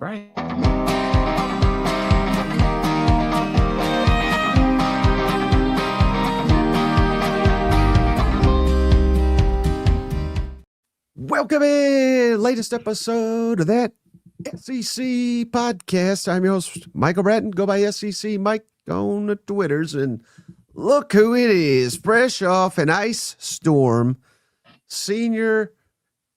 Right. Welcome in, latest episode of that SEC podcast. I'm your host, Michael Bratton. Go by SEC Mike on the Twitters. And look who it is, fresh off an ice storm, senior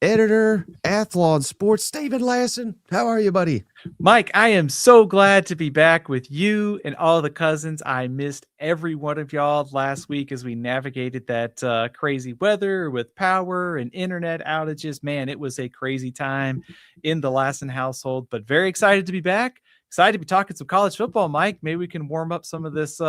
editor, Athlon Sports, Stephen Lassan. How are you, buddy? Mike, I am so glad to be back with you and all the cousins. I missed every one of y'all last week as we navigated that crazy weather with power and internet outages. Man, it was a crazy time in the Lassan household, but very excited to be back. Excited to be talking some college football, Mike. Maybe we can warm up some of this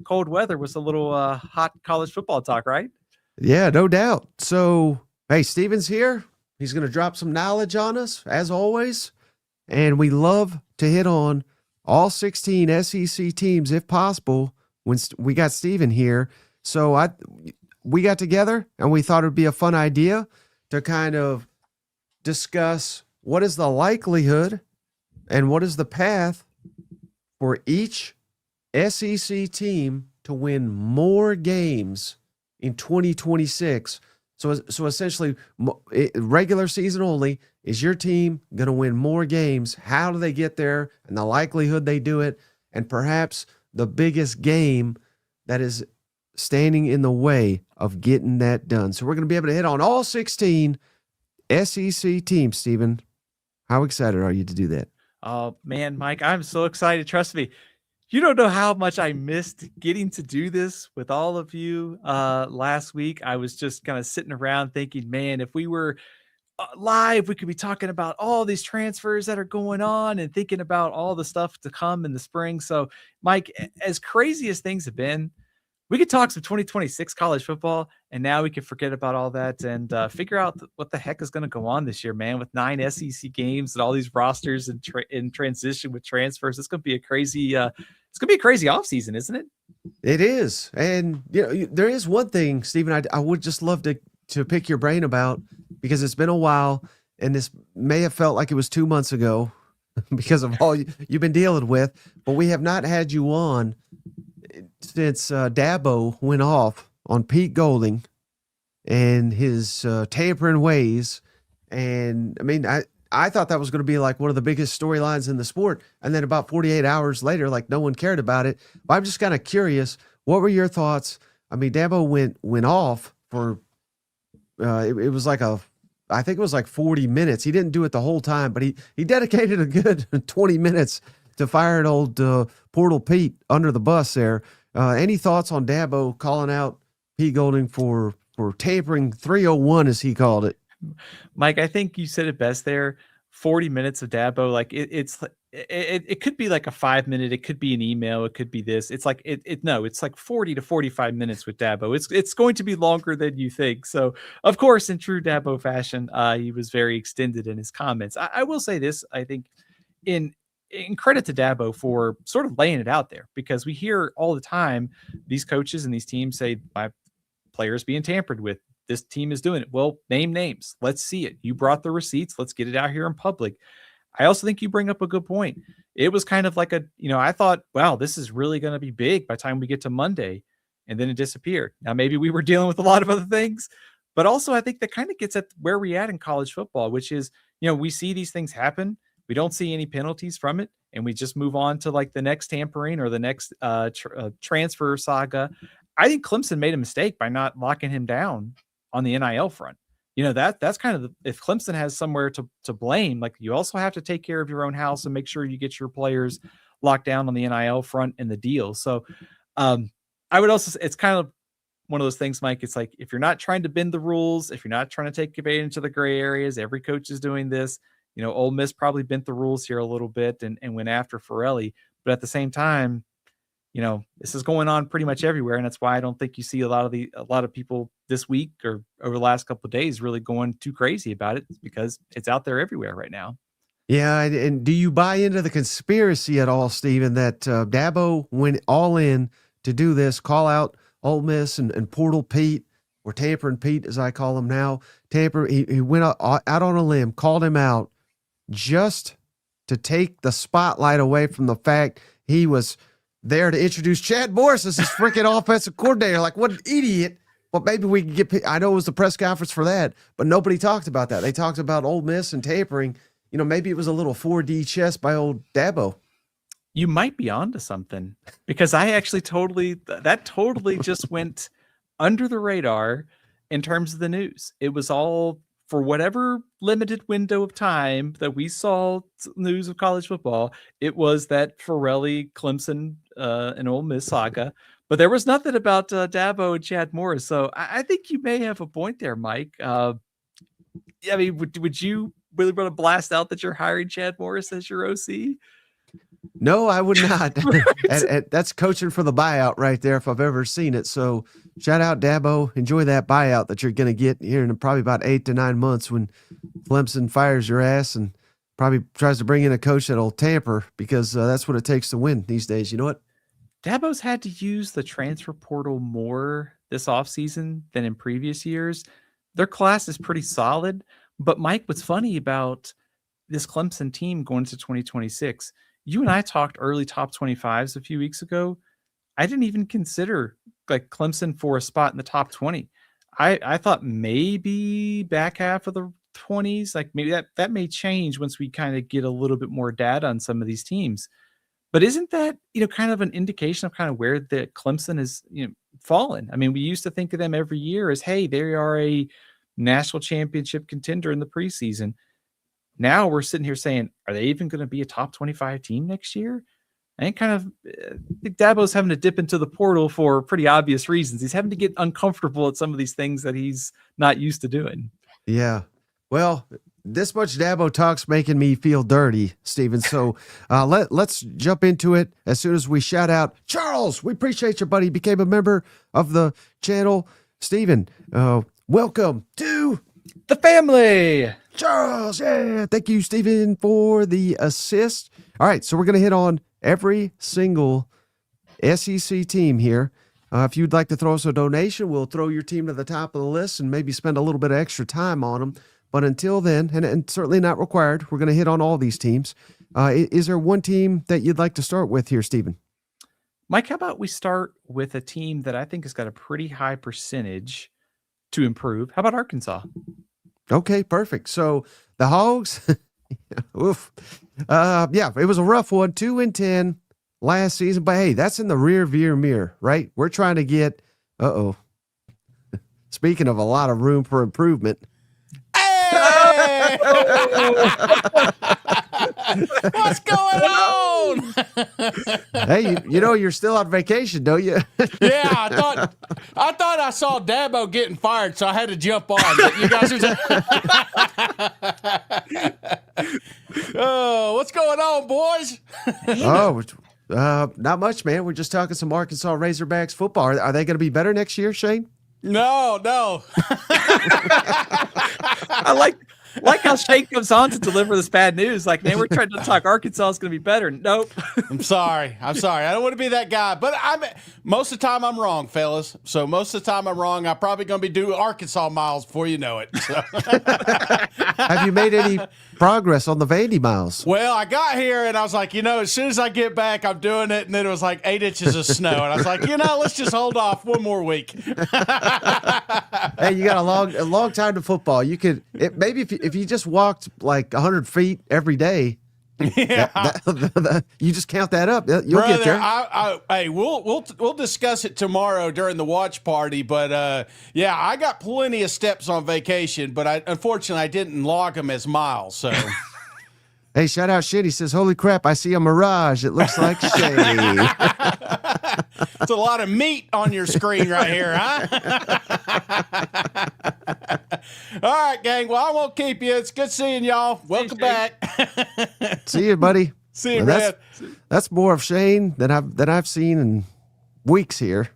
cold weather with a little hot college football talk, right? Yeah, no doubt. So, hey, Stephen's here. He's going to drop some knowledge on us, as always. And we love to hit on all 16 SEC teams, if possible, when we got Stephen here. So we got together, and we thought it would be a fun idea to kind of discuss what is the likelihood and what is the path for each SEC team to win more games in 2026. So essentially, regular season only, is your team going to win more games? How do they get there? And the likelihood they do it, and perhaps the biggest game that is standing in the way of getting that done. So we're going to be able to hit on all 16 SEC teams, Stephen. How excited are you to do that? Oh, man, Mike, I'm so excited. Trust me. You don't know how much I missed getting to do this with all of you last week. I was just kind of sitting around thinking, man, if we were live, we could be talking about all these transfers that are going on and thinking about all the stuff to come in the spring. So, Mike, as crazy as things have been, we could talk some 2026 college football, and now we can forget about all that and figure out what the heck is going to go on this year, man, with 9 SEC games and all these rosters and in transition with transfers. It's going to be a crazy offseason, isn't it? It is. And there is one thing, Stephen, I would just love to pick your brain about, because it's been a while, and this may have felt like it was 2 months ago because of all you've been dealing with, but we have not had you on since Dabo went off on Pete Golding and his tampering ways. And I mean, I thought that was going to be like one of the biggest storylines in the sport. And then about 48 hours later, like no one cared about it. But I'm just kind of curious, what were your thoughts? I mean, Dabo went off for, it was like I think it was like 40 minutes. He didn't do it the whole time, but he dedicated a good 20 minutes to firing old Portal Pete under the bus there. Any thoughts on Dabo calling out Pete Golding for tampering 301, as he called it? Mike, I think you said it best there. 40 minutes of Dabo, like it could be like a 5 minute, it could be an email, it could be this. It's like it's like 40 to 45 minutes with Dabo. It's going to be longer than you think. So of course, in true Dabo fashion, he was very extended in his comments. I will say this, I think in credit to Dabo for sort of laying it out there, because we hear all the time these coaches and these teams say my players being tampered with. This team is doing it. Well, name names. Let's see it. You brought the receipts. Let's get it out here in public. I also think you bring up a good point. It was kind of like I thought, wow, this is really going to be big by the time we get to Monday. And then it disappeared. Now, maybe we were dealing with a lot of other things, but also I think that kind of gets at where we're at in college football, which is, we see these things happen. We don't see any penalties from it, and we just move on to like the next tampering or the next transfer saga. I think Clemson made a mistake by not locking him down on the NIL front. That's kind of if Clemson has somewhere to blame, like you also have to take care of your own house and make sure you get your players locked down on the NIL front and the deal. So I would also, it's kind of one of those things, Mike. It's like, if you're not trying to bend the rules, if you're not trying to take advantage into the gray areas, every coach is doing this. Ole Miss probably bent the rules here a little bit and went after Forelli. But at the same time, this is going on pretty much everywhere. And that's why I don't think you see a lot of people this week or over the last couple of days really going too crazy about it, because it's out there everywhere right now. Yeah. And do you buy into the conspiracy at all, Stephen, that Dabo went all in to do this, call out Ole Miss and Portal Pete, or Tampering Pete, as I call him now? He went out on a limb, called him out just to take the spotlight away from the fact he was there to introduce Chad Morris as his freaking offensive coordinator. Like, what an idiot. Well, maybe we can get, I know it was the press conference for that, but nobody talked about that. They talked about Ole Miss and tampering. Maybe it was a little 4D chess by old Dabo. You might be onto something, because I actually totally just went under the radar in terms of the news. It was all, for whatever limited window of time that we saw news of college football, it was that Farrelly, Clemson, and Ole Miss saga. But there was nothing about Dabo and Chad Morris. So I think you may have a point there, Mike. I mean, would you really want to blast out that you're hiring Chad Morris as your OC? No, I would not. That's coaching for the buyout right there, if I've ever seen it. So shout out Dabo. Enjoy that buyout that you're going to get here in probably about 8 to 9 months when Clemson fires your ass and probably tries to bring in a coach that'll tamper, because that's what it takes to win these days. You know what? Dabo's had to use the transfer portal more this offseason than in previous years. Their class is pretty solid. But Mike, what's funny about this Clemson team going into 2026, you and I talked early top 25s a few weeks ago. I didn't even consider like Clemson for a spot in the top 20. I thought maybe back half of the 20s, like maybe that may change once we kind of get a little bit more data on some of these teams. But isn't that, kind of an indication of kind of where the Clemson is, fallen? I mean, we used to think of them every year as, hey, they are a national championship contender in the preseason. Now we're sitting here saying, are they even going to be a top 25 team next year? I think Dabo's having to dip into the portal for pretty obvious reasons. He's having to get uncomfortable at some of these things that he's not used to doing. Yeah. Well, this much Dabo talk's making me feel dirty, Steven. So let's jump into it as soon as we shout out Charles. We appreciate you, buddy. He became a member of the channel. Steven, welcome to the family. Charles, yeah. Thank you, Steven, for the assist. All right, so we're going to hit on every single SEC team here. If you'd like to throw us a donation, we'll throw your team to the top of the list and maybe spend a little bit of extra time on them. But until then, and certainly not required, we're going to hit on all these teams. Is there one team that you'd like to start with here, Steven? Mike, how about we start with a team that I think has got a pretty high percentage to improve? How about Arkansas? Okay, perfect. So the Hogs, oof. Yeah, it was a rough one, 2-10 last season, but hey, that's in the rear view mirror, right? We're trying to get, speaking of a lot of room for improvement. Hey! What's going on? Hey, you're still on vacation, don't you? Yeah, I thought I saw Dabo getting fired, so I had to jump on. But you guys are what's going on, boys? Not much, man. We're just talking some Arkansas Razorbacks football. Are they going to be better next year, Shane? No. I like how Shane comes on to deliver this bad news. Like, man, we're trying to talk Arkansas is going to be better. Nope. I'm sorry. I don't want to be that guy. But most of the time I'm wrong, fellas. So most of the time I'm wrong. I'm probably going to be doing Arkansas miles before you know it. So. Have you made any progress on the Vandy miles? Well, I got here and I was like, as soon as I get back, I'm doing it. And then it was like 8 inches of snow. And I was like, let's just hold off one more week. Hey, you got a long time to football. You could maybe if you just walked like 100 feet every day. Yeah, you just count that up. You'll get there. Hey, we'll discuss it tomorrow during the watch party. But yeah, I got plenty of steps on vacation, but unfortunately I didn't log them as miles. So. Hey, shout out Shit. He says, "Holy crap, I see a mirage. It looks like shade." It's a lot of meat on your screen right here, huh? All right, gang. Well, I won't keep you. It's good seeing y'all. Welcome back. See you, buddy. See you, man. That's more of Shane than I've seen in weeks here.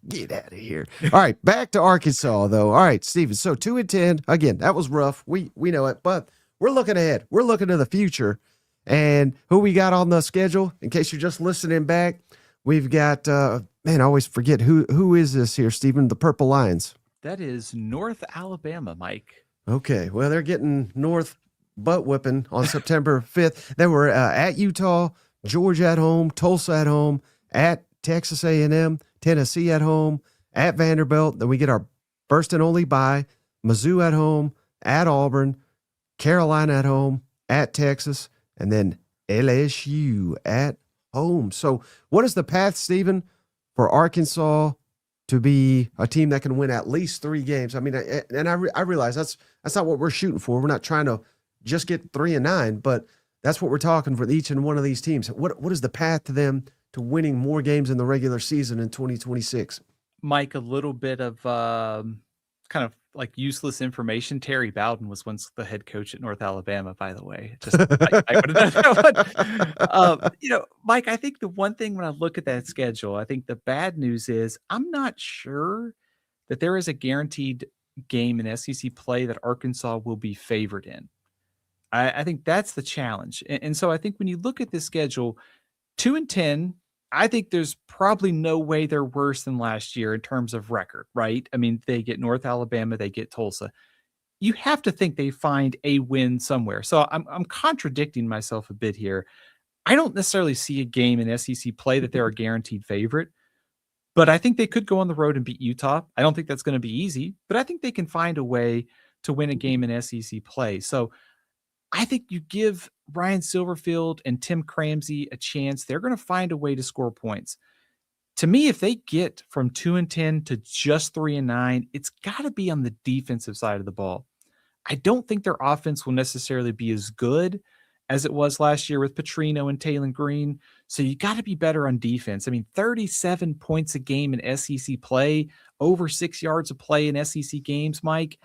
Get out of here. All right, back to Arkansas, though. All right, Steven. So 2-10. Again, that was rough. We know it, but we're looking ahead. We're looking to the future. And who we got on the schedule? In case you're just listening back, we've got, I always forget who is this here, Steven? The Purple Lions. That is North Alabama, Mike. Okay, well, they're getting north butt whipping on September 5th. Then we're at Utah, Georgia at home, Tulsa at home, at Texas A&M, Tennessee at home, at Vanderbilt. Then we get our first and only bye, Mizzou at home, at Auburn, Carolina at home, at Texas, and then LSU at home. So what is the path, Stephen, for Arkansas to be a team that can win at least 3 games? I mean, I realize that's not what we're shooting for. We're not trying to just get 3-9, but that's what we're talking for each and one of these teams. What is the path to them to winning more games in the regular season in 2026? Mike, a little bit of kind of like useless information. Terry Bowden was once the head coach at North Alabama, by the way. Just I would have known that one. Mike, I think the one thing when I look at that schedule, I think the bad news is I'm not sure that there is a guaranteed game in SEC play that Arkansas will be favored in. I think that's the challenge. And so I think when you look at this schedule, 2-10, I think there's probably no way they're worse than last year in terms of record, right? I mean, they get North Alabama, they get Tulsa. You have to think they find a win somewhere. So I'm contradicting myself a bit here. I don't necessarily see a game in SEC play that they're a guaranteed favorite, but I think they could go on the road and beat Utah. I don't think that's going to be easy, but I think they can find a way to win a game in SEC play. So I think you give Ryan Silverfield and Tim Cramsey a chance. They're going to find a way to score points. To me, if they get from 2-10 to just 3-9, it's got to be on the defensive side of the ball. I don't think their offense will necessarily be as good as it was last year with Petrino and Taylor Green. So you got to be better on defense. I mean, 37 points a game in SEC play, over 6 yards of play in SEC games, Mike.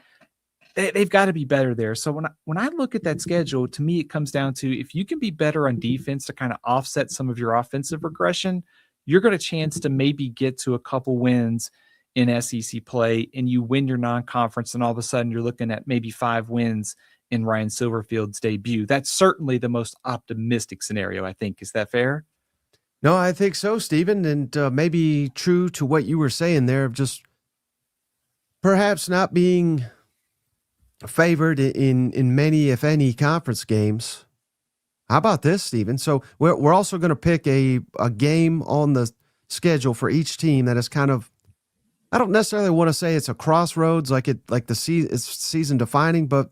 They've got to be better there. So when I look at that schedule, to me, it comes down to if you can be better on defense to kind of offset some of your offensive regression, you're going to chance to maybe get to a couple wins in SEC play and you win your non-conference and all of a sudden you're looking at maybe 5 wins in Ryan Silverfield's debut. That's certainly the most optimistic scenario, I think. Is that fair? No, I think so, Stephen. And maybe true to what you were saying there of just perhaps not being favored in many, if any, conference games. How about this, Stephen? So we're also going to pick a game on the schedule for each team that is kind of, I don't necessarily want to say it's a crossroads like it's season defining, but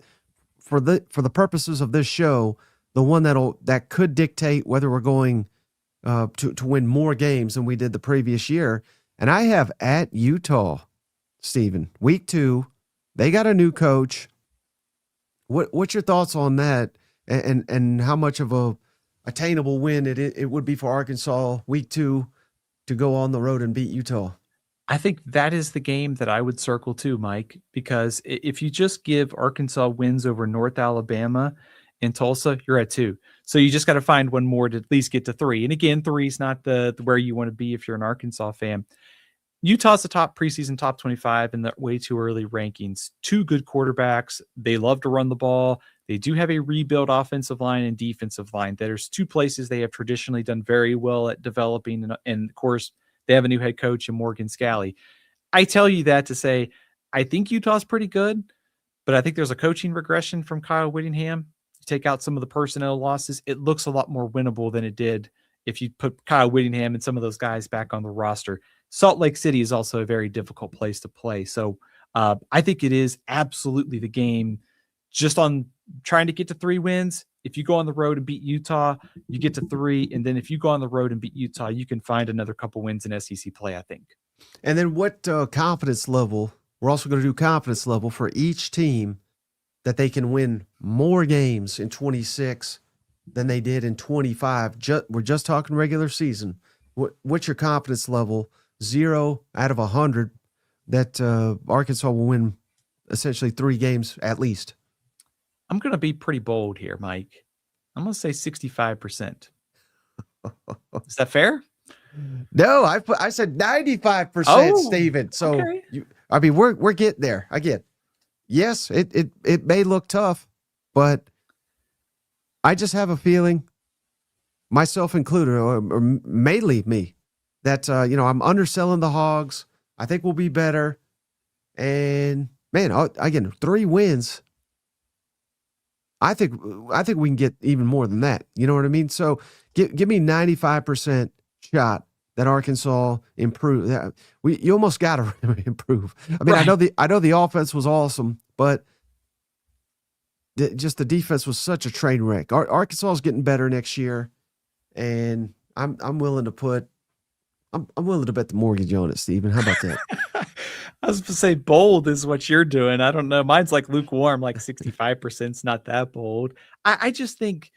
for the purposes of this show, the one that could dictate whether we're going to win more games than we did the previous year. And I have at Utah, Stephen, week 2. They got a new coach. What's your thoughts on that, and how much of a attainable win it would be for Arkansas week 2 to go on the road and beat Utah? I think that is the game that I would circle too, Mike, because if you just give Arkansas wins over North Alabama and Tulsa, you're at 2. So you just got to find one more to at least get to 3. And again, 3 is not the where you want to be if you're an Arkansas fan. Utah's the preseason top 25 in the way too early rankings. 2 good quarterbacks. They love to run the ball. They do have a rebuilt offensive line and defensive line. There's 2 places they have traditionally done very well at developing. And of course, they have a new head coach in Morgan Scalley. I tell you that to say, I think Utah's pretty good, but I think there's a coaching regression from Kyle Whittingham. You take out some of the personnel losses, it looks a lot more winnable than it did if you put Kyle Whittingham and some of those guys back on the roster. Salt Lake City is also a very difficult place to play. So I think it is absolutely the game just on trying to get to 3 wins. If you go on the road and beat Utah, you get to 3. And then if you go on the road and beat Utah, you can find another couple wins in SEC play, I think. And then what confidence level? We're also going to do confidence level for each team that they can win more games in 26 than they did in 25. We're just talking regular season. What's your confidence level? 0 out of 100 that Arkansas will win essentially 3 games at least. I'm going to be pretty bold here, Mike. I'm going to say 65%. Is that fair? No, I said 95%, Steven. So okay. We're getting there. I get. Yes, it may look tough, but I just have a feeling, myself included, or mainly me, that I'm underselling the Hogs. I think we'll be better. And man, again, 3 wins. I think we can get even more than that. You know what I mean? So give me 95% shot that Arkansas improve. You almost got to improve. I mean, Right. I know the offense was awesome, but just the defense was such a train wreck. Arkansas is getting better next year, and I'm willing to put I'm willing to bet the mortgage on it, Steven. How about that? I was going to say bold is what you're doing. I don't know. Mine's like lukewarm, like 65%. It's not that bold. I just think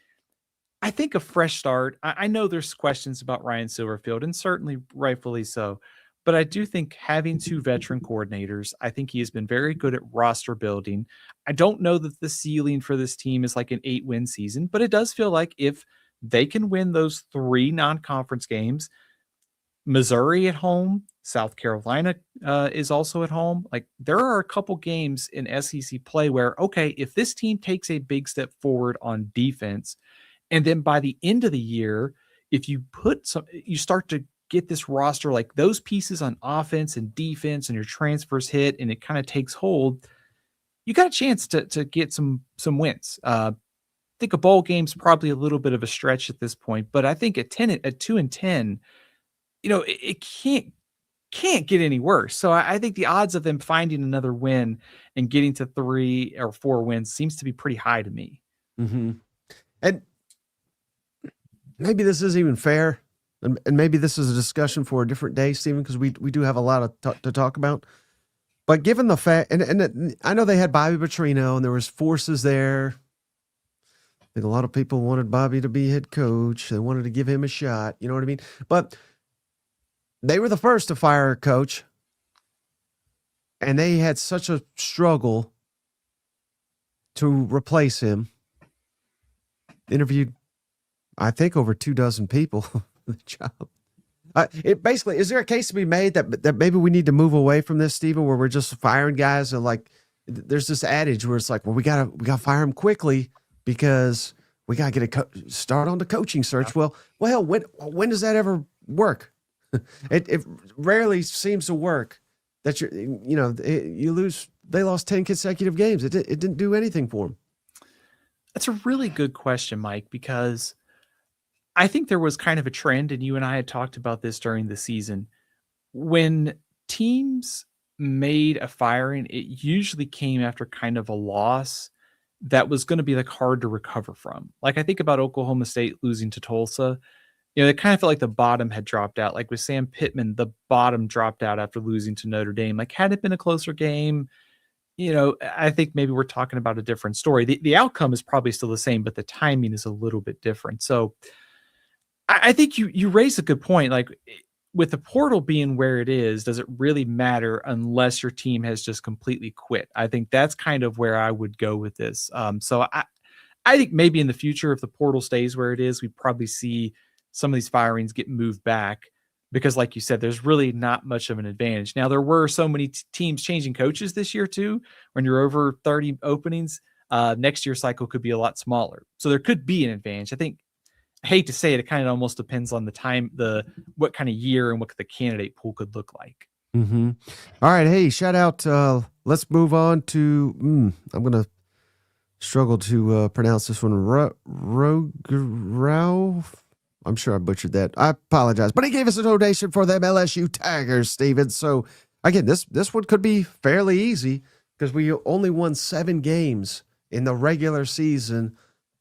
a fresh start. I know there's questions about Ryan Silverfield, and certainly rightfully so. But I do think having two veteran coordinators, I think he has been very good at roster building. I don't know that the ceiling for this team is like an 8-win season, but it does feel like if they can win those 3 non-conference games, Missouri at home, South Carolina is also at home. Like there are a couple games in SEC play where, okay, if this team takes a big step forward on defense, and then by the end of the year, if you you start to get this roster, like those pieces on offense and defense and your transfers hit and it kind of takes hold, you got a chance to get some wins. I think a bowl game's probably a little bit of a stretch at this point, but I think at 2-10, it can't get any worse. So I think the odds of them finding another win and getting to 3 or 4 wins seems to be pretty high to me. Mm-hmm. And maybe this isn't even fair, and maybe this is a discussion for a different day, Stephen, because we do have a lot to talk about. But given the fact, and I know they had Bobby Petrino, and there was forces there. I think a lot of people wanted Bobby to be head coach. They wanted to give him a shot. You know what I mean? But they were the first to fire a coach, and they had such a struggle to replace him. Interviewed, I think, over 24 people for the job. It basically, is there a case to be made that maybe we need to move away from this, Stephen, where we're just firing guys and like there's this adage where it's like, well, we gotta fire him quickly because we gotta get start on the coaching search. Well, hell, when does that ever work? It rarely seems to work. That you lose. They lost 10 consecutive games. It didn't do anything for them. That's a really good question, Mike, because I think there was kind of a trend, and you and I had talked about this during the season. When teams made a firing, it usually came after kind of a loss that was going to be like hard to recover from. Like I think about Oklahoma State losing to Tulsa. It kind of felt like the bottom had dropped out. Like with Sam Pittman, the bottom dropped out after losing to Notre Dame. Like had it been a closer game, I think maybe we're talking about a different story. The outcome is probably still the same, but the timing is a little bit different. So I think you raise a good point. Like with the portal being where it is, does it really matter unless your team has just completely quit? I think that's kind of where I would go with this. So I think maybe in the future, if the portal stays where it is, we probably see some of these firings get moved back because, like you said, there's really not much of an advantage. Now, there were so many teams changing coaches this year, too. When you're over 30 openings, next year's cycle could be a lot smaller. So there could be an advantage. I hate to say it, it kind of almost depends on the time, what kind of year and what the candidate pool could look like. Mm-hmm. All right. Hey, shout out. Let's move on to, I'm going to struggle to pronounce this one. I'm sure I butchered that. I apologize. But he gave us a donation for them LSU Tigers, Steven. So, again, this one could be fairly easy because we only won 7 games in the regular season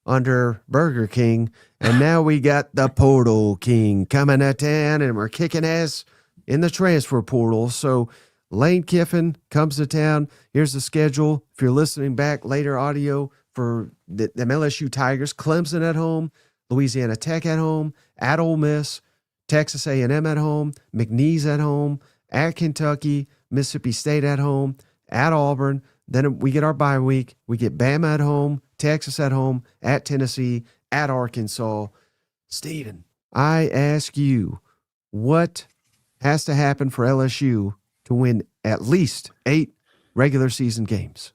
under Burger King. And now we got the Portal King coming to town, and we're kicking ass in the transfer portal. So, Lane Kiffin comes to town. Here's the schedule. If you're listening back, later audio for the LSU Tigers. Clemson at home. Louisiana Tech at home, at Ole Miss, Texas A&M at home, McNeese at home, at Kentucky, Mississippi State at home, at Auburn. Then we get our bye week. We get Bama at home, Texas at home, at Tennessee, at Arkansas. Steven, I ask you, what has to happen for LSU to win at least 8 regular season games?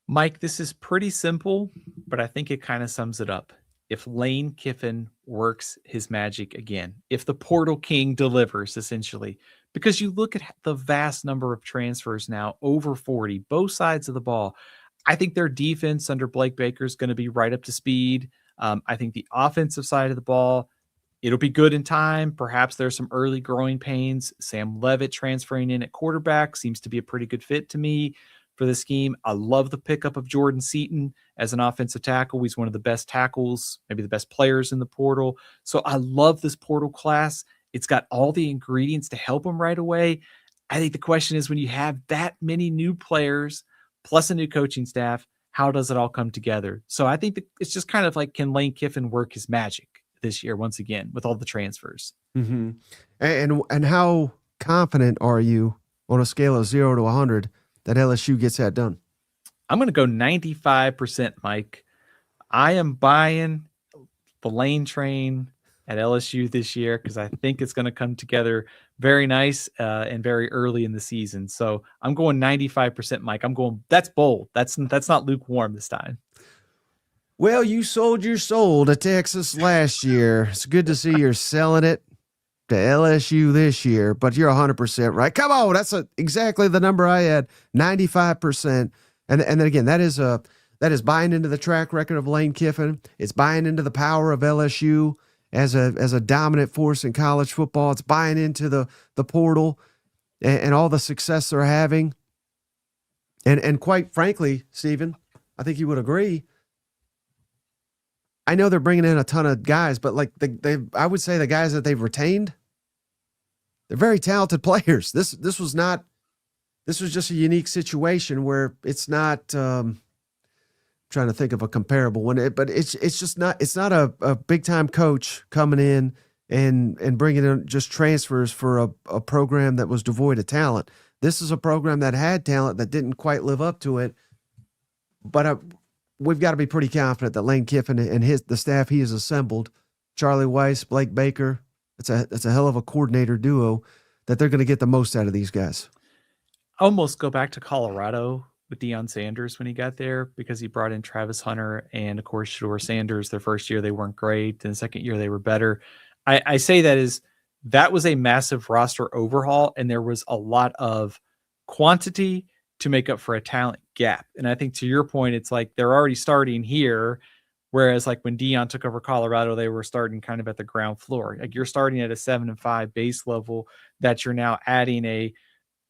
Mike, this is pretty simple, but I think it kind of sums it up. If Lane Kiffin works his magic again, if the Portal King delivers, essentially, because you look at the vast number of transfers now, over 40, both sides of the ball. I think their defense under Blake Baker is going to be right up to speed. I think the offensive side of the ball, it'll be good in time. Perhaps there's some early growing pains. Sam Levitt transferring in at quarterback seems to be a pretty good fit to me for the scheme. I love the pickup of Jordan Seaton as an offensive tackle. He's one of the best tackles, maybe the best players in the portal. So I love this portal class. It's got all the ingredients to help them right away. I think the question is, when you have that many new players plus a new coaching staff, how does it all come together? So I think that it's just kind of like, can Lane Kiffin work his magic this year once again with all the transfers? Mm-hmm. And how confident are you on a scale of 0 to 100 that LSU gets that done? I'm going to go 95%, Mike. I am buying the Lane train at LSU this year because I think it's going to come together very nice and very early in the season. So I'm going 95%, Mike. I'm going, that's bold. That's not lukewarm this time. Well, you sold your soul to Texas last year. It's good to see you're selling it to LSU this year, but you're 100% right. Come on, that's exactly the number I had, 95%. And then again, that is buying into the track record of Lane Kiffin. It's buying into the power of LSU as a dominant force in college football. It's buying into the portal and all the success they're having. And quite frankly, Stephen, I think you would agree. I know they're bringing in a ton of guys, but like I would say the guys that they've retained, they're very talented players. This was just a unique situation where it's not. Trying to think of a comparable one, but it's not a big time coach coming in and bringing in just transfers for a program that was devoid of talent. This is a program that had talent that didn't quite live up to it, but we've got to be pretty confident that Lane Kiffin and the staff he has assembled, Charlie Weiss, Blake Baker, it's a hell of a coordinator duo, that they're going to get the most out of these guys. Almost go back to Colorado with Deion Sanders when he got there, because he brought in Travis Hunter and, of course, Shador Sanders. Their first year, they weren't great. Then the second year, they were better. I say that was a massive roster overhaul, and there was a lot of quantity to make up for a talent gap. And I think, to your point, it's like they're already starting here, whereas like when Deion took over Colorado, they were starting kind of at the ground floor. Like, you're starting at a 7-5 base level that you're now adding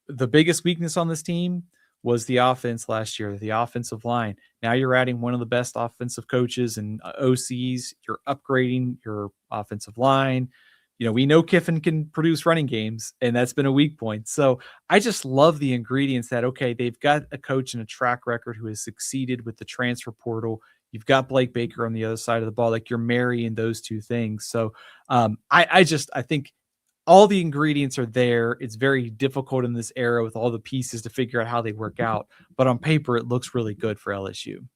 the biggest weakness on this team was the offense last year, the offensive line. Now you're adding one of the best offensive coaches and OCs. You're upgrading your offensive line. We know Kiffin can produce running games, and that's been a weak point. So I just love the ingredients that, okay, they've got a coach and a track record who has succeeded with the transfer portal. You've got Blake Baker on the other side of the ball. Like, you're marrying those two things. So I think all the ingredients are there. It's very difficult in this era with all the pieces to figure out how they work out. But on paper, it looks really good for LSU.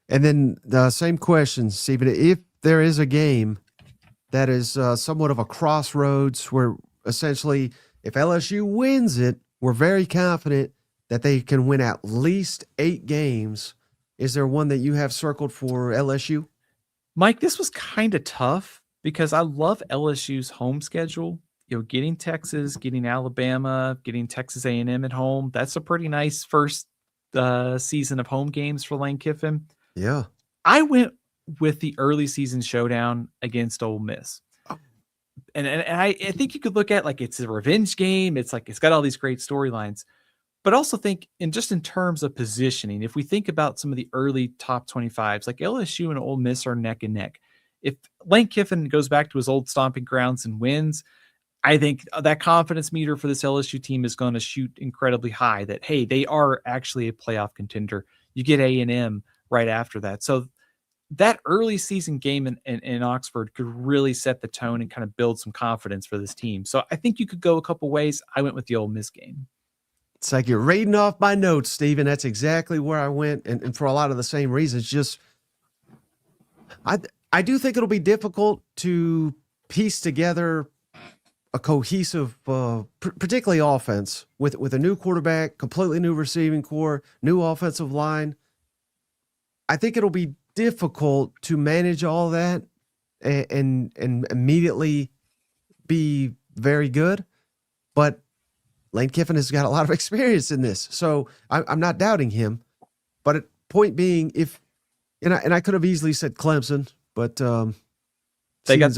And then the same question, Stephen, if there is a game that is somewhat of a crossroads where essentially if LSU wins it, we're very confident that they can win at least 8 games. Is there one that you have circled for LSU? Mike, this was kind of tough because I love LSU's home schedule. Getting Texas, getting Alabama, getting Texas A&M at home. That's a pretty nice first season of home games for Lane Kiffin. Yeah. I went with the early season showdown against Ole Miss. Oh. And I think you could look at like it's a revenge game. It's like it's got all these great storylines. But also think in terms of positioning, if we think about some of the early top 25s, like LSU and Ole Miss are neck and neck. If Lane Kiffin goes back to his old stomping grounds and wins, I think that confidence meter for this LSU team is going to shoot incredibly high, that, hey, they are actually a playoff contender. You get A&M right after that. So that early season game in Oxford could really set the tone and kind of build some confidence for this team. So I think you could go a couple ways. I went with the Ole Miss game. It's like you're reading off my notes, Stephen. That's exactly where I went. And for a lot of the same reasons, just I do think it'll be difficult to piece together a cohesive, particularly offense with a new quarterback, completely new receiving core, new offensive line. I think it'll be difficult to manage all that and immediately be very good. But Lane Kiffin has got a lot of experience in this, so I'm not doubting him. But point being, and I could have easily said Clemson, but They got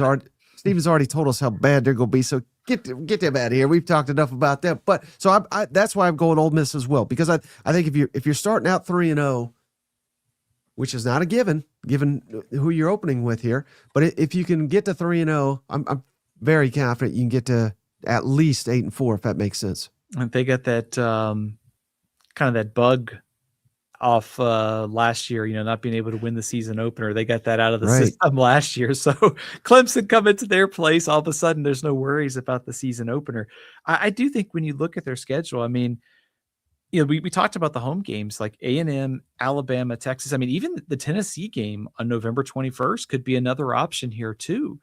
Steven's already told us how bad they're going to be. So get them out of here. We've talked enough about them. But so I that's why I'm going Ole Miss as well, because I think if you're starting out 3-0, which is not a given who you're opening with here, but if you can get to 3-0, I'm very confident you can get to at least 8-4, if that makes sense. And they got that kind of that bug off last year, not being able to win the season opener. They got that out of the system last year. So Clemson come into their place. All of a sudden, there's no worries about the season opener. I do think when you look at their schedule, I mean, we talked about the home games like A&M, Alabama, Texas. I mean, even the Tennessee game on November 21st could be another option here too.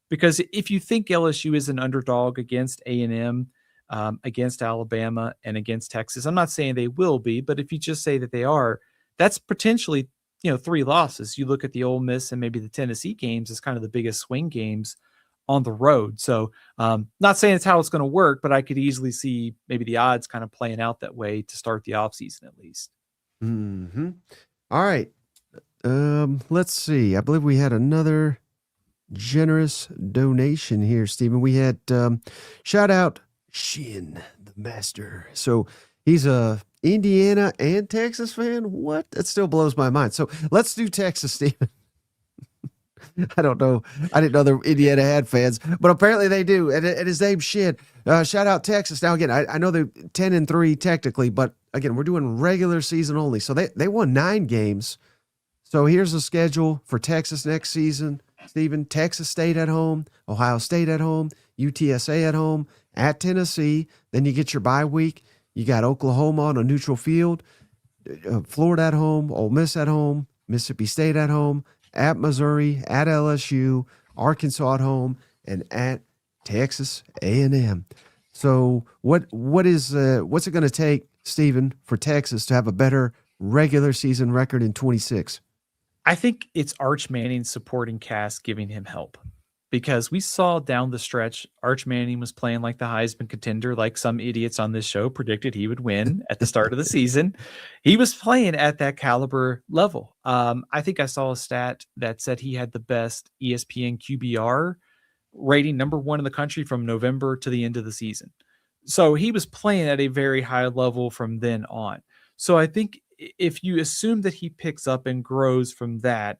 Because if you think LSU is an underdog against A&M, against Alabama, and against Texas, I'm not saying they will be, but if you just say that they are, that's potentially 3 losses. You look at the Ole Miss and maybe the Tennessee games as kind of the biggest swing games on the road. So not saying it's how it's going to work, but I could easily see maybe the odds kind of playing out that way to start the offseason at least. Mm-hmm. All right. Let's see. I believe we had another generous donation here, Stephen. We had shout out Shin, the master. So he's a Indiana and Texas fan. What? That still blows my mind. So let's do Texas, Stephen. I don't know. I didn't know the Indiana had fans, but apparently they do. And his name's Shin. Shout out Texas. Now again, I know they're 10-3 technically, but again, we're doing regular season only. So they won 9 games. So here's the schedule for Texas next season. Stephen, Texas State at home, Ohio State at home, UTSA at home, at Tennessee. Then you get your bye week. You got Oklahoma on a neutral field, Florida at home, Ole Miss at home, Mississippi State at home, at Missouri, at LSU, Arkansas at home, and at Texas A&M. So what's it going to take, Stephen, for Texas to have a better regular season record in 26? I think it's Arch Manning's supporting cast giving him help, because we saw down the stretch, Arch Manning was playing like the Heisman contender, like some idiots on this show predicted he would win at the start of the season. He was playing at that caliber level. I think I saw a stat that said he had the best ESPN QBR rating, number 1 in the country from November to the end of the season. So he was playing at a very high level from then on. So I think if you assume that he picks up and grows from that,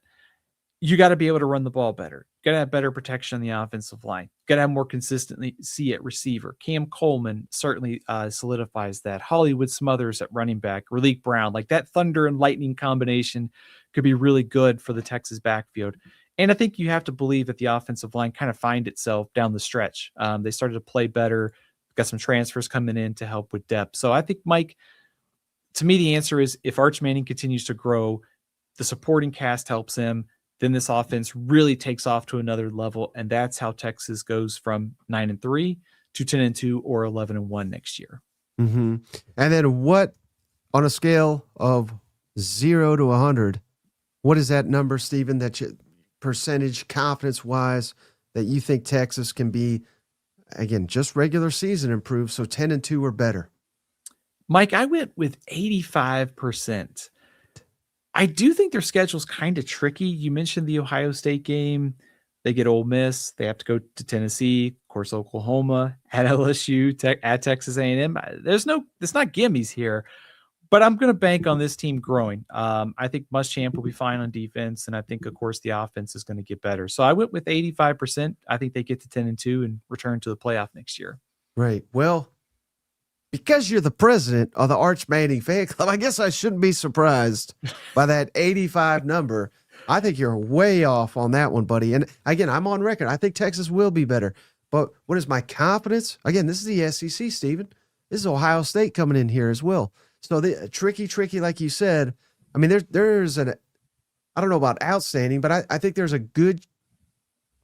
you got to be able to run the ball better. Got to have better protection on the offensive line. Got to have more consistency at receiver. Cam Coleman certainly solidifies that. Hollywood Smothers at running back. Raleek Brown, like that thunder and lightning combination could be really good for the Texas backfield. And I think you have to believe that the offensive line kind of find itself down the stretch. They started to play better. Got some transfers coming in to help with depth. So I think, Mike, to me, the answer is if Arch Manning continues to grow, the supporting cast helps him, then this offense really takes off to another level. And that's how Texas goes from 9-3 to 10-2 or 11-1 next year. Mm-hmm. And then what, on a scale of 0 to 100, what is that number, Stephen, that you, percentage confidence wise, that you think Texas can be, again, just regular season improved, so 10-2 or better? Mike, I went with 85%. I do think their schedule's kind of tricky. You mentioned the Ohio State game. They get Ole Miss. They have to go to Tennessee, of course, Oklahoma, at LSU, at Texas A&M. It's not gimmies here, but I'm going to bank on this team growing. I think Muschamp will be fine on defense, and I think, of course, the offense is going to get better. So I went with 85%. I think they get to 10-2 and return to the playoff next year. Right. Well, because you're the president of the Arch Manning fan club, I guess I shouldn't be surprised by that 85 number. I think you're way off on that one, buddy. And again, I'm on record. I think Texas will be better. But what is my confidence? Again, this is the SEC, Stephen. This is Ohio State coming in here as well. So the tricky, like you said. I mean, there's I don't know about outstanding, but I think there's a good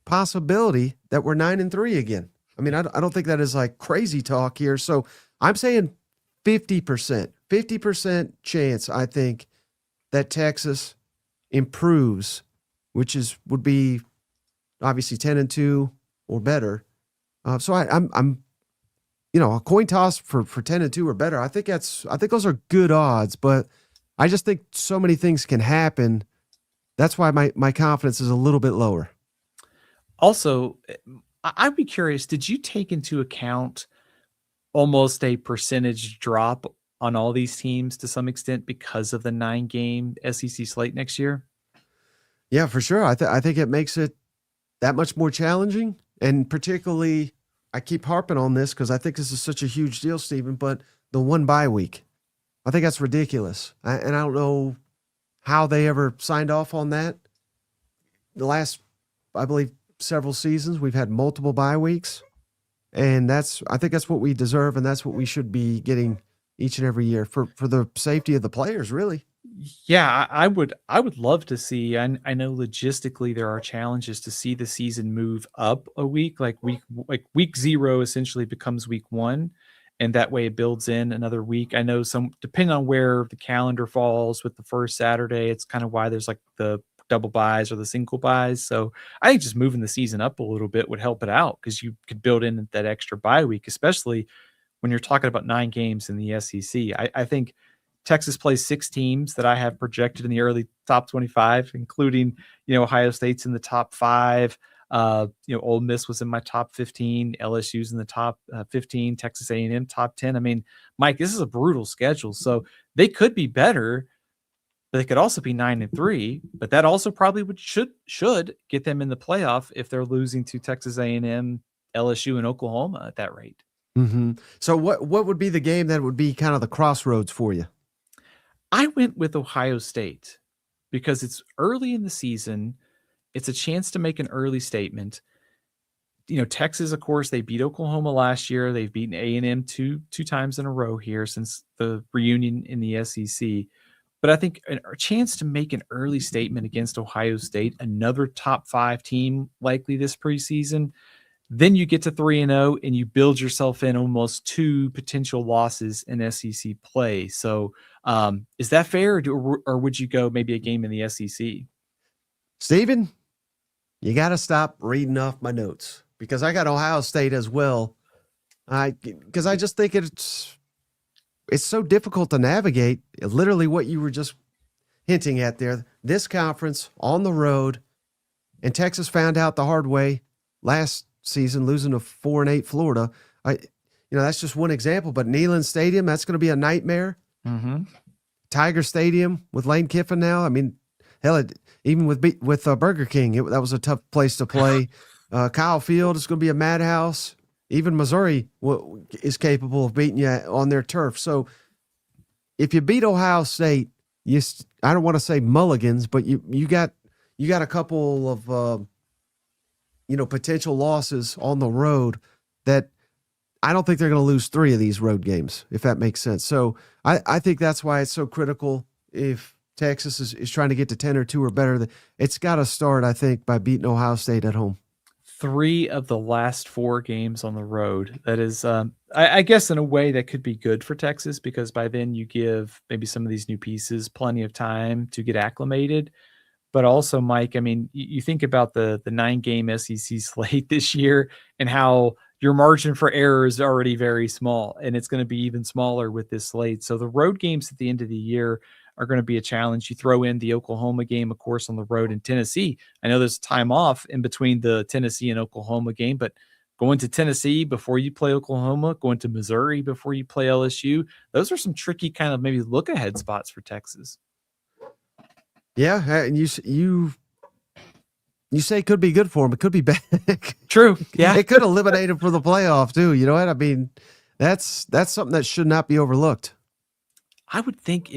possibility that we're 9-3 again. I mean, I don't think that is like crazy talk here. So I'm saying 50% chance, I think, that Texas improves, which would be obviously 10-2 or better. So I'm a coin toss for 10-2 or better. I think those are good odds, but I just think so many things can happen. That's why my confidence is a little bit lower. Also, I'd be curious, did you take into account almost a percentage drop on all these teams to some extent because of the 9-game SEC slate next year? Yeah, for sure. I think it makes it that much more challenging. And particularly, I keep harping on this because I think this is such a huge deal, Stephen, but the 1 bye week, I think that's ridiculous. And I don't know how they ever signed off on that. The last, I believe, several seasons, we've had multiple bye weeks. And I think that's what we deserve, and that's what we should be getting each and every year for the safety of the players, really. Yeah, I would love to see. I know logistically there are challenges to see the season move up a week, like week 0 essentially becomes week 1, and that way it builds in another week. I know depending on where the calendar falls with the first Saturday, it's kind of why there's like the double buys or the single buys. So I think just moving the season up a little bit would help it out because you could build in that extra bye week, especially when you're talking about 9 games in the SEC. I think Texas plays 6 teams that I have projected in the early top 25, including, Ohio State's in the top 5. Ole Miss was in my top 15. LSU's in the top 15. Texas A&M top 10. I mean, Mike, this is a brutal schedule, so they could be better, but they could also be 9-3. But that also probably should get them in the playoff if they're losing to Texas A&M, LSU, and Oklahoma at that rate. Mm-hmm. So what would be the game that would be kind of the crossroads for you? I went with Ohio State because it's early in the season. It's a chance to make an early statement. Texas, of course, they beat Oklahoma last year. They've beaten A&M two times in a row here since the reunion in the SEC. But I think a chance to make an early statement against Ohio State, another top 5 team likely this preseason. Then you get to 3-0 and you build yourself in almost 2 potential losses in SEC play. So is that fair, or would you go maybe a game in the SEC? Stephen, you got to stop reading off my notes because I got Ohio State as well. Because I just think it's so difficult to navigate. Literally what you were just hinting at there. This conference on the road, and Texas found out the hard way last season, losing to 4-8 Florida. That's just one example, but Neyland Stadium, that's going to be a nightmare. Mm-hmm. Tiger Stadium with Lane Kiffin now. I mean, hell, even with Burger King, that was a tough place to play. Kyle Field is going to be a madhouse. Even Missouri is capable of beating you on their turf. So if you beat Ohio State, I don't want to say mulligans, but you got a couple of potential losses on the road that I don't think they're going to lose 3 of these road games, if that makes sense. So I think that's why it's so critical if Texas is trying to get to 10 or 2 or better. It's got to start, I think, by beating Ohio State at home. 3 of the last 4 games on the road. That is, I guess in a way that could be good for Texas because by then you give maybe some of these new pieces plenty of time to get acclimated. But also, Mike, I mean, you think about the 9-game SEC slate this year and how your margin for error is already very small, and it's going to be even smaller with this slate. So the road games at the end of the year are going to be a challenge. You throw in the Oklahoma game, of course, on the road in Tennessee. I know there's time off in between the Tennessee and Oklahoma game, but going to Tennessee before you play Oklahoma, going to Missouri before you play LSU, those are some tricky kind of maybe look-ahead spots for Texas. Yeah, and you say it could be good for them. It could be bad. True. Yeah, it could eliminate them for the playoff too. You know what I mean? That's something that should not be overlooked. I would think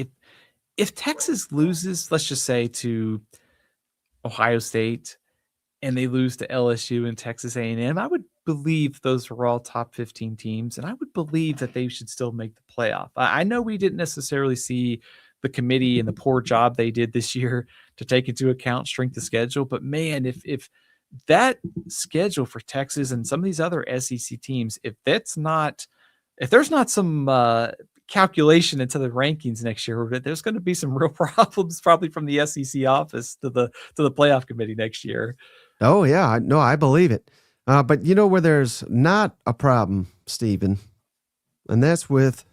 if Texas loses, let's just say to Ohio State, and they lose to LSU and Texas A&M, I would believe those are all top 15 teams, and I would believe that they should still make the playoff. I know we didn't necessarily see the committee and the poor job they did this year to take into account strength of schedule. But man, if that schedule for Texas and some of these other SEC teams, if there's not some calculation into the rankings next year, there's going to be some real problems probably from the SEC office to the playoff committee next year. Oh yeah, no, I believe it. But you know where there's not a problem, Stephen, and that's with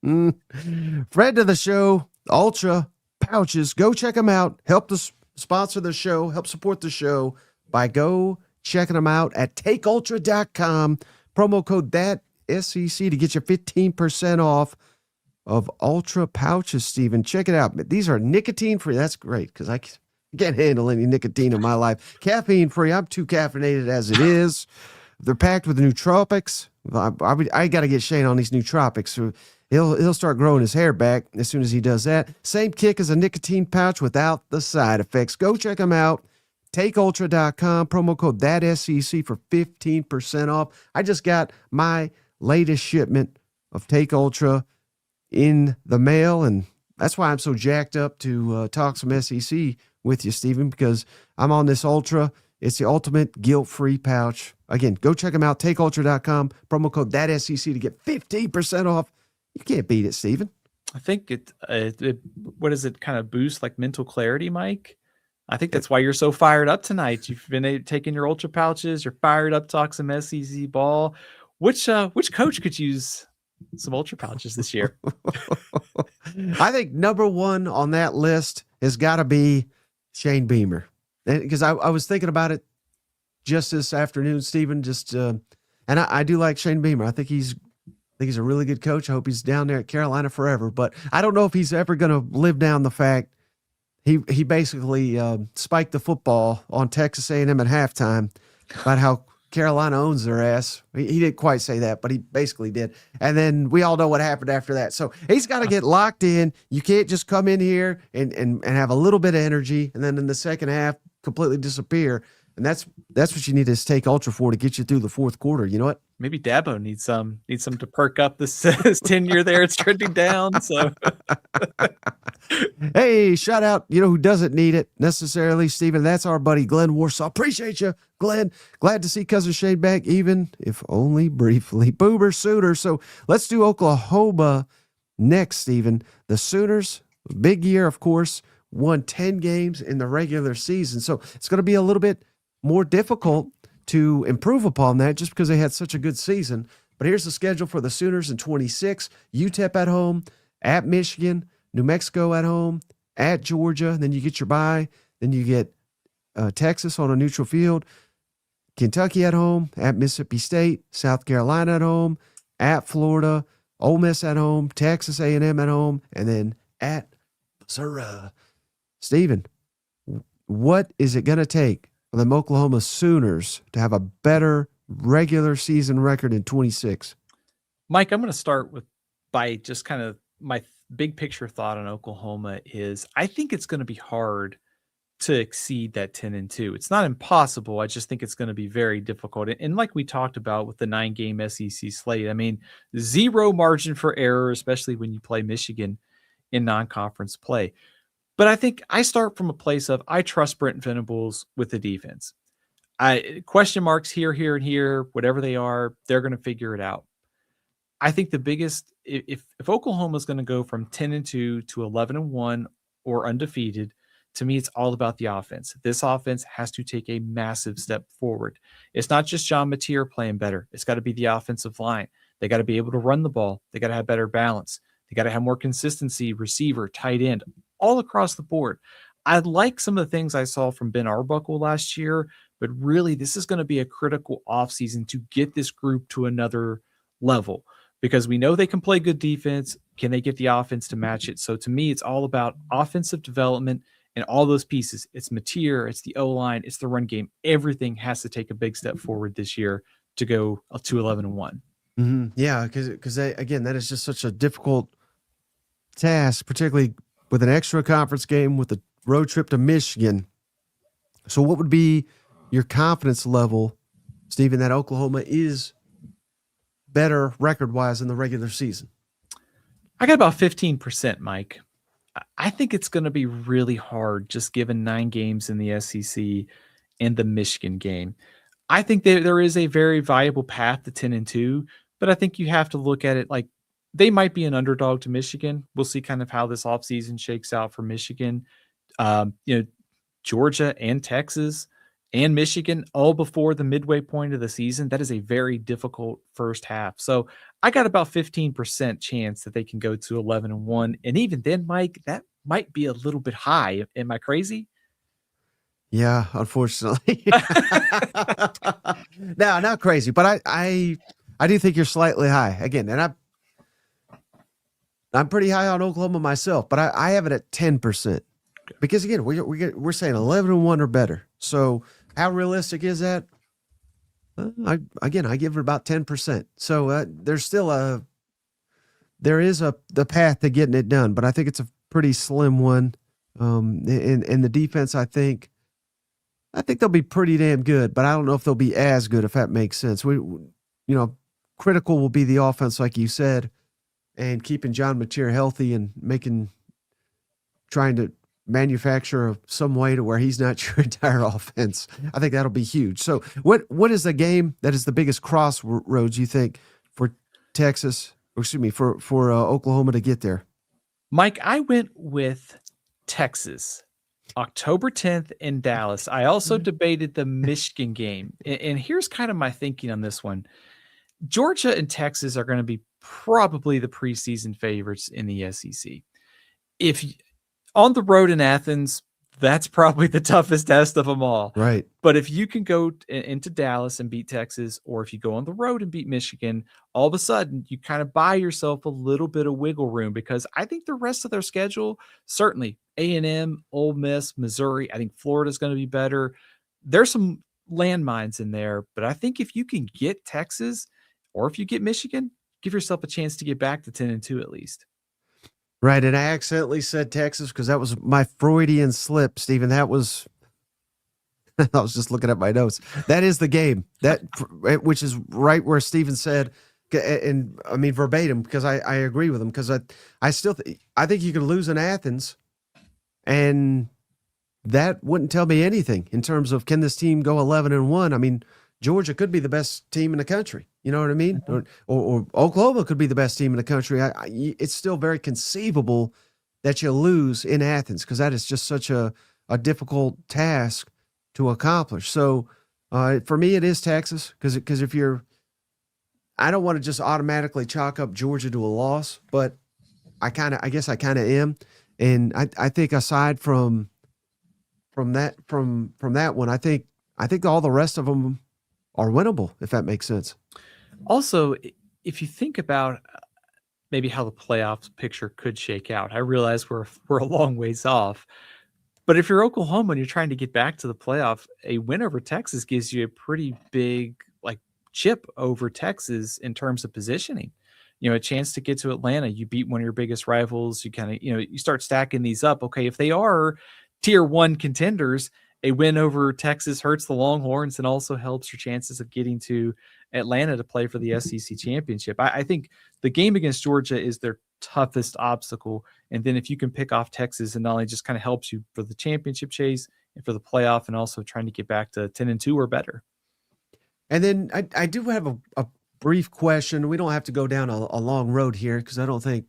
friend of the show, Ultra pouches. Go check them out. Help sponsor the show. Help support the show by go checking them out at takeultra.com. Promo code that SEC to get you 15% off of Ultra pouches, Stephen. Check it out. These are nicotine free. That's great because I can't handle any nicotine in my life. Caffeine free. I'm too caffeinated as it is. They're packed with nootropics. I got to get Shane on these nootropics. So he'll start growing his hair back as soon as he does that. Same kick as a nicotine pouch without the side effects. Go check them out. TakeUltra.com. Promo code ThatSEC for 15% off. I just got my latest shipment of Take Ultra in the mail, and that's why I'm so jacked up to talk some SEC with you, Stephen, because I'm on this Ultra. It's the ultimate guilt-free pouch. Again, go check them out, takeultra.com, promo code ThatSEC to get 15% off. You can't beat it, Stephen. I think it what does it kind of boost, like mental clarity, Mike? I think that's why you're so fired up tonight. You've been taking your Ultra pouches. You're fired up, talk some SEC ball. Which coach could use some Ultra pouches this year? I think number one on that list has got to be Shane Beamer. Because I was thinking about it just this afternoon, Stephen. And I do like Shane Beamer. I think he's a really good coach. I hope he's down there at Carolina forever. But I don't know if he's ever going to live down the fact he basically spiked the football on Texas A&M at halftime about how Carolina owns their ass. He didn't quite say that, but he basically did. And then we all know what happened after that. So he's got to get locked in. You can't just come in here and have a little bit of energy and then in the second half completely disappear. And that's what you need to take Ultra for to get you through the fourth quarter. You know what? Maybe Dabo needs some to perk up this his tenure there. It's trending down. So hey, shout out, who doesn't need it necessarily, Stephen. That's our buddy Glenn Warsaw. Appreciate you, Glenn. Glad to see Cousin Shane back, even if only briefly. Boober Sooners. So let's do Oklahoma next, Stephen. The Sooners, big year, of course, won 10 games in the regular season. So it's going to be a little bit more difficult to improve upon that just because they had such a good season. But here's the schedule for the Sooners in 26. UTEP at home, at Michigan, New Mexico at home, at Georgia. Then you get your bye. Then you get Texas on a neutral field, Kentucky at home, at Mississippi State, South Carolina at home, at Florida, Ole Miss at home, Texas A&M at home, and then at Missouri. Stephen, what is it going to take for the Oklahoma Sooners to have a better regular season record in 26? Mike, I'm going to start by just kind of my big picture thought on Oklahoma is I think it's going to be hard to exceed that 10-2. It's not impossible. I just think it's going to be very difficult. And like we talked about with the 9-game SEC slate, I mean, zero margin for error, especially when you play Michigan in non-conference play. But I think I start from a place of I trust Brent Venables with the defense. Question marks here, and here, whatever they are, they're going to figure it out. I think the biggest, if Oklahoma is going to go from 10-2 to 11-1 or undefeated, to me, it's all about the offense. This offense has to take a massive step forward. It's not just John Mateer playing better. It's got to be the offensive line. They got to be able to run the ball. They got to have better balance. They got to have more consistency, receiver, tight end, all across the board. I like some of the things I saw from Ben Arbuckle last year, but really this is going to be a critical offseason to get this group to another level because we know they can play good defense. Can they get the offense to match it? So to me, it's all about offensive development and all those pieces. It's Mateer, it's the O-line, it's the run game. Everything has to take a big step forward this year to go to 11-1. Mm-hmm. Yeah, because again, that is just such a difficult task, particularly with an extra conference game with a road trip to Michigan. So what would be your confidence level, Stephen, that Oklahoma is better record-wise in the regular season? I got about 15%, Mike. I think it's going to be really hard just given 9 games in the SEC and the Michigan game. I think there is a very viable path to 10-2, but I think you have to look at it like they might be an underdog to Michigan. We'll see kind of how this offseason shakes out for Michigan. Georgia and Texas, and Michigan all before the midway point of the season. That is a very difficult first half. So I got about 15% chance that they can go to 11-1. And even then, Mike, that might be a little bit high. Am I crazy? Yeah, unfortunately. No, not crazy, but I do think you're slightly high again, and I'm pretty high on Oklahoma myself, but I have it at 10% because again we're saying 11-1 or better. So how realistic is that? I give it about 10%. So there is the path to getting it done, but I think it's a pretty slim one. In the defense, I think they'll be pretty damn good, but I don't know if they'll be as good, if that makes sense. Critical will be the offense, like you said, and keeping John Mateer healthy and trying to manufacture some way to where he's not your entire offense. I think that'll be huge. So what is the game that is the biggest crossroads you think for for Oklahoma to get there? Mike, I went with Texas. October 10th in Dallas. I also debated the Michigan game. And here's kind of my thinking on this one. Georgia and Texas are going to be probably the preseason favorites in the SEC. If on the road in Athens, that's probably the toughest test of them all. Right. But if you can go into Dallas and beat Texas, or if you go on the road and beat Michigan, all of a sudden you kind of buy yourself a little bit of wiggle room, because I think the rest of their schedule, certainly A&M, Ole Miss, Missouri, I think Florida's going to be better. There's some landmines in there, but I think if you can get Texas or if you get Michigan, give yourself a chance to get back to 10-2 at least. Right, and I accidentally said Texas because that was my Freudian slip, Stephen. That was I was just looking at my notes. That is the game, which is right where Stephen said, and I mean verbatim, because I agree with him, because I still I think you can lose in Athens, and that wouldn't tell me anything in terms of can this team go 11-1. I mean, Georgia could be the best team in the country. You know what I mean? Or Oklahoma could be the best team in the country. It's still very conceivable that you lose in Athens, because that is just such a difficult task to accomplish. So for me, it is Texas, because if you're – I don't want to just automatically chalk up Georgia to a loss, but I guess I kind of am. And I think aside from that one, I think all the rest of them are winnable, if that makes sense. Also, if you think about maybe how the playoffs picture could shake out, I realize we're a long ways off, but if you're Oklahoma and you're trying to get back to the playoff, a win over Texas gives you a pretty big chip over Texas in terms of positioning. A chance to get to Atlanta. You beat one of your biggest rivals. You kind of you start stacking these up. Okay, if they are tier 1 contenders, a win over Texas hurts the Longhorns and also helps your chances of getting to Atlanta to play for the SEC championship. I think the game against Georgia is their toughest obstacle. And then if you can pick off Texas, and not only just kind of helps you for the championship chase and for the playoff, and also trying to get back to 10-2 or better. And then I do have a brief question. We don't have to go down a long road here, because I don't think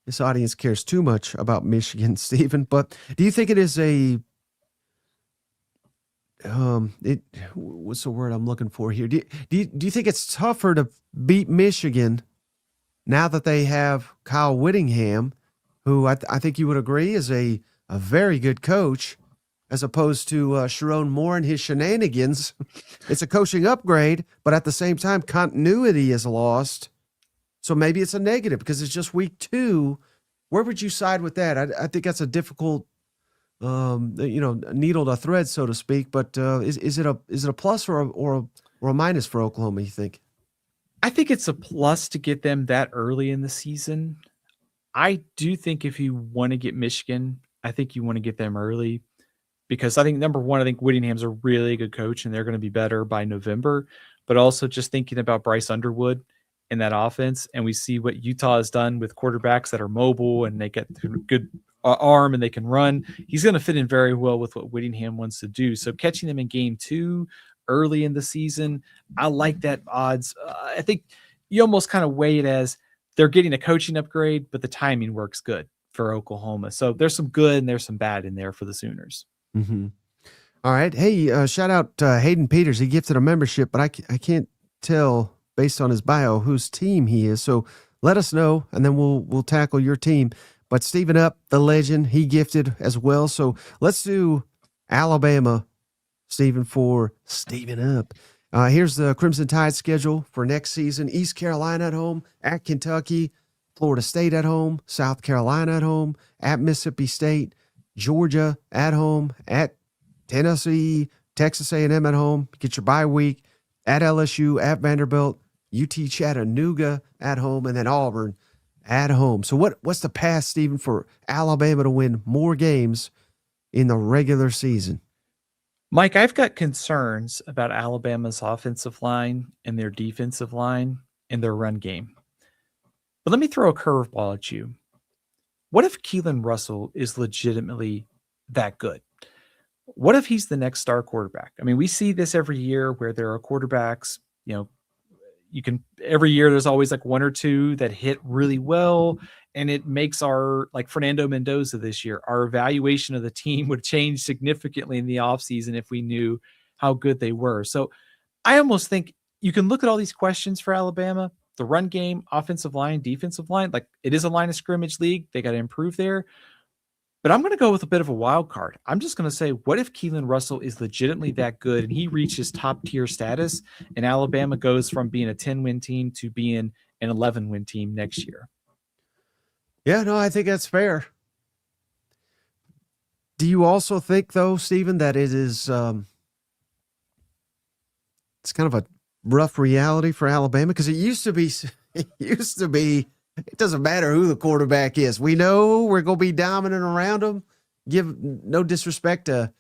this audience cares too much about Michigan, Stephen. But do you think it is what's the word I'm looking for here? Do you think it's tougher to beat Michigan now that they have Kyle Whittingham, who I think you would agree is a very good coach, as opposed to Sharon Moore and his shenanigans? It's a coaching upgrade, but at the same time, continuity is lost. So maybe it's a negative because it's just week 2. Where would you side with that? I think that's a difficult needle to thread, so to speak. But is it a plus or a minus for Oklahoma, you think? I think it's a plus to get them that early in the season. I do think if you want to get Michigan, I think you want to get them early, because I think, number one, I think Whittingham's a really good coach and they're going to be better by November. But also just thinking about Bryce Underwood in that offense, and we see what Utah has done with quarterbacks that are mobile and they get good arm and they can run. He's going to fit in very well with what Whittingham wants to do. So catching them in game 2 early in the season, I like that odds. I think you almost kind of weigh it as they're getting a coaching upgrade, but the timing works good for Oklahoma. So there's some good and there's some bad in there for the Sooners. Mm-hmm. All right. Hey, shout out Hayden Peters. He gifted a membership, but I can't tell based on his bio whose team he is. So let us know, and then we'll tackle your team. But Stephen Up, the legend, he gifted as well. So let's do Alabama, Stephen, for Stephen Up. Here's the Crimson Tide schedule for next season. East Carolina at home, at Kentucky, Florida State at home, South Carolina at home, at Mississippi State, Georgia at home, at Tennessee, Texas A&M at home. Get your bye week at LSU, at Vanderbilt, UT Chattanooga at home, and then Auburn at home. So what's the path, Stephen, for Alabama to win more games in the regular season? Mike, I've got concerns about Alabama's offensive line and their defensive line and their run game. But let me throw a curveball at you. What if Keelan Russell is legitimately that good? What if he's the next star quarterback? I mean, we see this every year where there are quarterbacks, every year there's always like one or two that hit really well. And it makes like Fernando Mendoza this year, our evaluation of the team would change significantly in the offseason if we knew how good they were. So I almost think you can look at all these questions for Alabama, the run game, offensive line, defensive line. Like, it is a line of scrimmage league. They got to improve there. But I'm going to go with a bit of a wild card. I'm just going to say, what if Keelan Russell is legitimately that good and he reaches top tier status and Alabama goes from being a 10-win team to being an 11-win team next year? Yeah, no, I think that's fair. Do you also think, though, Stephen, that it is it's kind of a rough reality for Alabama? Because it used to be, it doesn't matter who the quarterback is. We know we're going to be dominant around them. Give no disrespect to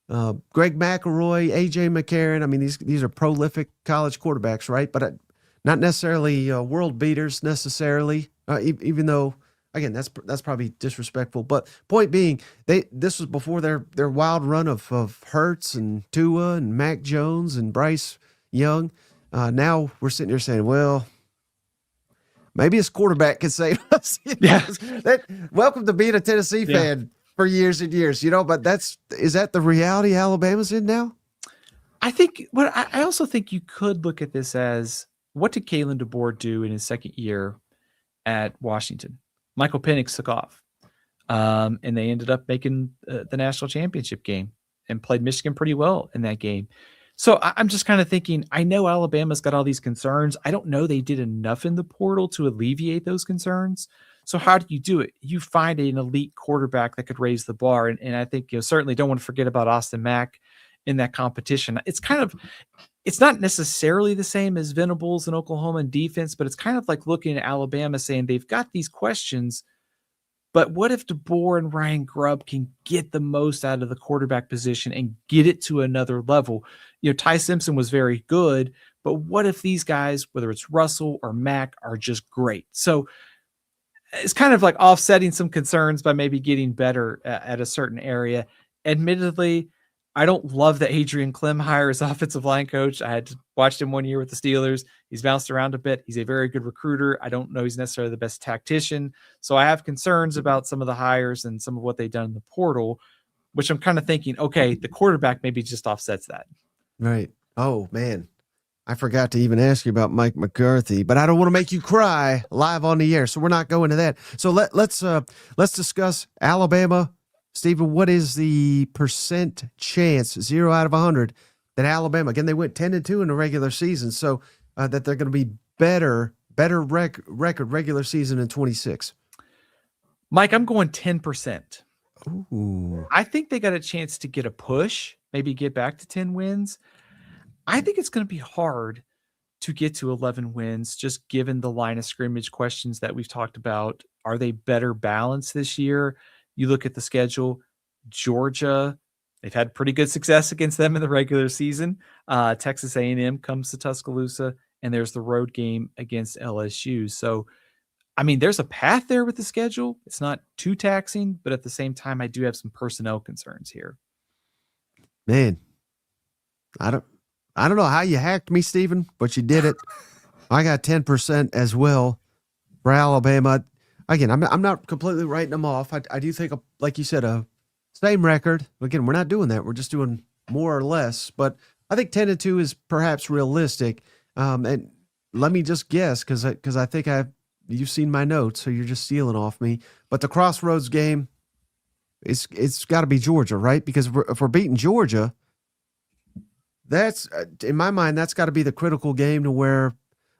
Greg McElroy, A.J. McCarron. I mean, these are prolific college quarterbacks, right? But not necessarily world beaters necessarily, even though, again, that's probably disrespectful. But point being, this was before their wild run of Hurts and Tua and Mac Jones and Bryce Young. Now we're sitting here saying, well, maybe his quarterback can save us. Yeah. Welcome to being a Tennessee fan for years and years, but is that the reality Alabama's in now? I also think you could look at this as, what did Kalen DeBoer do in his second year at Washington? Michael Penix took off, and they ended up making the national championship game and played Michigan pretty well in that game. So I'm just kind of thinking, I know Alabama's got all these concerns. I don't know they did enough in the portal to alleviate those concerns. So how do you do it? You find an elite quarterback that could raise the bar. And I think, certainly don't want to forget about Austin Mack in that competition. It's not necessarily the same as Venables in Oklahoma in defense, but it's kind of like looking at Alabama saying they've got these questions, but what if DeBoer and Ryan Grubb can get the most out of the quarterback position and get it to another level? Ty Simpson was very good, but what if these guys, whether it's Russell or Mack, are just great? So it's kind of like offsetting some concerns by maybe getting better at a certain area. Admittedly, I don't love the Adrian Clem hire as offensive line coach. I had watched him 1 year with the Steelers. He's bounced around a bit. He's a very good recruiter. I don't know he's necessarily the best tactician. So I have concerns about some of the hires and some of what they've done in the portal, which I'm kind of thinking, okay, the quarterback maybe just offsets that. Right. Oh, man. I forgot to even ask you about Mike McCarthy, but I don't want to make you cry live on the air, so we're not going to that. So let's discuss Alabama. Stephen, what is the percent chance, 0 out of 100, that Alabama, again, they went 10-2 in the regular season, so that they're going to be better record regular season in 26? Mike, I'm going 10%. Ooh. I think they got a chance to get a push, maybe get back to 10 wins. I think it's going to be hard to get to 11 wins, just given the line of scrimmage questions that we've talked about. Are they better balanced this year? You look at the schedule, Georgia, they've had pretty good success against them in the regular season. Texas A&M comes to Tuscaloosa, and there's the road game against LSU. So, I mean, there's a path there with the schedule. It's not too taxing, but at the same time, I do have some personnel concerns here. Man, I don't know how you hacked me, Stephen, but you did it. I got 10% as well for Alabama. Again, I'm not completely writing them off. I do think, like you said, a same record. Again, we're not doing that. We're just doing more or less, but I think 10-2 is perhaps realistic. And let me just guess, because I think you've seen my notes, so you're just stealing off me. But the Crossroads game, it's got to be Georgia, right? Because if we're beating Georgia, that's in my mind, that's got to be the critical game to where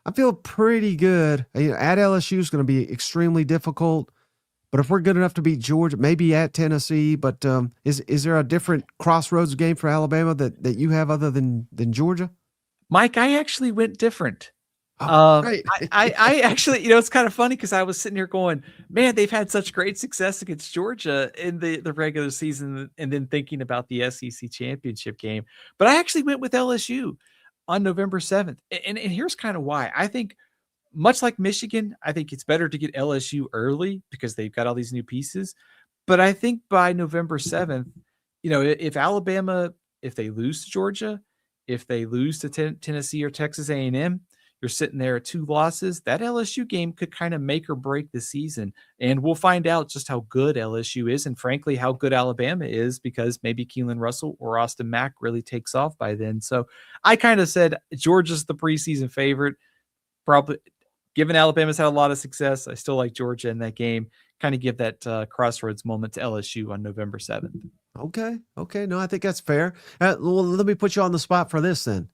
I feel pretty good. At LSU is going to be extremely difficult, but if we're good enough to beat Georgia, maybe at Tennessee. But is there a different Crossroads game for Alabama that you have other than Georgia? Mike, I actually went different. Right. I actually, it's kind of funny because I was sitting here going, man, they've had such great success against Georgia in the regular season, and then thinking about the SEC championship game. But I actually went with LSU on November 7th. And here's kind of why. I think, much like Michigan, I think it's better to get LSU early because they've got all these new pieces. But I think by November 7th, if Alabama, if they lose to Georgia, if they lose to Tennessee or Texas A&M, you're sitting there at 2 losses. That LSU game could kind of make or break the season. And we'll find out just how good LSU is and, frankly, how good Alabama is, because maybe Keelan Russell or Austin Mack really takes off by then. So I kind of said Georgia's the preseason favorite. Probably, given Alabama's had a lot of success, I still like Georgia in that game. Kind of give that crossroads moment to LSU on November 7th. Okay. No, I think that's fair. Well, let me put you on the spot for this then.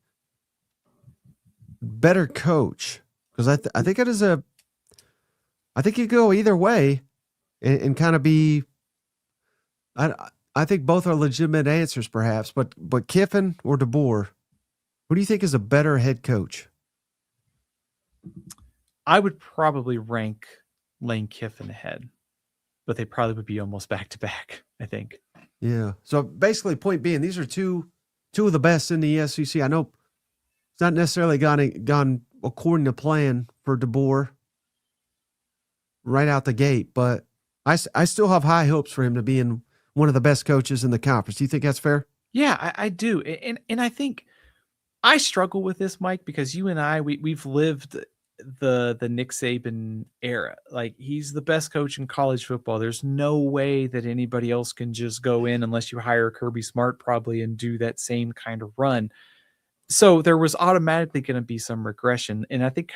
Better coach, because I think it is I think you go either way and kind of be. I think both are legitimate answers, perhaps, but Kiffin or DeBoer, who do you think is a better head coach? I would probably rank Lane Kiffin ahead, but they probably would be almost back to back, I think. Yeah. So basically, point being, these are two of the best in the SEC. I know it's not necessarily gone according to plan for DeBoer right out the gate, but I still have high hopes for him to be in one of the best coaches in the conference. Do you think that's fair? Yeah, I do. And I think I struggle with this, Mike, because you and I, we've lived the Nick Saban era. Like, he's the best coach in college football. There's no way that anybody else can just go in, unless you hire Kirby Smart probably, and do that same kind of run. So there was automatically going to be some regression. And I think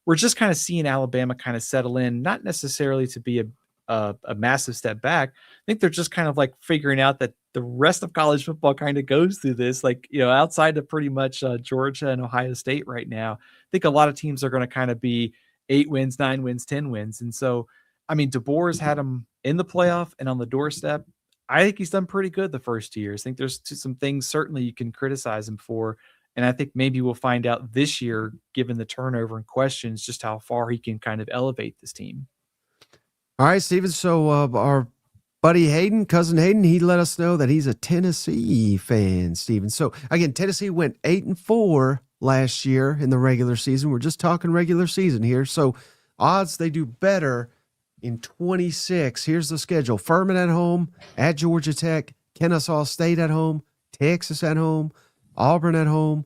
we're just kind of seeing Alabama kind of settle in, not necessarily to be a massive step back. I think they're just kind of like figuring out that the rest of college football kind of goes through this, outside of pretty much Georgia and Ohio State right now. I think a lot of teams are going to kind of be 8 wins, 9 wins, 10 wins. And so, I mean, DeBoer's had them in the playoff and on the doorstep. I think he's done pretty good the first 2 years. I think there's some things certainly you can criticize him for. And I think maybe we'll find out this year, given the turnover and questions, just how far he can kind of elevate this team. All right, Steven. So our buddy Hayden, cousin Hayden, he let us know that he's a Tennessee fan, Steven. So again, Tennessee went 8-4 last year in the regular season. We're just talking regular season here. So odds they do better in 26. Here's the schedule. Furman at home, at Georgia Tech, Kennesaw State at home, Texas at home, Auburn at home,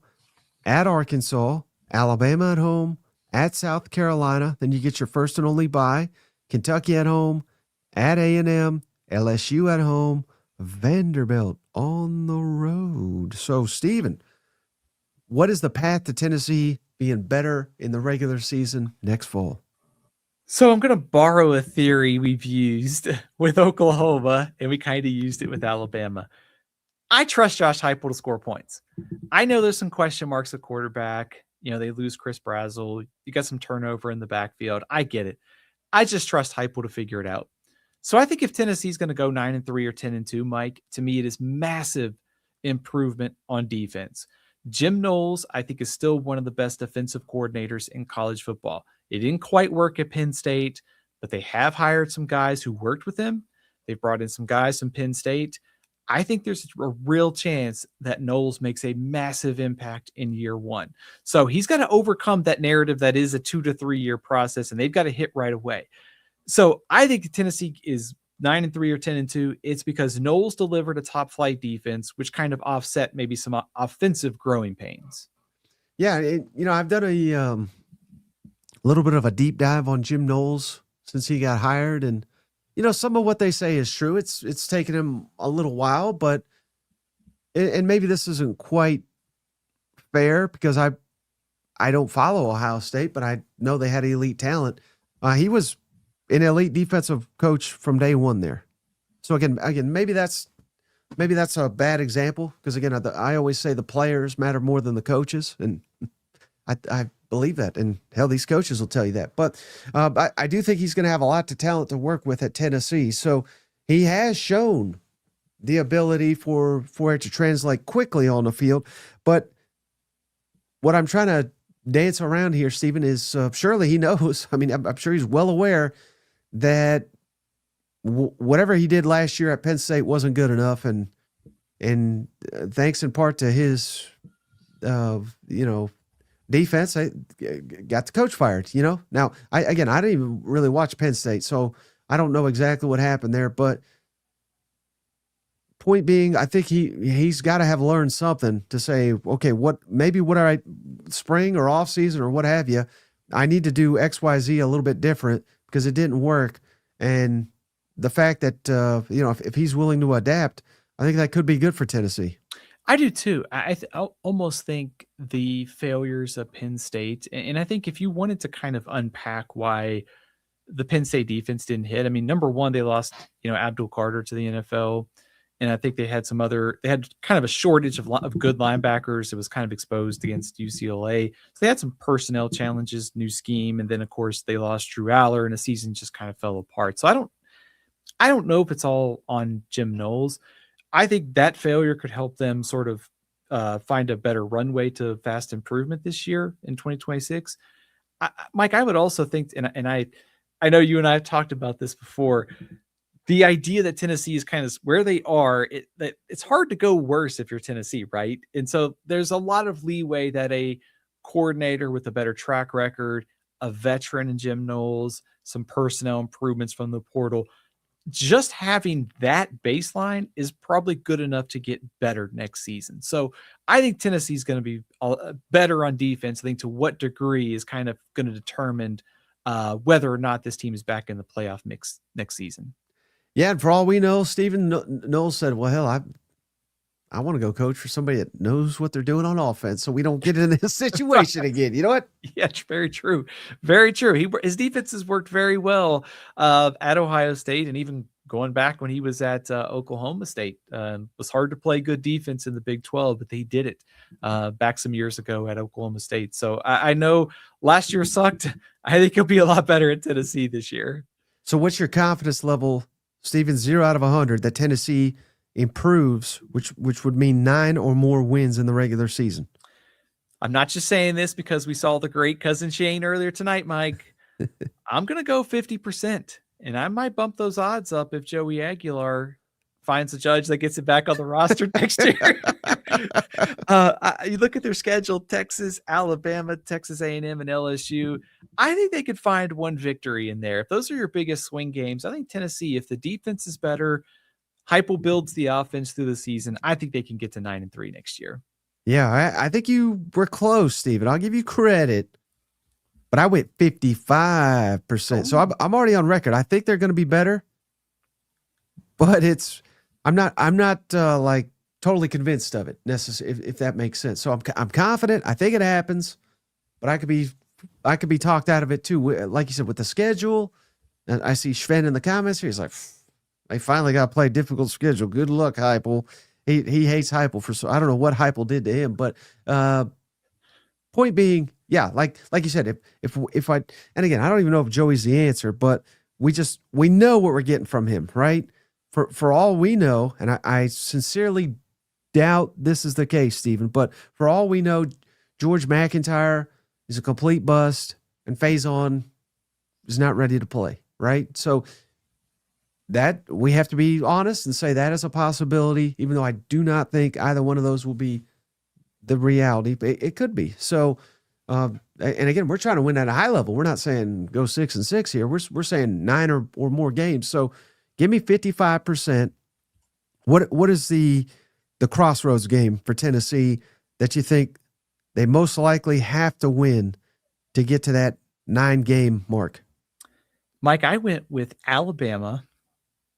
at Arkansas, Alabama at home, at South Carolina. Then you get your first and only bye. Kentucky at home, at A&M, LSU at home, Vanderbilt on the road. So, Steven, what is the path to Tennessee being better in the regular season next fall? So I'm going to borrow a theory we've used with Oklahoma, and we kind of used it with Alabama. I trust Josh Heupel to score points. I know there's some question marks at quarterback. They lose Chris Brazzell. You got some turnover in the backfield. I get it. I just trust Heupel to figure it out. So I think if Tennessee's going to go 9-3 or 10-2, Mike, to me, it is massive improvement on defense. Jim Knowles, I think, is still one of the best defensive coordinators in college football. It didn't quite work at Penn State, but they have hired some guys who worked with him. They've brought in some guys from Penn State. I think there's a real chance that Knowles makes a massive impact in year one. So he's got to overcome that narrative that is a 2 to 3 year process, and they've got to hit right away. So I think Tennessee is 9-3 or 10-2. It's because Knowles delivered a top flight defense, which kind of offset maybe some offensive growing pains. Yeah. I've done a little bit of a deep dive on Jim Knowles since he got hired, and some of what they say is true. It's taken him a little while, but and maybe this isn't quite fair because I don't follow Ohio State, but I know they had elite talent. He was an elite defensive coach from day one there. So again, maybe that's a bad example because again, I always say the players matter more than the coaches, and I believe that, and hell, these coaches will tell you that. But I do think he's going to have a lot of talent to work with at Tennessee. So he has shown the ability for it to translate quickly on the field. But what I'm trying to dance around here, Stephen, is surely he knows. I mean, I'm sure he's well aware that whatever he did last year at Penn State wasn't good enough, and thanks in part to his, defense, I got the coach fired. Now I didn't even really watch Penn State, so I don't know exactly what happened there. But point being, I think he's got to have learned something to say, okay, what I spring or off season or what have you, I need to do XYZ a little bit different because it didn't work. And the fact that if he's willing to adapt, I think that could be good for Tennessee. I do too. I almost think the failures of Penn State, and I think if you wanted to kind of unpack why the Penn State defense didn't hit, I mean, number one, they lost, Abdul Carter to the NFL. And I think they had kind of a shortage of good linebackers. It was kind of exposed against UCLA. So they had some personnel challenges, new scheme. And then of course they lost Drew Aller and the season just kind of fell apart. So I don't know if it's all on Jim Knowles. I think that failure could help them sort of find a better runway to fast improvement this year in 2026. Mike, I would also think, and I know you and I have talked about this before, the idea that Tennessee is kind of where they are, that it's hard to go worse if you're Tennessee, right? And so there's a lot of leeway that a coordinator with a better track record, a veteran in Jim Knowles, some personnel improvements from the portal, just having that baseline is probably good enough to get better next season. So I think Tennessee's going to be better on defense. I think to what degree is kind of going to determine whether or not this team is back in the playoff mix next season. Yeah, and for all we know, Stephen Knowles said, well, hell, I want to go coach for somebody that knows what they're doing on offense so we don't get in this situation again. You know what? Yeah, very true. Very true. His defenses worked very well at Ohio State, and even going back when he was at Oklahoma State. It was hard to play good defense in the Big 12, but he did it back some years ago at Oklahoma State. So I know last year sucked. I think he'll be a lot better at Tennessee this year. So what's your confidence level, Stephen, 0 out of 100, that Tennessee improves, which would mean 9 or more wins in the regular season? I'm not just saying this because we saw the great Cousin Shane earlier tonight, Mike. I'm going to go 50%, and I might bump those odds up if Joey Aguilar finds a judge that gets it back on the roster next year. You look at their schedule: Texas, Alabama, Texas A&M, and LSU. I think they could find one victory in there. If those are your biggest swing games, I think Tennessee, if the defense is better, Heupel builds the offense through the season, I think they can get to 9-3 next year. Yeah, I think you were close, Stephen. I'll give you credit, but I went 55%. Oh. So I'm already on record. I think they're going to be better, but I'm not like totally convinced of it necessarily, if that makes sense. So I'm confident. I think it happens, but I could be talked out of it too. Like you said, with the schedule, and I see Sven in the comments here. He's like, they finally got to play a difficult schedule. Good luck, Heupel. He hates Heupel I don't know what Heupel did to him, but point being, yeah, like you said, if I, and again, I don't even know if Joey's the answer, but we know what we're getting from him, right? For all we know, and I sincerely doubt this is the case, Stephen, but for all we know, George McIntyre is a complete bust and Faison is not ready to play, right? So that we have to be honest and say that is a possibility, even though I do not think either one of those will be the reality, but it could be. So, and again, we're trying to win at a high level. We're not saying go 6-6 here. We're saying 9 or more games. So give me 55%. What is the crossroads game for Tennessee that you think they most likely have to win to get to that 9-game mark? Mike, I went with Alabama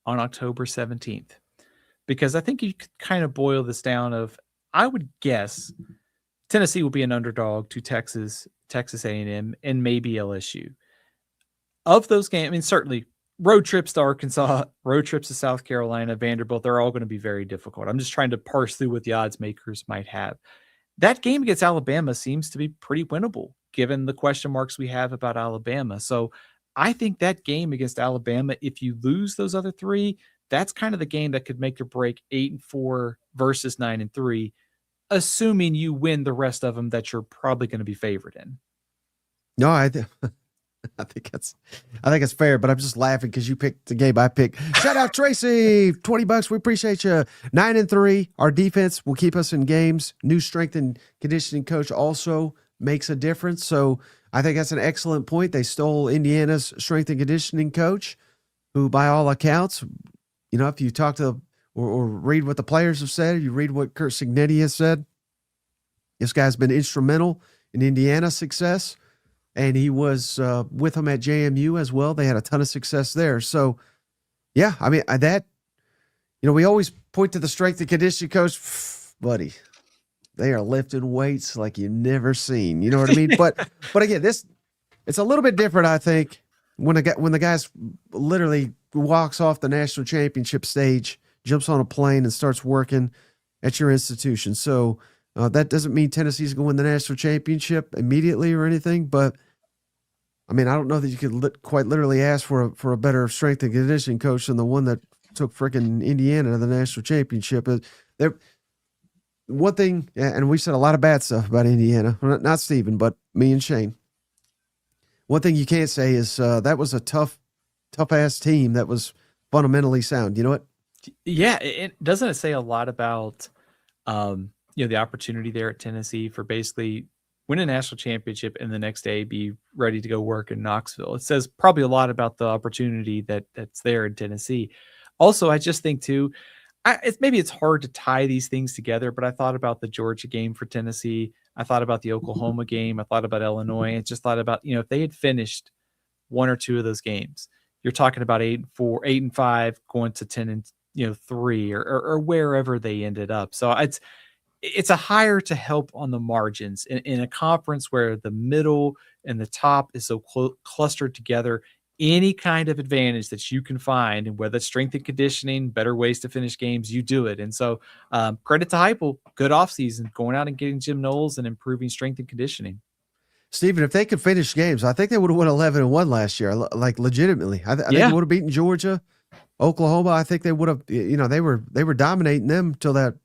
on October 17th. because I think you could kind of boil this down of, I would guess Tennessee will be an underdog to Texas A&M, and maybe LSU. Of those games, I mean, certainly road trips to Arkansas, road trips to South Carolina, Vanderbilt, they're all going to be very difficult. I'm just trying to parse through what the odds makers might have. That game against Alabama seems to be pretty winnable, given the question marks we have about Alabama. So I think that game against Alabama, if you lose those other three, that's kind of the game that could make or break 8-4 versus 9-3, assuming you win the rest of them that you're probably going to be favored in. No, I think it's fair, but I'm just laughing because you picked the game I picked. Shout out Tracy, $20. We appreciate you. 9-3. Our defense will keep us in games. New strength and conditioning coach also makes a difference. So I think that's an excellent point. They stole Indiana's strength and conditioning coach, who by all accounts, if you talk to or read what the players have said, you read what Kurt Cignetti has said, this guy's been instrumental in Indiana's success. And he was with them at JMU as well. They had a ton of success there. So, yeah, I mean, we always point to the strength and conditioning coach. Buddy, they are lifting weights like you've never seen. You know what I mean? But again, it's a little bit different, I think, when the guy's literally walks off the national championship stage, jumps on a plane, and starts working at your institution. So that doesn't mean Tennessee's going to win the national championship immediately or anything, but I mean, I don't know that you could quite literally ask for a better strength and conditioning coach than the one that took freaking Indiana to the national championship. One thing, and we've said a lot of bad stuff about Indiana, not Steven, but me and Shane. One thing you can't say is that was a tough-ass team that was fundamentally sound. You know what? Yeah, doesn't it say a lot about the opportunity there at Tennessee for basically win a national championship and the next day be ready to go work in Knoxville? It says probably a lot about the opportunity that's there in Tennessee. Also, I just think too, it's hard to tie these things together, but I thought about the Georgia game for Tennessee. I thought about the Oklahoma game. I thought about Illinois. I just thought about, if they had finished one or two of those games, you're talking about 8-4, 8-5 going to 10-3 or wherever they ended up. So it's a higher to help on the margins in a conference where the middle and the top is so clustered together. Any kind of advantage that you can find, and whether it's strength and conditioning, better ways to finish games, you do it. And so credit to Heupel, good offseason, going out and getting Jim Knowles and improving strength and conditioning. Steven, if they could finish games, I think they would have won 11-1 last year, like legitimately. I think they would have beaten Georgia, Oklahoma. I think they would have, they were dominating them till that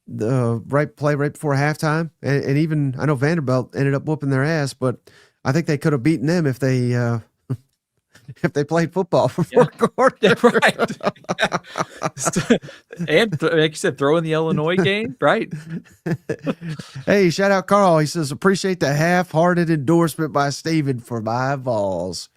the right play right before halftime, and even I know Vanderbilt ended up whooping their ass, but I think they could have beaten them if they played football for 4 quarters. Right. And like you said, throw in the Illinois game, right? Hey, shout out Carl. He says, appreciate the half-hearted endorsement by Steven for my Vols.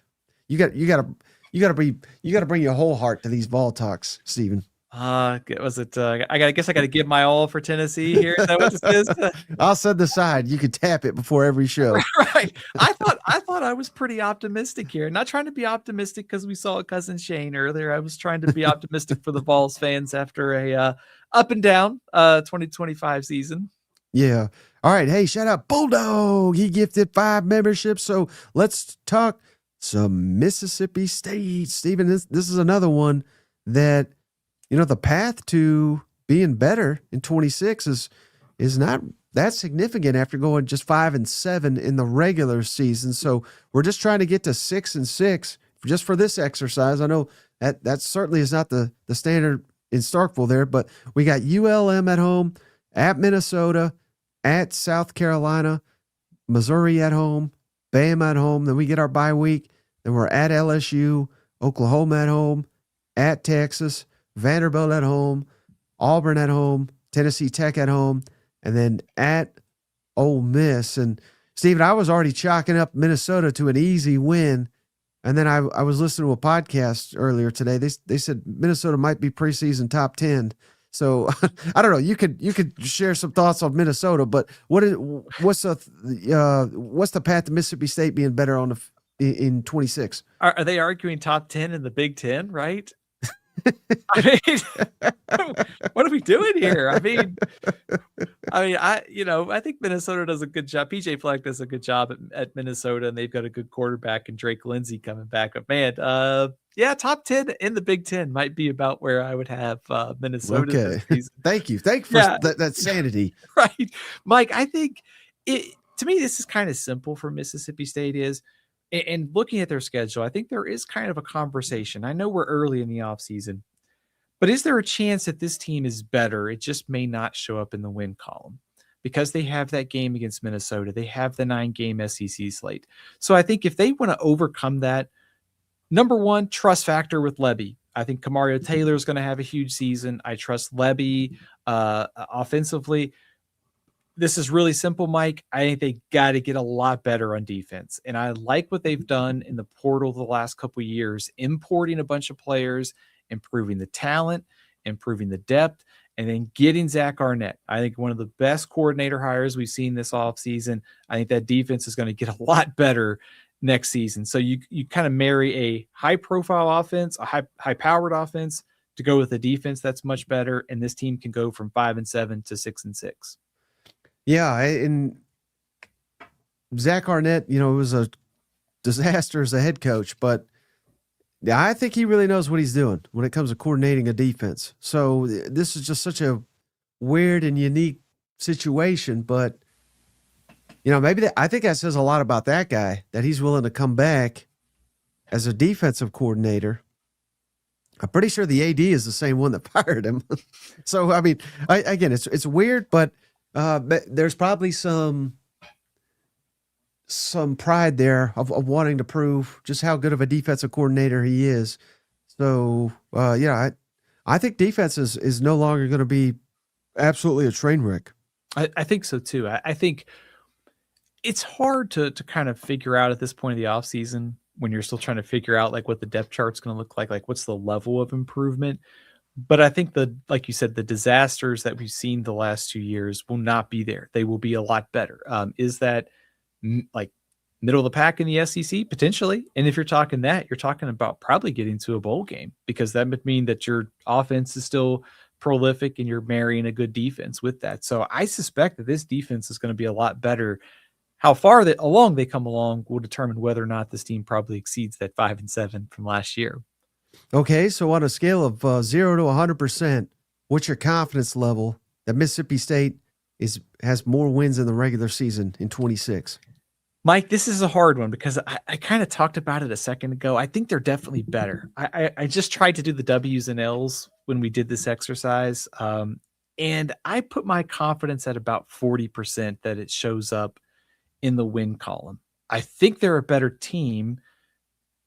You got to bring your whole heart to these Vol talks, Steven. Was it? I guess I got to give my all for Tennessee here. Is that what this is? I'll send the side. You can tap it before every show. Right. I thought I was pretty optimistic here. Not trying to be optimistic because we saw cousin Shane earlier. I was trying to be optimistic for the Vols fans after a up and down 2025 season. Yeah. All right. Hey, shout out Bulldog. He gifted 5 memberships. So let's talk some Mississippi State. Steven, this is another one that, the path to being better in 26 is not that significant after going just 5-7 in the regular season. So we're just trying to get to 6-6 just for this exercise. I know that certainly is not the standard in Starkville there, but we got ULM at home, at Minnesota, at South Carolina, Missouri at home, Bama at home. Then we get our bye week. Then we're at LSU, Oklahoma at home, at Texas, Vanderbilt at home, Auburn at home, Tennessee Tech at home, and then at Ole Miss. And Steven, I was already chalking up Minnesota to an easy win. And then I was listening to a podcast earlier today. They said Minnesota might be preseason top 10. So I don't know. You could share some thoughts on Minnesota, but what's the path to Mississippi State being better in 26? Are they arguing top 10 in the Big Ten, right? I mean, what are we doing here? I think Minnesota does a good job. PJ Fleck does a good job at Minnesota, and they've got a good quarterback and Drake Lindsay coming back. But man, top 10 in the Big Ten might be about where I would have Minnesota this Okay. season. Thank you. Thank you for that sanity. Right. Mike, I think to me, this is kind of simple for Mississippi State and looking at their schedule, I think there is kind of a conversation. I know we're early in the offseason, but is there a chance that this team is better? It just may not show up in the win column because they have that game against Minnesota. They have the 9-game SEC slate. So I think if they want to overcome that, number one, trust factor with Lebby. I think Kamario Taylor is going to have a huge season. I trust Lebby offensively. This is really simple, Mike. I think they got to get a lot better on defense. And I like what they've done in the portal the last couple of years, importing a bunch of players, improving the talent, improving the depth, and then getting Zach Arnett. I think one of the best coordinator hires we've seen this offseason. I think that defense is going to get a lot better next season. So you kind of marry a high-profile offense, a high-powered offense to go with a defense that's much better, and this team can go from 5-7 to 6-6. Yeah, and Zach Arnett, it was a disaster as a head coach, but I think he really knows what he's doing when it comes to coordinating a defense. So this is just such a weird and unique situation, but maybe I think that says a lot about that guy, that he's willing to come back as a defensive coordinator. I'm pretty sure the AD is the same one that fired him. So, I mean, again, it's weird, but there's probably some pride there of wanting to prove just how good of a defensive coordinator he is. So, I think defense is no longer going to be absolutely a train wreck. I think so too. I think it's hard to kind of figure out at this point of the offseason when you're still trying to figure out like what the depth chart's going to look like what's the level of improvement. But I think like you said, the disasters that we've seen the last 2 years will not be there. They will be a lot better. Is that like middle of the pack in the SEC? Potentially. And if you're talking that, you're talking about probably getting to a bowl game, because that would mean that your offense is still prolific and you're marrying a good defense with that. So I suspect that this defense is going to be a lot better. How far along they come along will determine whether or not this team probably exceeds that 5-7 from last year. Okay, so on a scale of 0 to 100%, what's your confidence level that Mississippi State has more wins in the regular season in 26? Mike, this is a hard one because I kind of talked about it a second ago. I think they're definitely better. I just tried to do the W's and L's when we did this exercise, and I put my confidence at about 40% that it shows up in the win column. I think they're a better team,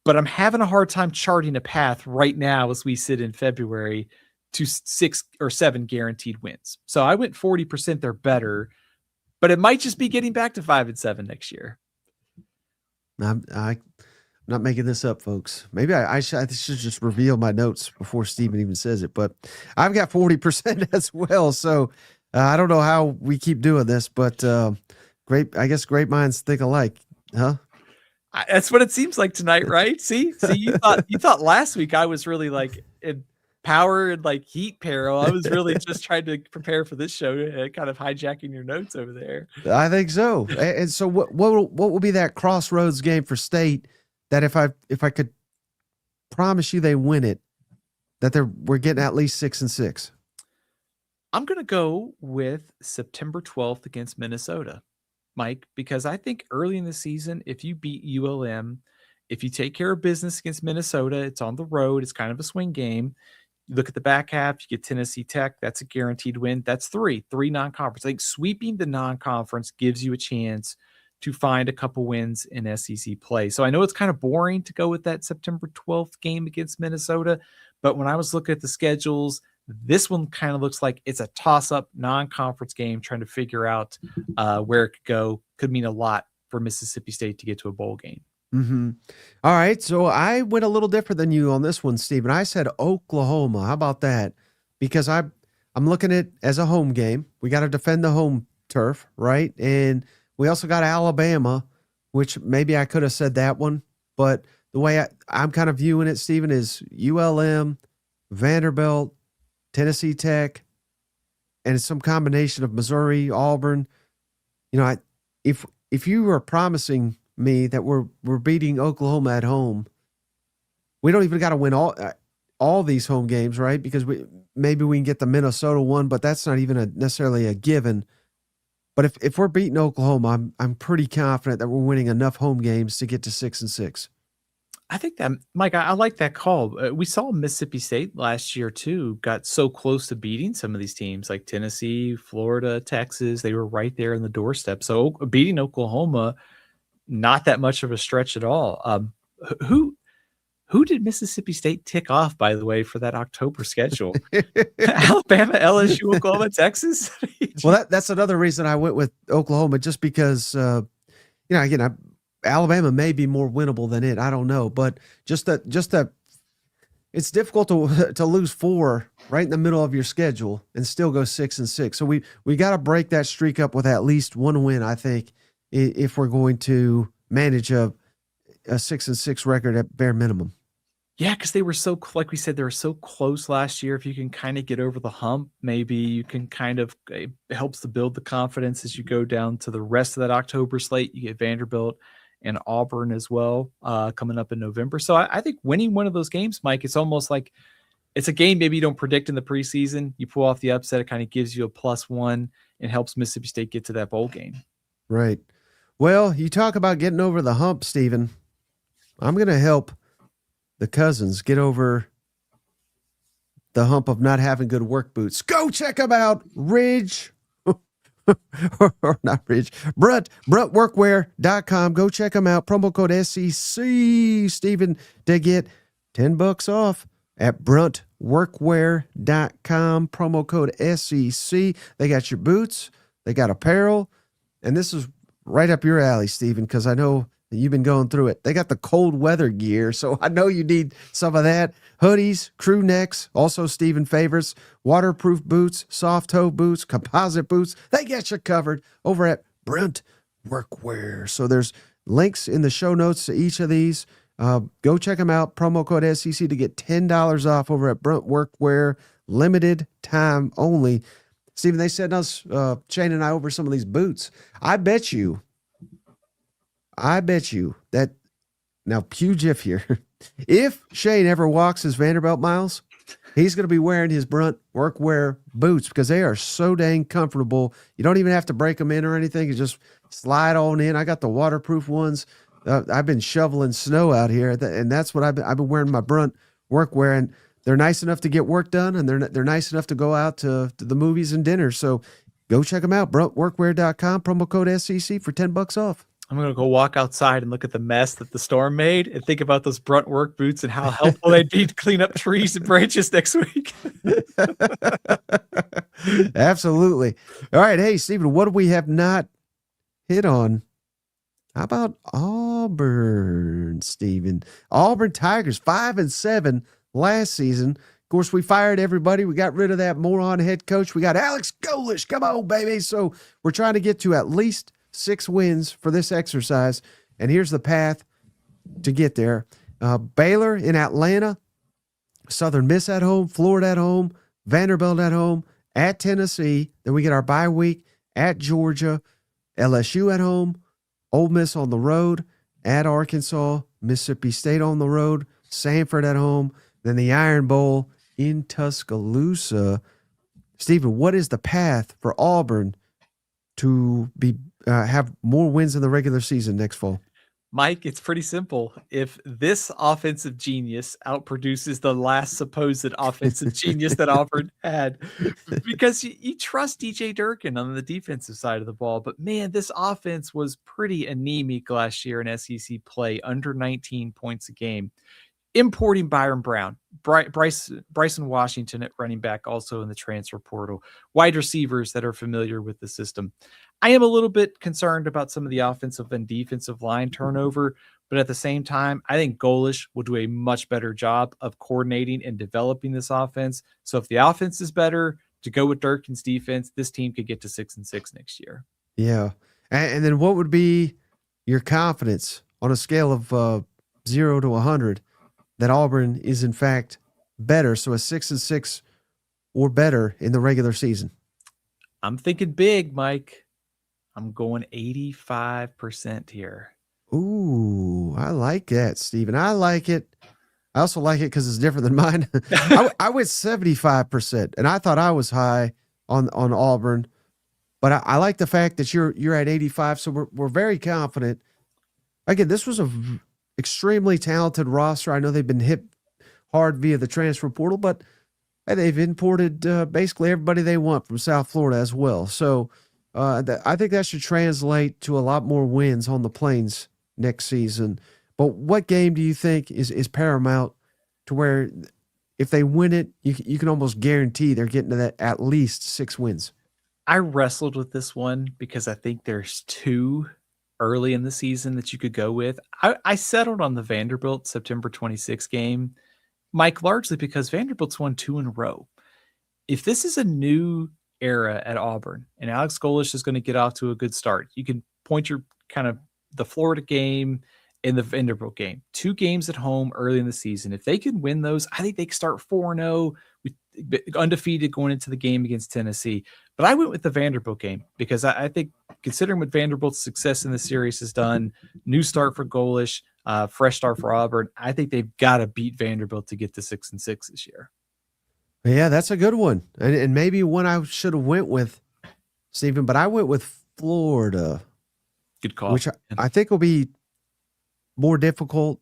but I'm having a hard time charting a path right now as we sit in February to 6 or 7 guaranteed wins. So I went 40% they're better, but it might just be getting back to 5-7 next year. I'm not making this up, folks. Maybe I should just reveal my notes before Steven even says it, but I've got 40% as well. So I don't know how we keep doing this, but I guess great minds think alike, huh? That's what it seems like tonight, right? See, you thought last week I was really like in power and like heat peril. I was really just trying to prepare for this show, kind of hijacking your notes over there. I think so. And so what will be that crossroads game for State that if I could promise you they win it, that we're getting at least 6-6? I'm going to go with September 12th against Minnesota, Mike, because I think early in the season, if you beat ULM, if you take care of business against Minnesota, it's on the road. It's kind of a swing game. You look at the back half, you get Tennessee Tech. That's a guaranteed win. That's three non-conference. I think sweeping the non-conference gives you a chance to find a couple wins in SEC play. So I know it's kind of boring to go with that September 12th game against Minnesota, but when I was looking at the schedules, this one kind of looks like it's a toss-up non-conference game trying to figure out where it could go. Could mean a lot for Mississippi State to get to a bowl game. Mm-hmm. All right, so I went a little different than you on this one, Stephen. I said Oklahoma. How about that? Because I'm looking at it as a home game. We got to defend the home turf, right? And we also got Alabama, which maybe I could have said that one. But the way I'm kind of viewing it, Stephen, is ULM Vanderbilt, Tennessee Tech, and some combination of Missouri, Auburn. If you were promising me that we're beating Oklahoma at home, we don't even got to win all these home games, right? Because maybe we can get the Minnesota one, but that's not even necessarily a given. But if we're beating Oklahoma, I'm pretty confident that we're winning enough home games to get to 6-6. I think that, Mike, I like that call. We saw Mississippi State last year too, got so close to beating some of these teams like Tennessee, Florida, Texas. They were right there on the doorstep. So beating Oklahoma, not that much of a stretch at all. Who did Mississippi State tick off, by the way, for that October schedule? Alabama, LSU, Oklahoma, Texas. Well, that's another reason I went with Oklahoma, just because, again, Alabama may be more winnable than it. I don't know, but just that it's difficult to lose 4 right in the middle of your schedule and still go 6-6. So we got to break that streak up with at least one win, I think, if we're going to manage a 6-6 record at bare minimum. Yeah, because they were like we said, they were so close last year. If you can kind of get over the hump, maybe you can it helps to build the confidence as you go down to the rest of that October slate. You get Vanderbilt and Auburn as well coming up in November. So I think winning one of those games, Mike, it's almost like it's a game maybe you don't predict in the preseason. You pull off the upset, it kind of gives you a +1 and helps Mississippi State get to that bowl game. Right. Well, you talk about getting over the hump, Stephen. I'm going to help the cousins get over the hump of not having good work boots. Go check them out, Ridge. or not Ridge, bruntworkwear.com. Go check them out. Promo code SEC, Stephen, to get $10 off at bruntworkwear.com. Promo code SEC. They got your boots, they got apparel, and this is right up your alley, Stephen, because I know that you've been going through it. They got the cold weather gear, so I know you need some of that. Hoodies, crew necks, also Stephen favorites, waterproof boots, soft toe boots, composite boots. They get you covered over at Brunt Workwear. So there's links in the show notes to each of these. Go check them out. Promo code SEC to get $10 off over at Brunt Workwear. Limited time only. Stephen, they sent us, Shane and I, over some of these boots. I bet you that, now Pew Jiff here, if Shane ever walks his Vanderbilt miles, he's going to be wearing his Brunt Workwear boots because they are so dang comfortable. You don't even have to break them in or anything. You just slide on in. I got the waterproof ones. I've been shoveling snow out here, and that's what I've been wearing my Brunt Workwear, and they're nice enough to get work done, and they're nice enough to go out to the movies and dinner. So go check them out, bruntworkwear.com, promo code SEC for $10 off. I'm going to go walk outside and look at the mess that the storm made and think about those Brunt work boots and how helpful they'd be to clean up trees and branches next week. Absolutely. All right. Hey, Stephen, what do we have not hit on? How about Auburn, Stephen? Auburn Tigers, 5-7 last season. Of course, we fired everybody. We got rid of that moron head coach. We got Alex Golish. Come on, baby. So we're trying to get to at least 6 wins for this exercise, and here's the path to get there. Baylor in Atlanta, Southern Miss at home, Florida at home, Vanderbilt at home, at Tennessee. Then we get our bye week at Georgia, LSU at home, Ole Miss on the road, at Arkansas, Mississippi State on the road, Samford at home, then the Iron Bowl in Tuscaloosa. Stephen, what is the path for Auburn to be have more wins in the regular season next fall? Mike, it's pretty simple. If this offensive genius outproduces the last supposed offensive genius that Auburn had, because you trust DJ Durkin on the defensive side of the ball, but man, this offense was pretty anemic last year in SEC play, under 19 points a game. Importing Byron Brown, Bryson Washington at running back, also in the transfer portal, wide receivers that are familiar with the system. I am a little bit concerned about some of the offensive and defensive line turnover, but at the same time, I think Golish will do a much better job of coordinating and developing this offense. So if the offense is better, to go with Durkin's defense, this team could get to 6-6 next year. Yeah. And then what would be your confidence on a scale of 0 to 100 that Auburn is in fact better, so a 6-6 or better in the regular season? I'm thinking big, Mike. I'm going 85% here. Ooh, I like that, Steven. I like it. I also like it because it's different than mine. I went 75%, and I thought I was high on Auburn, but I like the fact that you're at 85. So we're very confident. Again, this was a extremely talented roster. I know they've been hit hard via the transfer portal, but they've imported basically everybody they want from South Florida as well. So I think that should translate to a lot more wins on the Plains next season. But what game do you think is paramount to where if they win it, you can almost guarantee they're getting to that at least 6 wins? I wrestled with this one because I think there's 2 early in the season that you could go with. I settled on the Vanderbilt September 26th game, Mike, largely because Vanderbilt's won 2 in a row. If this is a new era at Auburn and Alex Golesh is going to get off to a good start, you can point your kind of the Florida game and the Vanderbilt game, 2 games at home early in the season. If they can win those, I think they can start 4-0 with undefeated going into the game against Tennessee. But I went with the Vanderbilt game because I think considering what Vanderbilt's success in the series has done, new start for Golesh, fresh start for Auburn, I think they've got to beat Vanderbilt to get to 6-6 this year. Yeah, that's a good one. And maybe one I should have went with, Stephen, but I went with Florida. Good call. Which I think will be more difficult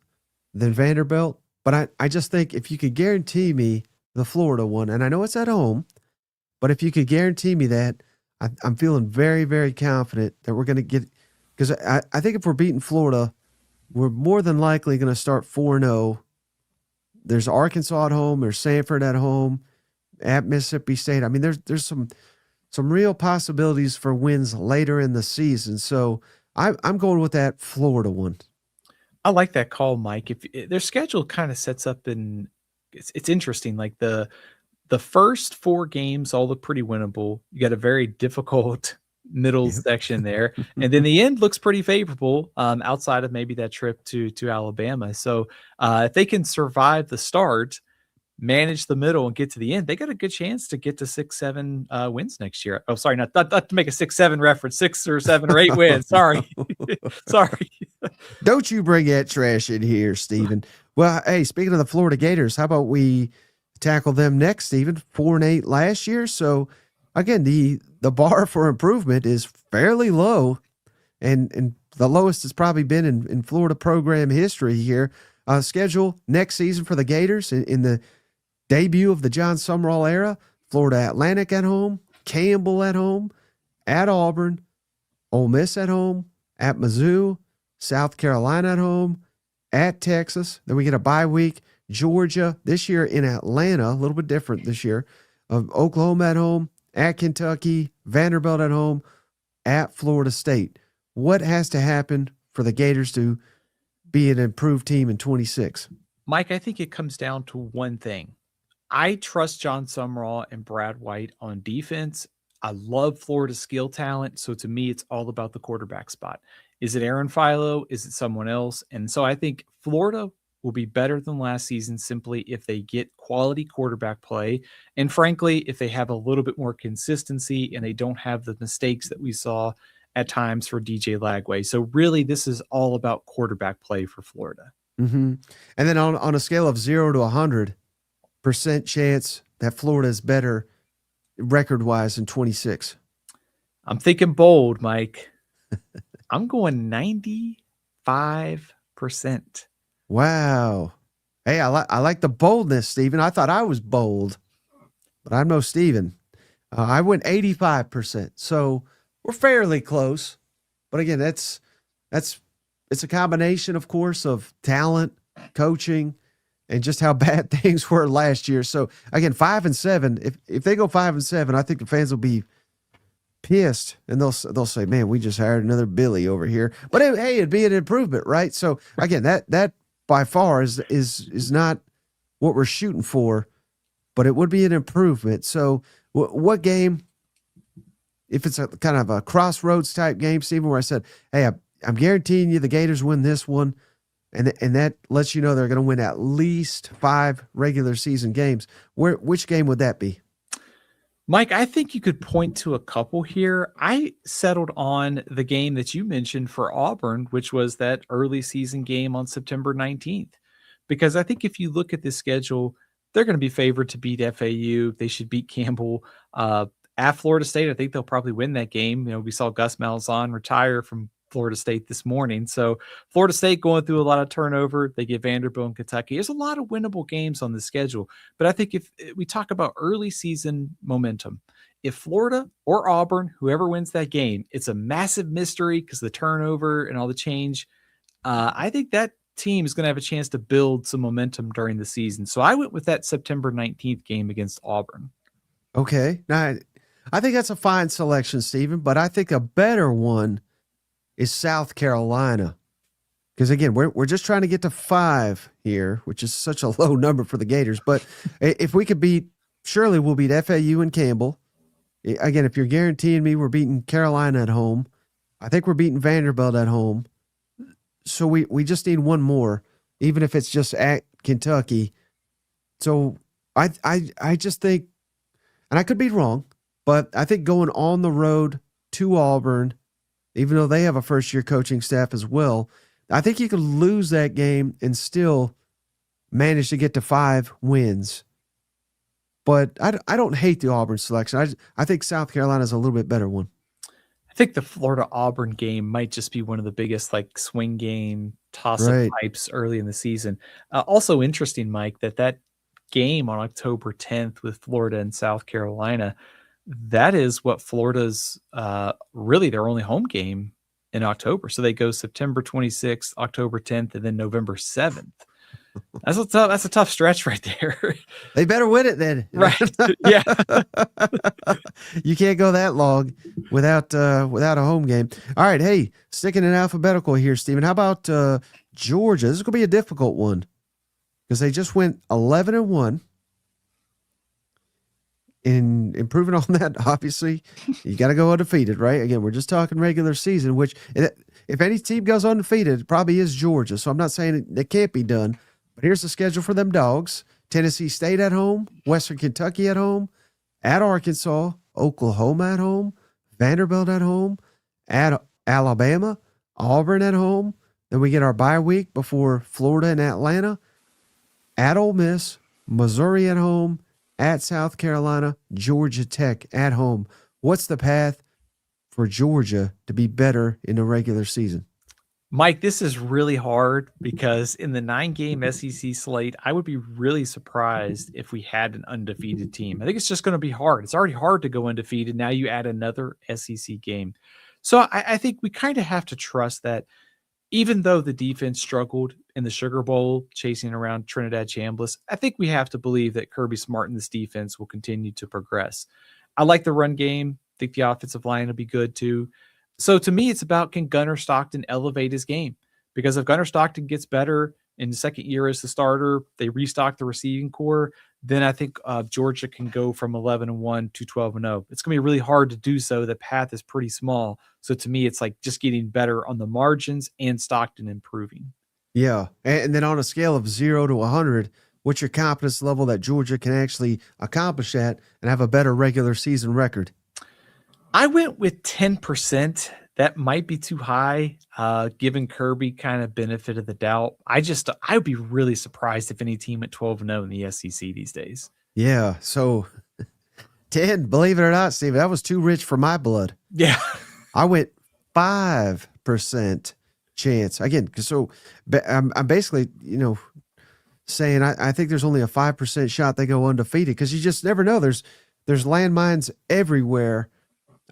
than Vanderbilt. But I just think if you could guarantee me the Florida one, and I know it's at home, but if you could guarantee me that, I'm feeling very, very confident that we're going to get, because I think if we're beating Florida, we're more than likely going to start 4-0. There's Arkansas at home, there's Sanford at home, at Mississippi State. I mean, there's some real possibilities for wins later in the season. So I'm going with that Florida one. I like that call, Mike. If their schedule kind of sets up in, it's interesting. Like the first 4 games all look pretty winnable. You got a very difficult middle section there, and then the end looks pretty favorable outside of maybe that trip to Alabama. So if they can survive the start, manage the middle, and get to the end, they got a good chance to get to 6-7 wins next year. Oh, sorry, not to make a 6-7 reference, 6 or 7 or 8 wins. Sorry, sorry. Don't you bring that trash in here, Stephen. Well, hey, speaking of the Florida Gators, how about we tackle them next, Stephen? 4-8 last year. So again, the bar for improvement is fairly low, and the lowest it's probably been in Florida program history here. Schedule next season for the Gators in the debut of the John Sumrall era: Florida Atlantic at home, Campbell at home, at Auburn, Ole Miss at home, at Mizzou, South Carolina at home, at Texas. Then we get a bye week, Georgia this year in Atlanta, a little bit different this year, Oklahoma at home, at Kentucky, Vanderbilt at home, at Florida State. What has to happen for the Gators to be an improved team in 26? Mike, I think it comes down to one thing. I trust John Sumrall and Brad White on defense. I love Florida's skill talent. So to me, it's all about the quarterback spot. Is it Aaron Philo? Is it someone else? And so I think Florida will be better than last season simply if they get quality quarterback play. And frankly, if they have a little bit more consistency and they don't have the mistakes that we saw at times for DJ Lagway. So really, this is all about quarterback play for Florida. Mm-hmm. And then on a scale of 0 to 100% chance that Florida is better record-wise in 26. I'm thinking bold, Mike. I'm going 95%. Wow. Hey, I like the boldness, Stephen. I thought I was bold, but I'm no Stephen. I went 85%. So we're fairly close. But again, it's a combination, of course, of talent, coaching, and just how bad things were last year. So again, 5-7. If they go 5-7, I think the fans will be pissed, and they'll say, "Man, we just hired another Billy over here." But hey, it'd be an improvement, right? So again, that by far is not what we're shooting for, but it would be an improvement. So what game? If it's a kind of a crossroads type game, Stephen, where I said, "Hey, I'm guaranteeing you the Gators win this one," and that lets you know they're going to win at least 5 regular season games. Which game would that be? Mike, I think you could point to a couple here. I settled on the game that you mentioned for Auburn, which was that early season game on September 19th. Because I think if you look at the schedule, they're going to be favored to beat FAU. They should beat Campbell. At Florida State, I think they'll probably win that game. We saw Gus Malzahn retire from Florida State this morning. So Florida State going through a lot of turnover. They get Vanderbilt and Kentucky. There's a lot of winnable games on the schedule. But I think if we talk about early season momentum, if Florida or Auburn, whoever wins that game, it's a massive mystery because the turnover and all the change. I think that team is going to have a chance to build some momentum during the season. So I went with that September 19th game against Auburn. Okay. Now, I think that's a fine selection, Stephen, but I think a better one is South Carolina. Because, again, we're just trying to get to 5 here, which is such a low number for the Gators. But if we could surely we'll beat FAU and Campbell. Again, if you're guaranteeing me we're beating Carolina at home, I think we're beating Vanderbilt at home. So we just need one more, even if it's just at Kentucky. So I just think, and I could be wrong, but I think going on the road to Auburn, even though they have a first-year coaching staff as well, I think you could lose that game and still manage to get to 5 wins. But I don't hate the Auburn selection. I think South Carolina is a little bit better one. I think the Florida-Auburn game might just be one of the biggest swing game toss-up types early in the season. Also interesting, Mike, that game on October 10th with Florida and South Carolina, that is what Florida's really their only home game in October. So they go September 26th, October 10th, and then November 7th. That's a tough stretch right there. They better win it then. Right. Yeah. You can't go that long without a home game. All right. Hey, sticking in alphabetical here, Stephen. How about Georgia? This is going to be a difficult one because they just went 11-1. In improving on that, obviously, you got to go undefeated, right? Again, we're just talking regular season, which if any team goes undefeated, it probably is Georgia. So I'm not saying it can't be done. But here's the schedule for them Dogs. Tennessee State at home, Western Kentucky at home, at Arkansas, Oklahoma at home, Vanderbilt at home, at Alabama, Auburn at home. Then we get our bye week before Florida and Atlanta, at Ole Miss, Missouri at home, at South Carolina, Georgia Tech at home. What's the path for Georgia to be better in the regular season? Mike, this is really hard because in the 9-game SEC slate, I would be really surprised if we had an undefeated team. I think it's just going to be hard. It's already hard to go undefeated. Now you add another SEC game. So I think we kind of have to trust that even though the defense struggled in the Sugar Bowl, chasing around Trinidad Chambliss, I think we have to believe that Kirby Smart and this defense will continue to progress. I like the run game. I think the offensive line will be good too. So to me, it's about, can Gunnar Stockton elevate his game? Because if Gunnar Stockton gets better in the second year as the starter, they restock the receiving core, then I think Georgia can go from 11-1 to 12-0. It's going to be really hard to do so. The path is pretty small. So to me, it's like just getting better on the margins and Stockton improving. Yeah. And then on a scale of 0 to 100, what's your confidence level that Georgia can actually accomplish that and have a better regular season record? I went with 10%. That might be too high, given Kirby kind of benefit of the doubt. I would be really surprised if any team went 12-0 in the SEC these days. Yeah. So 10, believe it or not, Steve, that was too rich for my blood. Yeah. I went 5% chance. Again, so I'm basically, saying I think there's only a 5% shot they go undefeated because you just never know. There's landmines everywhere.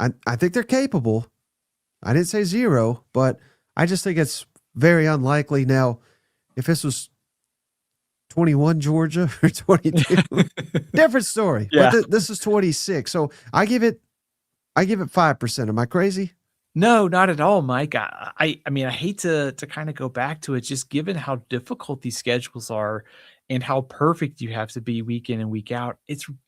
I think they're capable. I didn't say 0, but I just think it's very unlikely. Now, if this was 21 Georgia or 22, different story. Yeah. But this is 26. So I give it 5%. Am I crazy? No, not at all, Mike. I mean, I hate to kind of go back to it, just given how difficult these schedules are and how perfect you have to be week in and week out.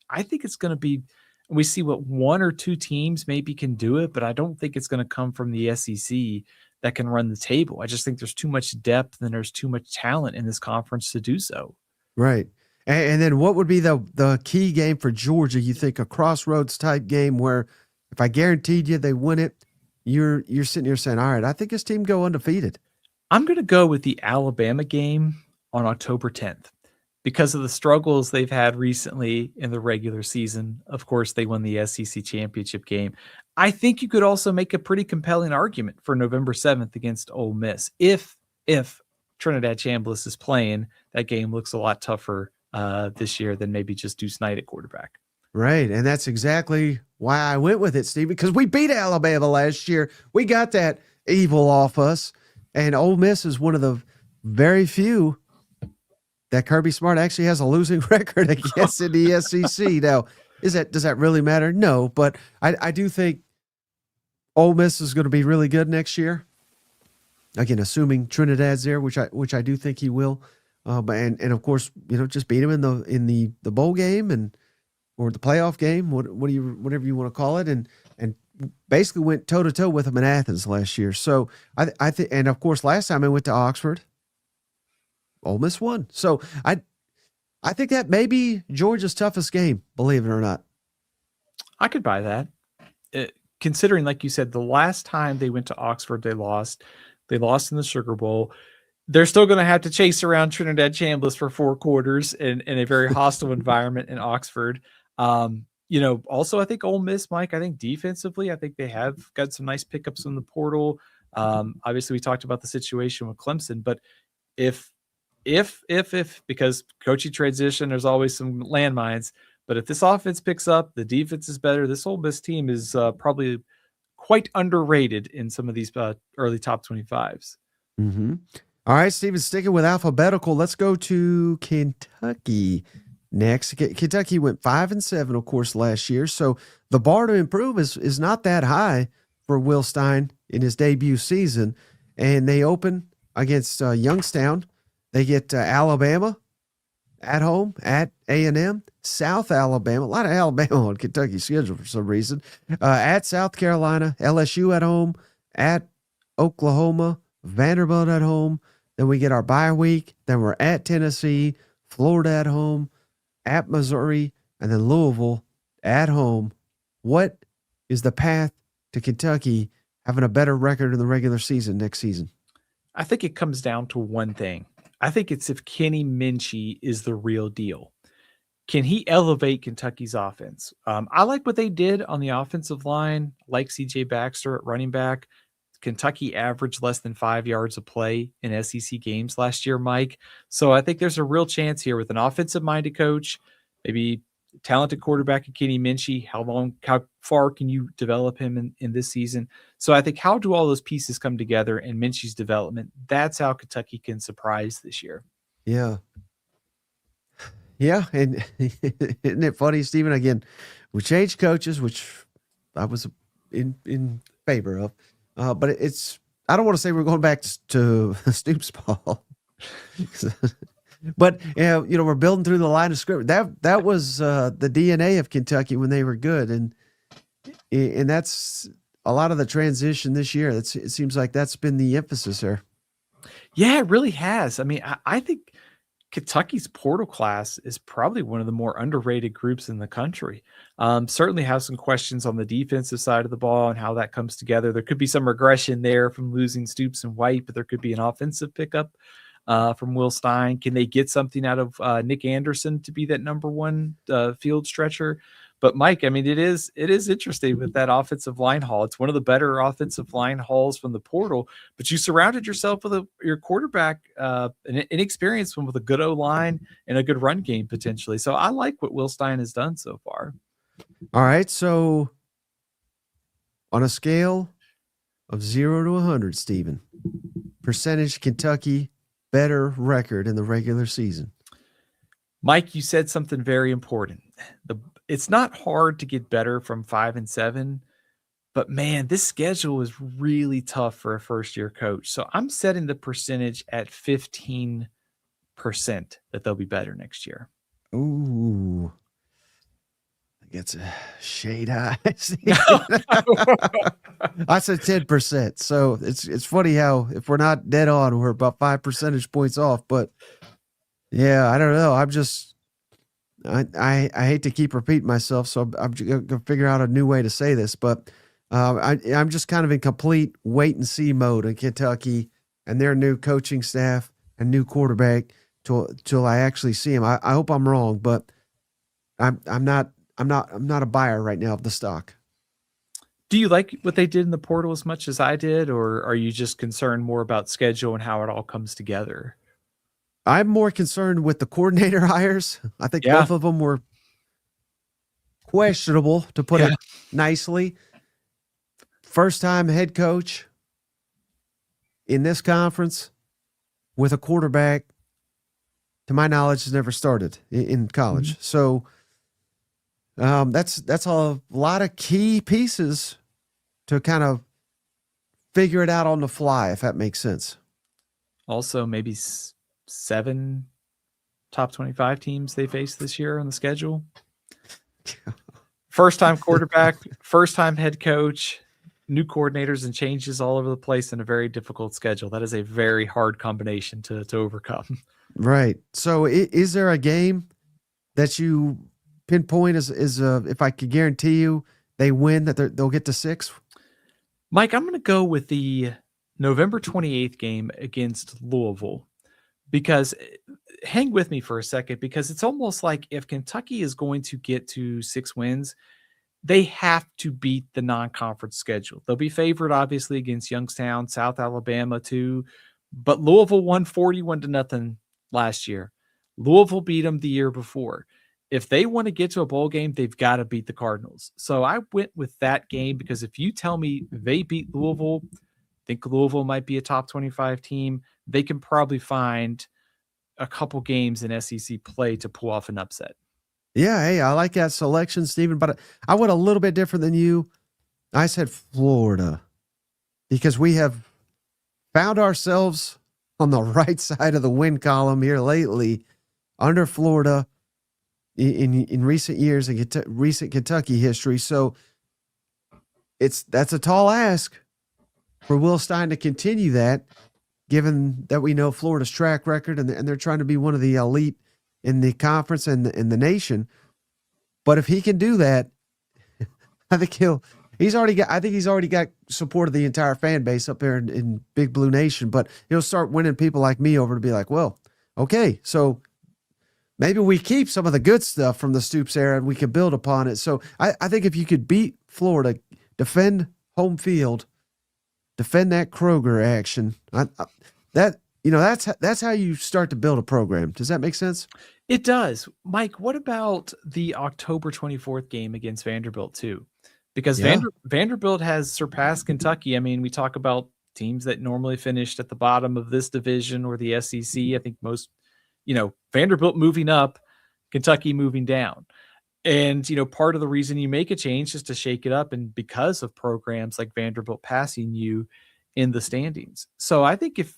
I think it's going to be, we see what 1 or 2 teams maybe can do it, but I don't think it's going to come from the SEC that can run the table. I just think there's too much depth and there's too much talent in this conference to do so. Right. And then what would be the key game for Georgia? You think a crossroads type game where if I guaranteed you they win it, you're sitting here saying, all right, I think this team go undefeated. I'm going to go with the Alabama game on October 10th because of the struggles they've had recently in the regular season. Of course, they won the SEC championship game. I think you could also make a pretty compelling argument for November 7th against Ole Miss. If Trinidad Chambliss is playing, that game looks a lot tougher this year than maybe just Deuce Knight at quarterback. Right, and that's exactly why I went with it, Steve, because we beat Alabama last year. We got that evil off us, and Ole Miss is one of the very few that Kirby Smart actually has a losing record against in the SEC. Now, does that really matter? No, but I do think Ole Miss is going to be really good next year. Again, assuming Trinidad's there, which I do think he will. But of course, just beat him in the bowl game or the playoff game, whatever you want to call it, and basically went toe to toe with him in Athens last year. So I think, and of course, last time I went to Oxford, Ole Miss won. So I think that may be Georgia's toughest game, believe it or not. I could buy that. Considering, like you said, the last time they went to Oxford, they lost. They lost in the Sugar Bowl. They're still going to have to chase around Trinidad Chambliss for 4 quarters in a very hostile environment in Oxford. Also, I think Ole Miss, Mike, I think defensively, I think they have got some nice pickups in the portal. Obviously, we talked about the situation with Clemson, but if because coaching transition, there's always some landmines. But if this offense picks up, the defense is better. This Ole Miss team is probably quite underrated in some of these early top 25s. Mm-hmm. All right, Steven, sticking with alphabetical, let's go to Kentucky next. Kentucky went 5-7, of course, last year. So the bar to improve is not that high for Will Stein in his debut season. And they open against Youngstown. They get Alabama at home, at A&M, South Alabama. A lot of Alabama on Kentucky's schedule for some reason. At South Carolina, LSU at home, at Oklahoma, Vanderbilt at home. Then we get our bye week. Then we're at Tennessee, Florida at home, at Missouri, and then Louisville at home. What is the path to Kentucky having a better record in the regular season next season? I think it comes down to one thing. I think it's if Kenny Minchey is the real deal. Can he elevate Kentucky's offense? I like what they did on the offensive line, like CJ Baxter at running back. Kentucky averaged less than 5 yards of play in SEC games last year, Mike. So I think there's a real chance here with an offensive-minded coach, maybe talented quarterback in Kenny Minchey. How far can you develop him in this season? So I think how do all those pieces come together in Minchey's development? That's how Kentucky can surprise this year. Yeah. Yeah, and isn't it funny, Stephen? Again, we changed coaches, which I was in favor of. But I don't want to say we're going back to Stoops ball. But we're building through the line of scrimmage. That was the DNA of Kentucky when they were good, and that's a lot of the transition this year. It seems like that's been the emphasis there. Yeah, it really has. I mean, I think Kentucky's portal class is probably one of the more underrated groups in the country. Certainly have some questions on the defensive side of the ball and how that comes together. There could be some regression there from losing Stoops and White, but there could be an offensive pickup from Will Stein. Can they get something out of Nick Anderson to be that number one field stretcher? But Mike, I mean, it is interesting with that offensive line haul. It's one of the better offensive line hauls from the portal, but you surrounded yourself with your quarterback, an inexperienced one with a good O-line and a good run game potentially. So I like what Will Stein has done so far. All right. So on a scale of 0 to 100, Stephen, percentage Kentucky better record in the regular season. Mike, you said something very important. It's not hard to get better from 5-7, but man, this schedule is really tough for a first-year coach. So I'm setting the percentage at 15% that they'll be better next year. Ooh, gets a shade high. I said 10%. So it's funny how if we're not dead on, we're about 5 percentage points off. But yeah, I don't know. I hate to keep repeating myself, so I'm going to figure out a new way to say this. But I'm just kind of in complete wait and see mode in Kentucky and their new coaching staff and new quarterback till I actually see him. I hope I'm wrong, but I'm not a buyer right now of the stock. Do you like what they did in the portal as much as I did, or are you just concerned more about schedule and how it all comes together? I'm more concerned with the coordinator hires. I think both of them were questionable, to put it nicely. First-time head coach in this conference with a quarterback, to my knowledge, has never started in college. Mm-hmm. So that's a lot of key pieces to kind of figure it out on the fly, if that makes sense. Also, maybe 7 top 25 teams they face this year on the schedule. First-time quarterback, first-time head coach, new coordinators and changes all over the place in a very difficult schedule. That is a very hard combination to overcome. Right. So is there a game that you pinpoint as if I could guarantee you they win, that they'll get to 6? Mike, I'm going to go with the November 28th game against Louisville, because hang with me for a second, because it's almost like if Kentucky is going to get to 6 wins, they have to beat the non-conference schedule. They'll be favored, obviously, against Youngstown, South Alabama, too. But Louisville won 41-0 last year. Louisville beat them the year before. If they want to get to a bowl game, they've got to beat the Cardinals. So I went with that game because if you tell me they beat Louisville, I think Louisville might be a top 25 team. They can probably find a couple games in SEC play to pull off an upset. Yeah, hey, I like that selection, Stephen, but I went a little bit different than you. I said Florida because we have found ourselves on the right side of the win column here lately under Florida in recent years and recent Kentucky history. So that's a tall ask for Will Stein to continue that, given that we know Florida's track record and they're trying to be one of the elite in the conference and in the nation. But if he can do that, I think he's already got support of the entire fan base up there in Big Blue Nation, but he'll start winning people like me over to be like, well, okay, so maybe we keep some of the good stuff from the Stoops era and we can build upon it. So I think if you could beat Florida, defend home field, defend that Kroger action, that's how you start to build a program. Does that make sense? It does. Mike, what about the October 24th game against Vanderbilt too? Because Vanderbilt has surpassed Kentucky. I mean, we talk about teams that normally finished at the bottom of this division or the SEC. I think most, Vanderbilt moving up, Kentucky moving down. And, part of the reason you make a change is to shake it up, and because of programs like Vanderbilt passing you in the standings. So I think if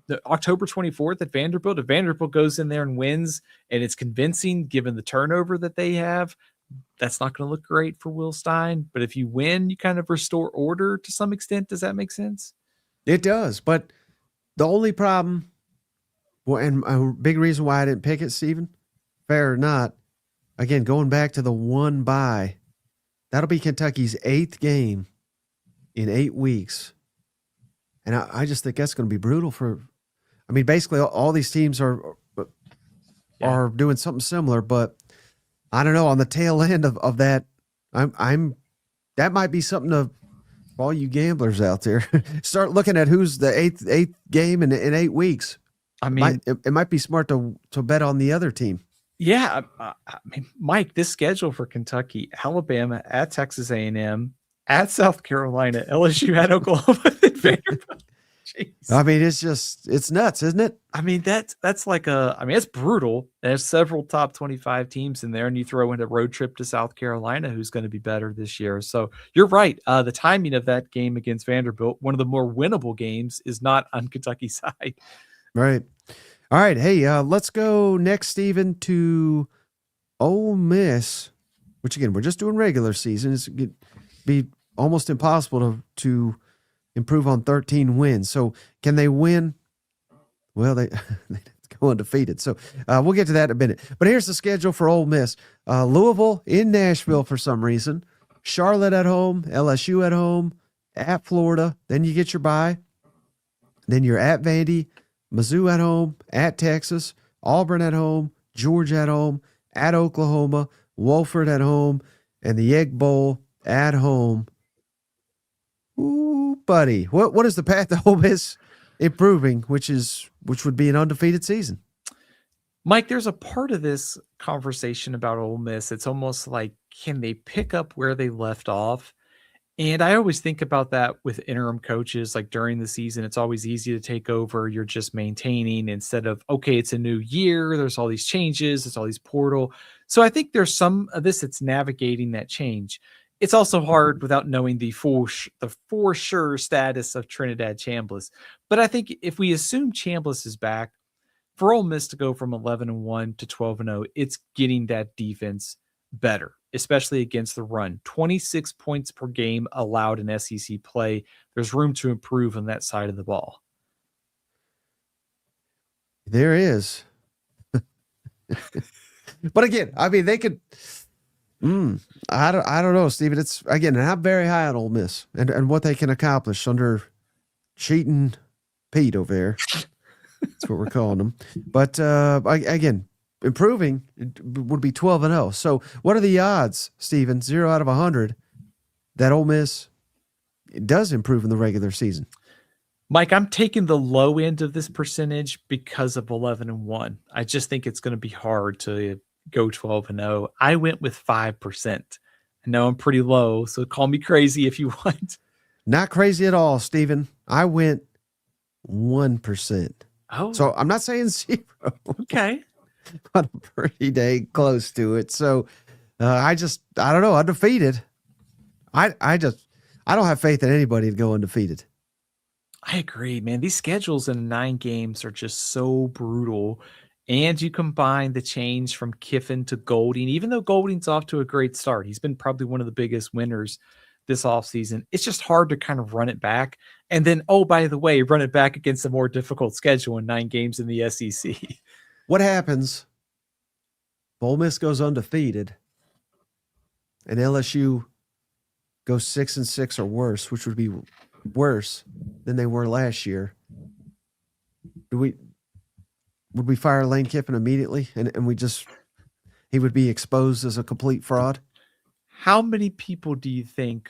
the October 24th at Vanderbilt, if Vanderbilt goes in there and wins and it's convincing given the turnover that they have, that's not going to look great for Will Stein. But if you win, you kind of restore order to some extent. Does that make sense? It does. But the only problem, and a big reason why I didn't pick it, Stephen, fair or not, again, going back to the one bye, that'll be Kentucky's 8th game in 8 weeks. And I just think that's going to be brutal basically all these teams are doing something similar, but I don't know, on the tail end of that, that might be something to, for all you gamblers out there, start looking at who's the eighth game in 8 weeks. I mean, it might be smart to bet on the other team. Yeah. Mike, this schedule for Kentucky, Alabama at Texas A&M, at South Carolina, LSU at Oklahoma, and Vanderbilt. Jeez. I mean, it's nuts, isn't it? I mean, that's it's brutal. There's several top 25 teams in there, and you throw in a road trip to South Carolina, who's going to be better this year. So you're right. The timing of that game against Vanderbilt, one of the more winnable games, is not on Kentucky's side. Right. All right. Hey, let's go next, Stephen, to Ole Miss which again, we're just doing regular season. It'd be almost impossible to improve on 13 wins. So can they win? Well, they go undefeated. So we'll get to that in a minute. But here's the schedule for Ole Miss. Louisville in Nashville for some reason. Charlotte at home. LSU at home. At Florida. Then you get your bye. Then you're at Vandy. Mizzou at home. At Texas. Auburn at home. Georgia at home. At Oklahoma. Wofford at home. And the Egg Bowl at home. Ooh, buddy. What is the path to Ole Miss improving, which would be an undefeated season? Mike, there's a part of this conversation about Ole Miss. It's almost like, can they pick up where they left off? And I always think about that with interim coaches, like during the season, it's always easy to take over. You're just maintaining instead of, okay, it's a new year. There's all these changes. There's all these portal. So I think there's some of this that's navigating that change. It's also hard without knowing the for sure status of Trinidad Chambliss. But I think if we assume Chambliss is back, for Ole Miss to go from 11-1 to 12-0, it's getting that defense better, especially against the run. 26 points per game allowed in SEC play. There's room to improve on that side of the ball. There is. But again, I mean, they could. I don't know, Steven. It's again, and I'm very high on Ole Miss and what they can accomplish under cheating Pete over there. That's what we're calling them. But again, improving would be 12-0. So what are the odds, Steven, 0 out of 100, that Ole Miss does improve in the regular season? Mike, I'm taking the low end of this percentage because of 11-1. I just think it's going to be hard to go 12-0. I went with 5%. I know I'm pretty low, so call me crazy if you want. Not crazy at all, Steven. I went 1%. Oh, so I'm not saying 0. Okay. But I'm pretty dang close to it. So I don't know, undefeated. I don't have faith in anybody to go undefeated. I agree, man. These schedules in 9 games are just so brutal. And you combine the change from Kiffin to Golding, even though Golding's off to a great start. He's been probably one of the biggest winners this offseason. It's just hard to kind of run it back. And then, oh, by the way, run it back against a more difficult schedule in 9 games in the SEC. What happens? Ole Miss goes undefeated and LSU goes 6-6 or worse, which would be worse than they were last year. Would we fire Lane Kiffin immediately and he would be exposed as a complete fraud? How many people do you think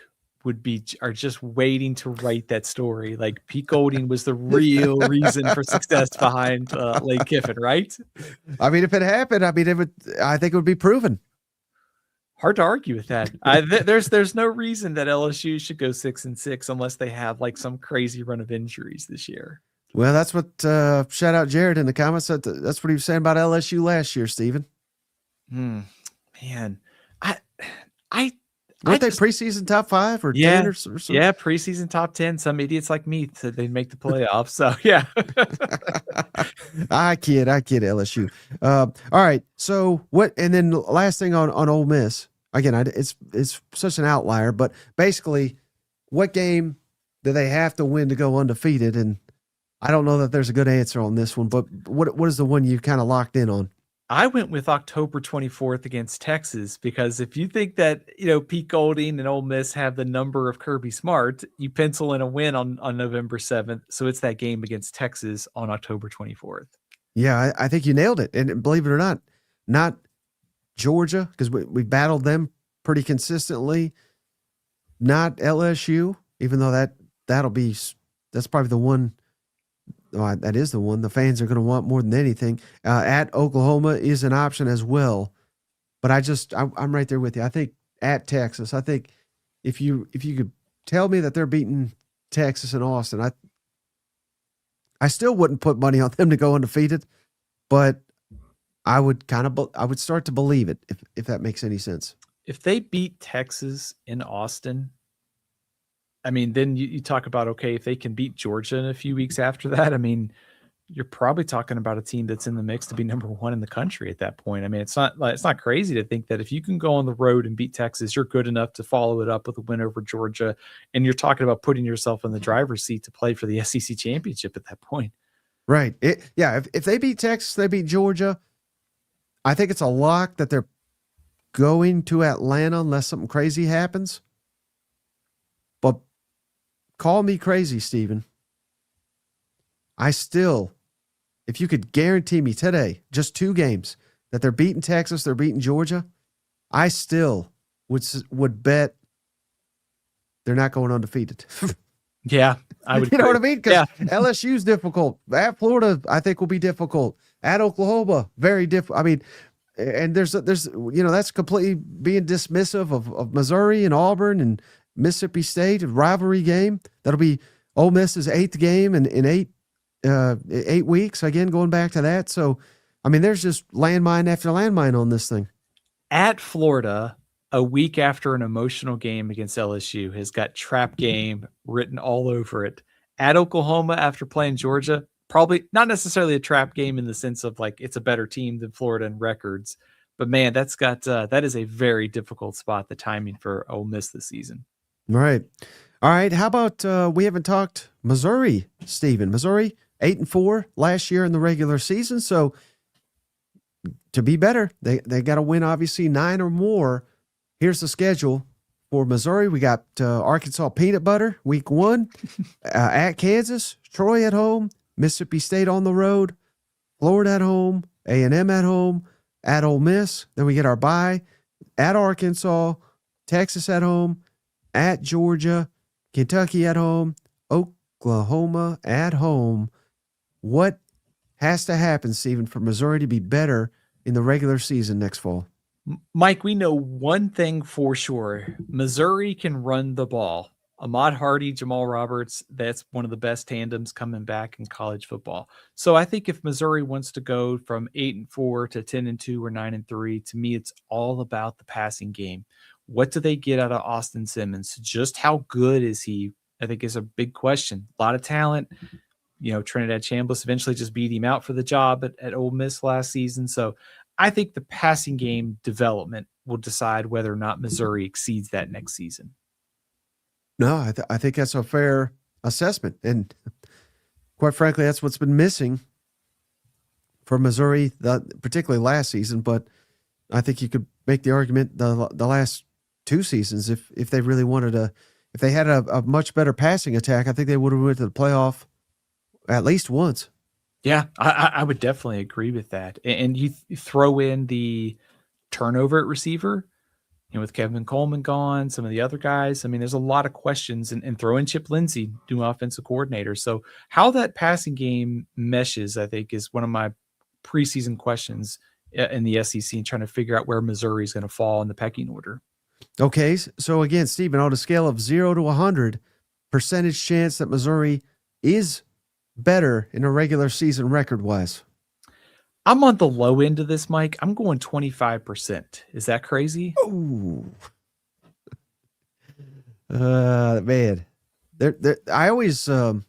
are just waiting to write that story? Like Pete Golding was the real reason for success behind Lane Kiffin, right? I mean, if it happened, I think it would be proven. Hard to argue with that. There's no reason that LSU should go 6-6 unless they have like some crazy run of injuries this year. Well, that's what shout out Jared in the comments. That's what he was saying about LSU last year, Steven. Man, Weren't they preseason top 5 or 10 or something? Yeah, preseason top 10. Some idiots like me said they'd make the playoffs. So yeah. I kid LSU. All right. So what? And then last thing on Ole Miss. Again, it's such an outlier, but basically, what game do they have to win to go undefeated? And I don't know that there's a good answer on this one, but what is the one you kind of locked in on? I went with October 24th against Texas because if you think that, Pete Golding and Ole Miss have the number of Kirby Smart, you pencil in a win on November 7th. So it's that game against Texas on October 24th. Yeah, I think you nailed it. And believe it or not Georgia, because we battled them pretty consistently. Not LSU, even though that's probably the one. Oh, that is the one the fans are going to want more than anything. At Oklahoma is an option as well, but I'm right there with you. I think at Texas, I think if you could tell me that they're beating Texas and Austin, I still wouldn't put money on them to go undefeated, but I would start to believe it if that makes any sense. If they beat Texas in Austin, I mean, then you talk about, okay, if they can beat Georgia in a few weeks after that, I mean, you're probably talking about a team that's in the mix to be number one in the country at that point. I mean, it's not crazy to think that if you can go on the road and beat Texas, you're good enough to follow it up with a win over Georgia. And you're talking about putting yourself in the driver's seat to play for the SEC championship at that point. Right. If they beat Texas, they beat Georgia, I think it's a lock that they're going to Atlanta unless something crazy happens. But call me crazy, Stephen. I still, if you could guarantee me today, just 2 games, that they're beating Texas, they're beating Georgia, I still would bet they're not going undefeated. Yeah, I would. You know what I mean? Because Yeah. LSU's difficult. At Florida, I think will be difficult. At Oklahoma, very difficult. I mean, and there's that's completely being dismissive of Missouri and Auburn and Mississippi State, a rivalry game. That'll be Ole Miss's 8th game in 8 weeks. Again, going back to that. So, I mean, there's just landmine after landmine on this thing. At Florida, a week after an emotional game against LSU, has got trap game written all over it. At Oklahoma, after playing Georgia, probably not necessarily a trap game in the sense of like it's a better team than Florida in records, but man, that is a very difficult spot. The timing for Ole Miss this season. Right. All right. How about we haven't talked Missouri, Stephen? Missouri 8-4 last year in the regular season. So to be better, they got to win obviously 9 or more. Here's the schedule for Missouri. We got Arkansas Peanut Butter week 1 at Kansas, Troy at home, Mississippi State on the road, Florida at home, A&M at home, at Ole Miss. Then we get our bye at Arkansas, Texas at home, at Georgia, Kentucky at home, Oklahoma at home. What has to happen, Stephen, for Missouri to be better in the regular season next fall? Mike, we know one thing for sure. Missouri can run the ball. Ahmad Hardy, Jamal Roberts, that's one of the best tandems coming back in college football. So I think if Missouri wants to go from 8-4 to 10-2 or 9-3, to me, it's all about the passing game. What do they get out of Austin Simmons? Just how good is he? I think is a big question. A lot of talent. Trinidad Chambliss eventually just beat him out for the job at Ole Miss last season. So I think the passing game development will decide whether or not Missouri exceeds that next season. No, I think that's a fair assessment. And quite frankly, that's what's been missing for Missouri, particularly last season. But I think you could make the argument the last 2 seasons, if they really wanted to, if they had a much better passing attack, I think they would have went to the playoff at least once. Yeah, I would definitely agree with that. And you throw in the turnover at receiver, with Kevin Coleman gone, some of the other guys. I mean, there's a lot of questions, and throw in Chip Lindsey, new offensive coordinator. So how that passing game meshes, I think, is one of my preseason questions in the SEC, and trying to figure out where Missouri is going to fall in the pecking order. Okay, so again, Stephen, on a scale of 0 to 100, percentage chance that Missouri is better in a regular season record-wise? I'm on the low end of this, Mike. I'm going 25%. Is that crazy? Ooh. Man. I always, a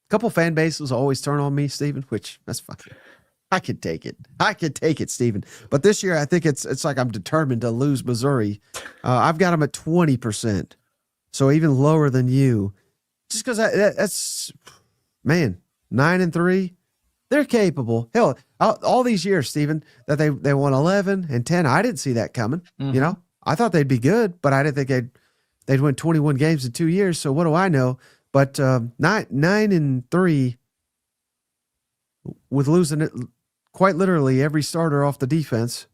couple fan bases always turn on me, Stephen, which that's fine. I can take it, Stephen. But this year, I think it's like I'm determined to lose Missouri. I've got them at 20%. So even lower than you. Just because that's, man, 9-3. They're capable. Hell, all these years, Stephen, that they won 11 and 10. I didn't see that coming. Mm-hmm. I thought they'd be good, but I didn't think they'd win 21 games in 2 years. So what do I know? But 9-3 with losing it quite literally every starter off the defense.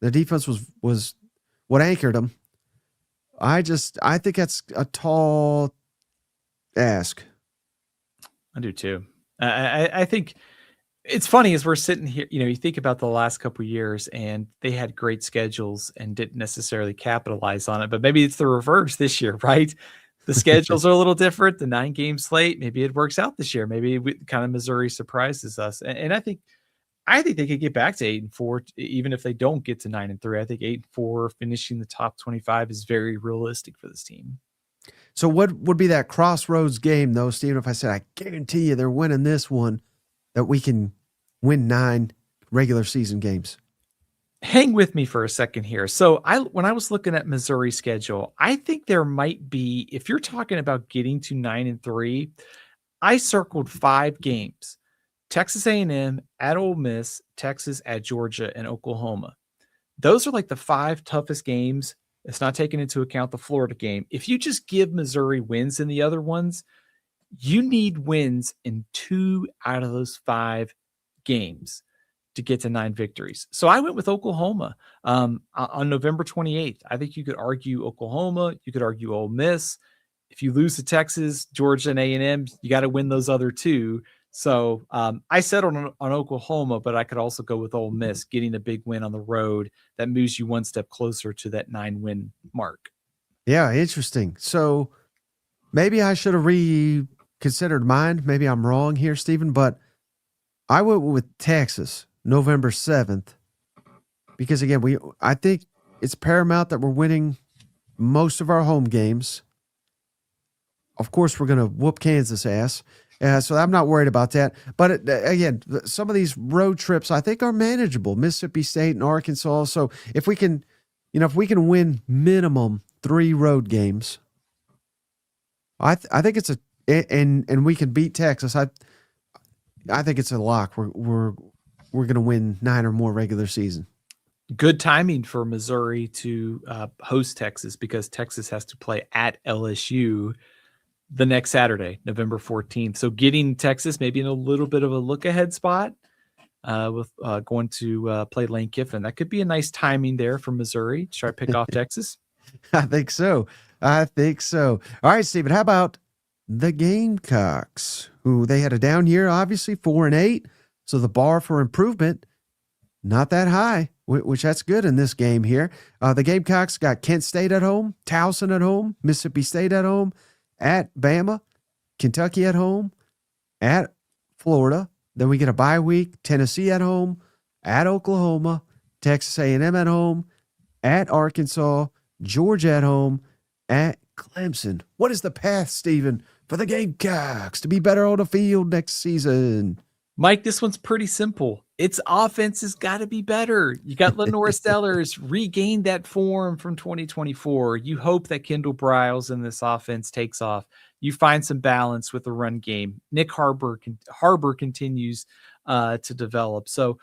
The defense was what anchored them. I think that's a tall ask. I do too. I think it's funny as we're sitting here, you think about the last couple of years, and they had great schedules and didn't necessarily capitalize on it, but maybe it's the reverse this year, right? The schedules are a little different, the 9-game slate. Maybe it works out this year. Maybe kind of Missouri surprises us. And I think they could get back to 8-4, even if they don't get to 9-3. I think 8-4 finishing the top 25 is very realistic for this team. So what would be that crossroads game, though, Stephen, if I said, I guarantee you they're winning this one, that we can win 9 regular season games? Hang with me for a second here. So when I was looking at Missouri's schedule, I think there might be, if you're talking about getting to 9-3, I circled 5 games: Texas A&M, at Ole Miss, Texas, at Georgia, and Oklahoma. Those are like the 5 toughest games. It's not taking into account the Florida game. If you just give Missouri wins in the other ones, you need wins in 2 out of those 5 games to get to 9 victories. So I went with Oklahoma on November 28th. I think you could argue Oklahoma. You could argue Ole Miss. If you lose to Texas, Georgia, and A&M, you got to win those other 2. So I settled on Oklahoma, but I could also go with Ole Miss, getting a big win on the road that moves you one step closer to that 9-win mark. Yeah, interesting. So maybe I should have reconsidered mine. Maybe I'm wrong here, Stephen, but I went with Texas, November 7th, because again, I think it's paramount that we're winning most of our home games. Of course, we're going to whoop Kansas ass. So I'm not worried about that. But again, some of these road trips I think are manageable. Mississippi State and Arkansas. So if we can win minimum 3 road games, I think it's and we can beat Texas. I think it's a lock. We're going to win 9 or more regular season. Good timing for Missouri to host Texas, because Texas has to play at LSU the next Saturday, November 14th. So getting Texas maybe in a little bit of a look-ahead spot with going to play Lane Kiffin. That could be a nice timing there for Missouri to try to pick off Texas. I think so. All right, Stephen, how about the Gamecocks, who they had a down year, obviously, 4-8. So the bar for improvement, not that high, which that's good in this game here. The Gamecocks got Kent State at home, Towson at home, Mississippi State at home, at Bama, Kentucky at home, at Florida. Then we get a bye week, Tennessee at home, at Oklahoma, Texas A&M at home, at Arkansas, Georgia at home, at Clemson. What is the path, Stephen, for the Gamecocks to be better on the field next season? Mike, this one's pretty simple. Its offense has got to be better. You got Lenore Stellers regained that form from 2024. You hope that Kendall Briles in this offense takes off. You find some balance with the run game. Nick Harbor continues to develop. So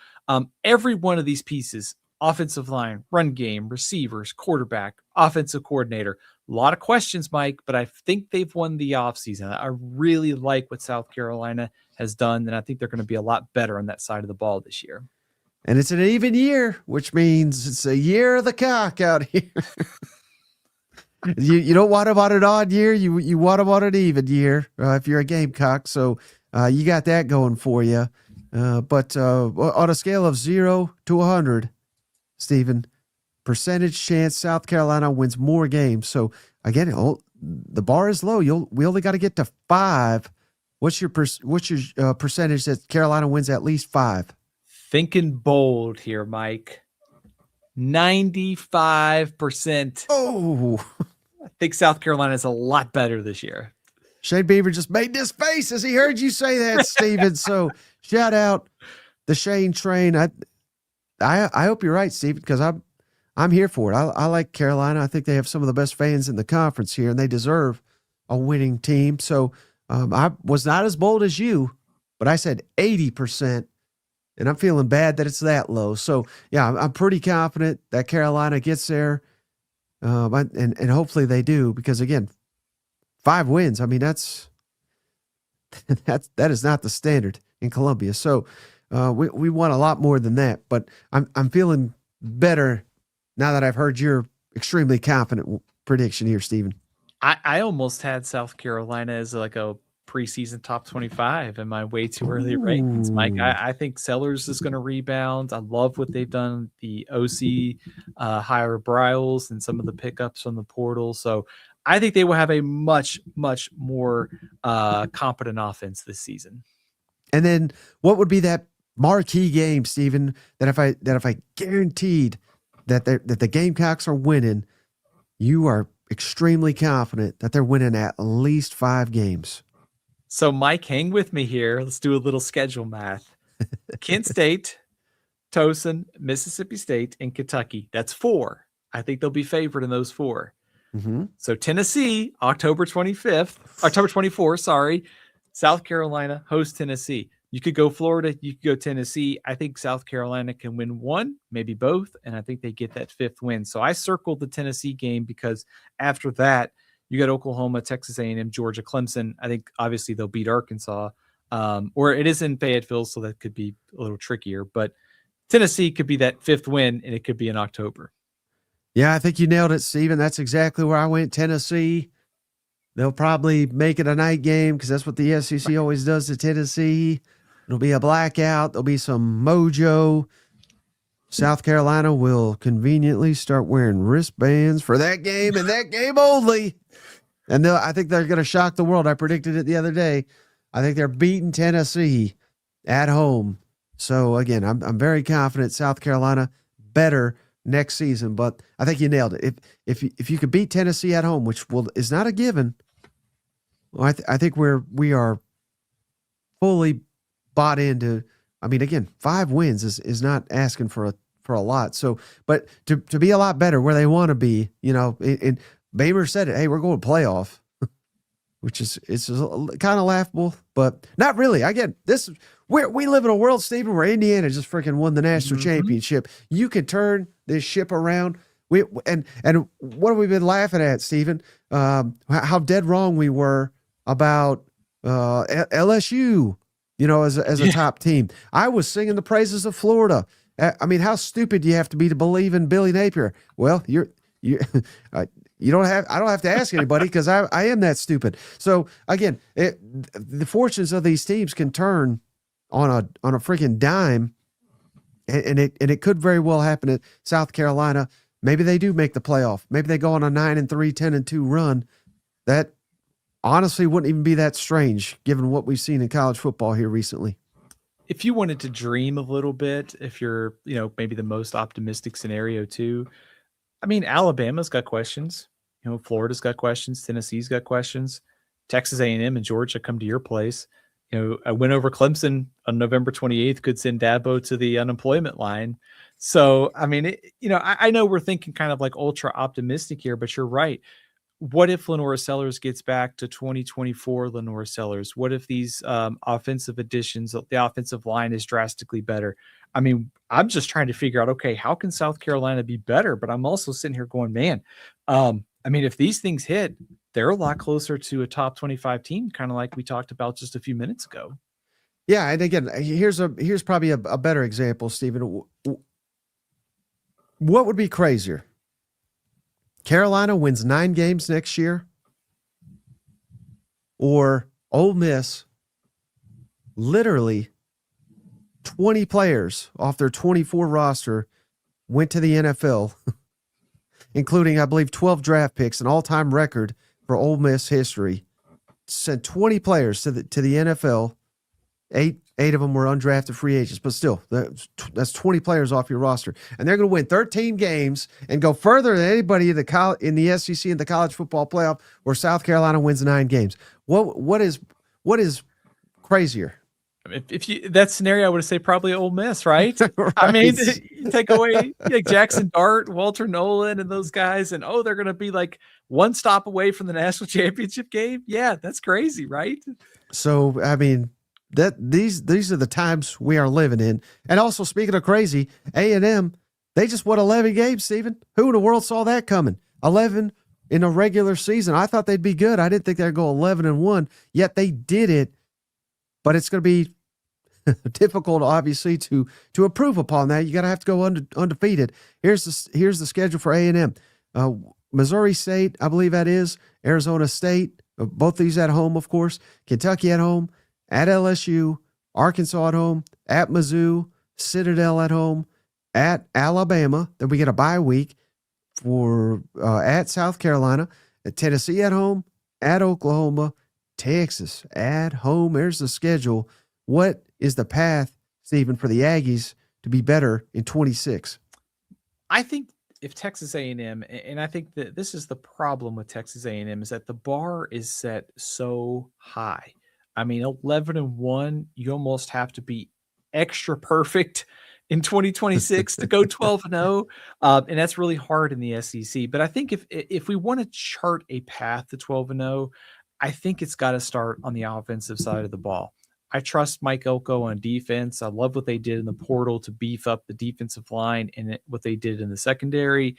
every one of these pieces, offensive line, run game, receivers, quarterback, offensive coordinator, a lot of questions, Mike, but I think they've won the offseason. I really like what South Carolina has done, and I think they're going to be a lot better on that side of the ball this year. And it's an even year, which means it's a year of the cock out here. You don't want them on an odd year. You want them on an even year if you're a Gamecock. So you got that going for you. But on a scale of 0 to 100, Stephen, percentage chance South Carolina wins more games. So again, the bar is low. We only got to get to 5. What's your percentage that Carolina wins at least 5? Thinking bold here, Mike. 95%. Oh, I think South Carolina is a lot better this year. Shane Beaver just made this face as he heard you say that, Steven. So shout out the Shane train. I hope you're right, Steven, because I'm here for it. I like Carolina. I think they have some of the best fans in the conference here, and they deserve a winning team. So I was not as bold as you, but I said 80%, and I'm feeling bad that it's that low. So, yeah, I'm pretty confident that Carolina gets there, and hopefully they do, because, again, 5 wins, I mean, that is not the standard in Columbia. So we want a lot more than that, but I'm feeling better now that I've heard your extremely confident prediction here, Stephen. I almost had South Carolina as like a preseason top 25 in my way too early rankings, Mike. I think Sellers is going to rebound. I love what they've done. The OC hire Briles and some of the pickups from the portal. So I think they will have a much, much more competent offense this season. And then what would be that marquee game, Stephen, that if I guaranteed that the Gamecocks are winning, you are extremely confident that they're winning at least 5 games. So, Mike, hang with me here. Let's do a little schedule math. Kent State, Towson, Mississippi State, and Kentucky. That's 4. I think they'll be favored in those 4. Mm-hmm. So Tennessee, October 24th, sorry. South Carolina hosts Tennessee. You could go Florida, you could go Tennessee. I think South Carolina can win 1, maybe both, and I think they get that 5th win. So I circled the Tennessee game because after that, you got Oklahoma, Texas A&M, Georgia, Clemson. I think obviously they'll beat Arkansas, or it is in Fayetteville, so that could be a little trickier. But Tennessee could be that 5th win, and it could be in October. Yeah, I think you nailed it, Steven. That's exactly where I went. Tennessee. They'll probably make it a night game because that's what the SEC always does to Tennessee. It'll be a blackout. There'll be some mojo. South Carolina will conveniently start wearing wristbands for that game and that game only. And I think they're going to shock the world. I predicted it the other day. I think they're beating Tennessee at home. So, again, I'm very confident South Carolina better next season, but I think you nailed it. If you could beat Tennessee at home, which is not a given, well, I think we are fully bought into. I mean, again, 5 wins is not asking for a lot. So, but to be a lot better where they want to be, and Baber said it. Hey, we're going playoff, which is kind of laughable, but not really. Again, we live in a world, Stephen, where Indiana just freaking won the national championship. You can turn this ship around. And what have we been laughing at, Stephen? How dead wrong we were about LSU, as a top team. I was singing the praises of Florida. I mean, how stupid do you have to be to believe in Billy Napier? Well, you don't have. I don't have to ask anybody because I am that stupid. So again, the fortunes of these teams can turn on a freaking dime, and it could very well happen at South Carolina. Maybe they do make the playoff. Maybe they go on a 9-3, 10-2 run. That honestly wouldn't even be that strange given what we've seen in college football here recently. If you wanted to dream a little bit, if you're, maybe the most optimistic scenario too, I mean, Alabama's got questions. Florida's got questions. Tennessee's got questions. Texas A&M and Georgia come to your place. A win over Clemson on November 28th could send Dabo to the unemployment line. So, I mean, I know we're thinking kind of like ultra optimistic here, but you're right. What if Lenora Sellers gets back to 2024 Lenora Sellers? What if these offensive additions, the offensive line is drastically better? I mean, I'm just trying to figure out, okay, how can South Carolina be better? But I'm also sitting here going, man, I mean, if these things hit, they're a lot closer to a top 25 team, kind of like we talked about just a few minutes ago. Yeah, and again, here's probably a better example, Stephen. What would be crazier? Carolina wins 9 games next year, or Ole Miss literally 20 players off their 24 roster went to the NFL, including, I believe, 12 draft picks, an all-time record for Ole Miss history. Sent 20 players to the NFL. Eight of them were undrafted free agents, but still, that's 20 players off your roster. And they're going to win 13 games and go further than anybody in the SEC in the college football playoff, where South Carolina wins 9 games. What is crazier? If you that scenario, I would say probably Ole Miss, right? Right. I mean, you take away Jackson Dart, Walter Nolan, and those guys, and they're going to be like one stop away from the national championship game. Yeah, that's crazy, right? So, I mean, these are the times we are living in. And also, speaking of crazy, A&M, they just won 11 games, Stephen. Who in the world saw that coming? 11 in a regular season. I thought they'd be good. I didn't think they'd go 11-1, yet they did it. But it's going to be difficult, obviously, to improve upon that. You got to have to go undefeated. Here's the schedule for A&M. Missouri State, I believe that is. Arizona State, both these at home, of course. Kentucky at home. At LSU, Arkansas at home, at Mizzou, Citadel at home, at Alabama. Then we get a bye week for at South Carolina, at Tennessee at home, at Oklahoma, Texas at home. There's the schedule. What is the path, Stephen, for the Aggies to be better in 26? I think if Texas A&M, and I think that this is the problem with Texas A&M, is that the bar is set so high. I mean, 11-1, you almost have to be extra perfect in 2026 to go 12-0, and that's really hard in the SEC. But I think if we want to chart a path to 12-0, I think it's got to start on the offensive side of the ball. I trust Mike Elko on defense. I love what they did in the portal to beef up the defensive line and what they did in the secondary.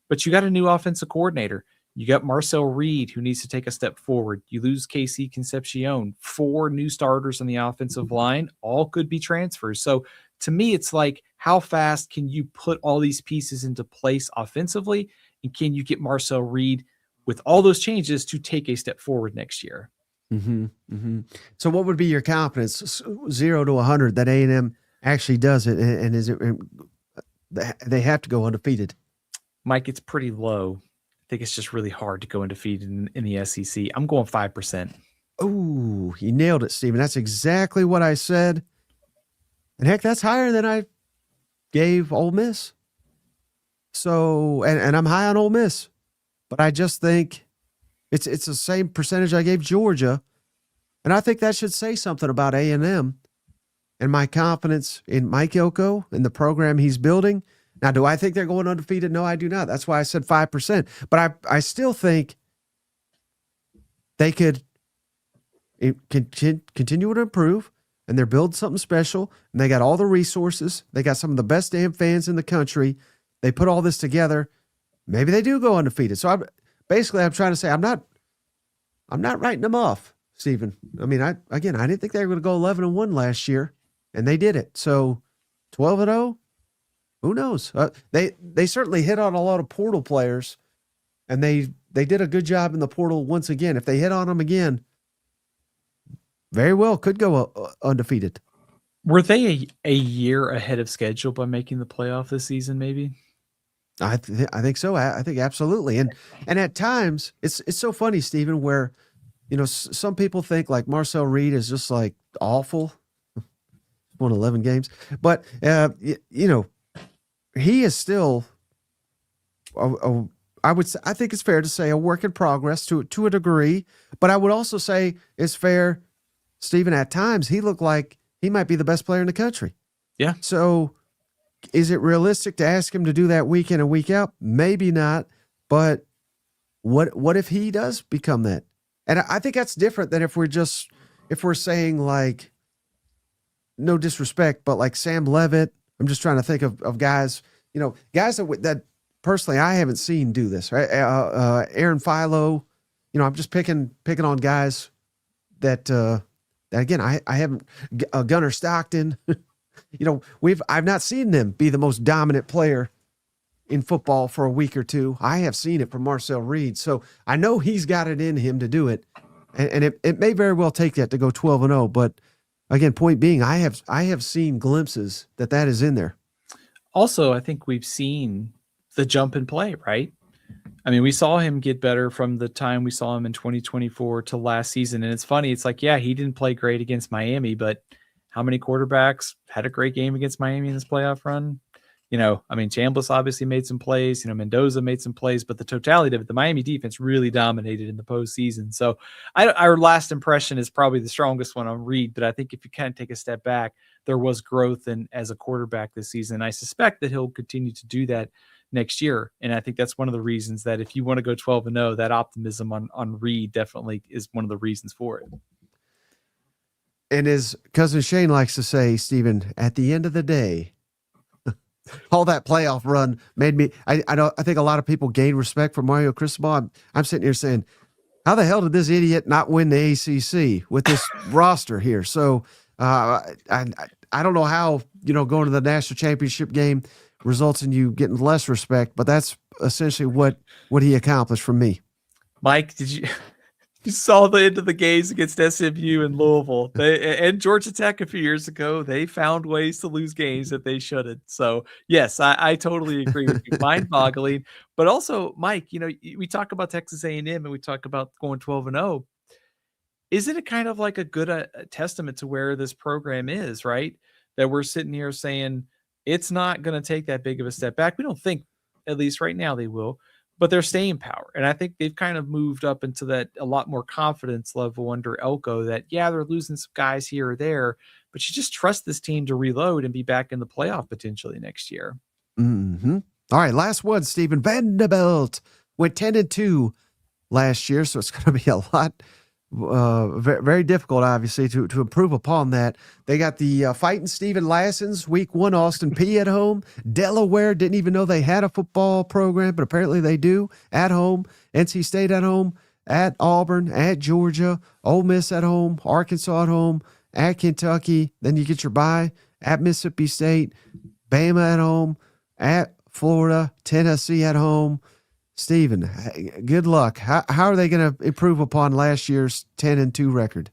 But you got a new offensive coordinator. You got Marcel Reed, who needs to take a step forward. You lose KC Concepcion. 4 new starters on the offensive line. All could be transfers. So to me, it's like, how fast can you put all these pieces into place offensively? And can you get Marcel Reed, with all those changes, to take a step forward next year? So what would be your confidence, 0 to 100, that A&M actually does it? And is it, they have to go undefeated? Mike, it's pretty low. I think it's just really hard to go undefeated in the SEC. I'm going 5%. Oh, you nailed it, Stephen. That's exactly what I said. And heck, that's higher than I gave Ole Miss. So, and I'm high on Ole Miss, but I just think it's the same percentage I gave Georgia. And I think that should say something about A&M and my confidence in Mike Elko and the program he's building. Now, do I think they're going undefeated? No, I do not. That's why I said 5%. But I still think they could continue to improve, and they're building something special, and they got all the resources. They got some of the best damn fans in the country. They put all this together. Maybe they do go undefeated. So I'm trying to say I'm not writing them off, Stephen. I mean, I didn't think they were going to go 11-1 last year, and they did it. So 12-0, who knows? They certainly hit on a lot of portal players, and they did a good job in the portal once again. If they hit on them again, very well could go undefeated. Were they a year ahead of schedule by making the playoff this season, maybe? I think so. I think absolutely. And at times it's so funny, Stephen, where, some people think like Marcel Reed is just like awful. Won 11 games, but he is still I think it's fair to say a work in progress to a degree, but I would also say it's fair, Stephen, at times he looked like he might be the best player in the country. Yeah. So is it realistic to ask him to do that week in and week out? Maybe not, but what if he does become that? And I think that's different than if we're saying, like, no disrespect, but like Sam Levitt. I'm just trying to think of guys, guys that personally I haven't seen do this, right? Aaron Philo, I'm just picking on guys that again, I haven't, Gunnar Stockton, I've not seen them be the most dominant player in football for a week or two. I have seen it from Marcel Reed. So I know he's got it in him to do it. And it may very well take that to go 12-0, but again, point being, I have seen glimpses that is in there. Also, I think we've seen the jump in play, right? I mean, we saw him get better from the time we saw him in 2024 to last season. And it's funny. It's like, yeah, he didn't play great against Miami, but how many quarterbacks had a great game against Miami in this playoff run? Chambliss obviously made some plays, Mendoza made some plays, but the totality of it, the Miami defense really dominated in the postseason. So our last impression is probably the strongest one on Reed, but I think if you kind of take a step back, there was growth as a quarterback this season. I suspect that he'll continue to do that next year. And I think that's one of the reasons that if you want to go 12-0, that optimism on Reed definitely is one of the reasons for it. And as cousin Shane likes to say, Stephen, at the end of the day, all that playoff run made me. I think a lot of people gained respect for Mario Cristobal. I'm sitting here saying, how the hell did this idiot not win the ACC with this roster here? So I don't know how going to the national championship game results in you getting less respect, but that's essentially what he accomplished from me. Mike, did you? You saw the end of the games against SMU and Louisville and Georgia Tech a few years ago. They found ways to lose games that they shouldn't. So, yes, I totally agree with you. Mind-boggling. But also, Mike, we talk about Texas A&M and we talk about going 12-0. Isn't it kind of like a good testament to where this program is, right? That we're sitting here saying it's not going to take that big of a step back. We don't think At least right now they will. But their staying power. And I think they've kind of moved up into that a lot more confidence level under Elko that, yeah, they're losing some guys here or there, but you just trust this team to reload and be back in the playoff potentially next year. Mm-hmm. All right, last one, Stephen. Vanderbilt went 10-2 last year, so it's going to be a lot, very, very difficult, obviously, to improve upon that. They got the fighting Stephen Lassans, week 1, Austin P at home. Delaware didn't even know they had a football program, but apparently they do at home. NC State at home, at Auburn, at Georgia, Ole Miss at home, Arkansas at home, at Kentucky. Then you get your bye at Mississippi State, Bama at home, at Florida, Tennessee at home. Stephen, good luck. How are they going to improve upon last year's 10-2 record?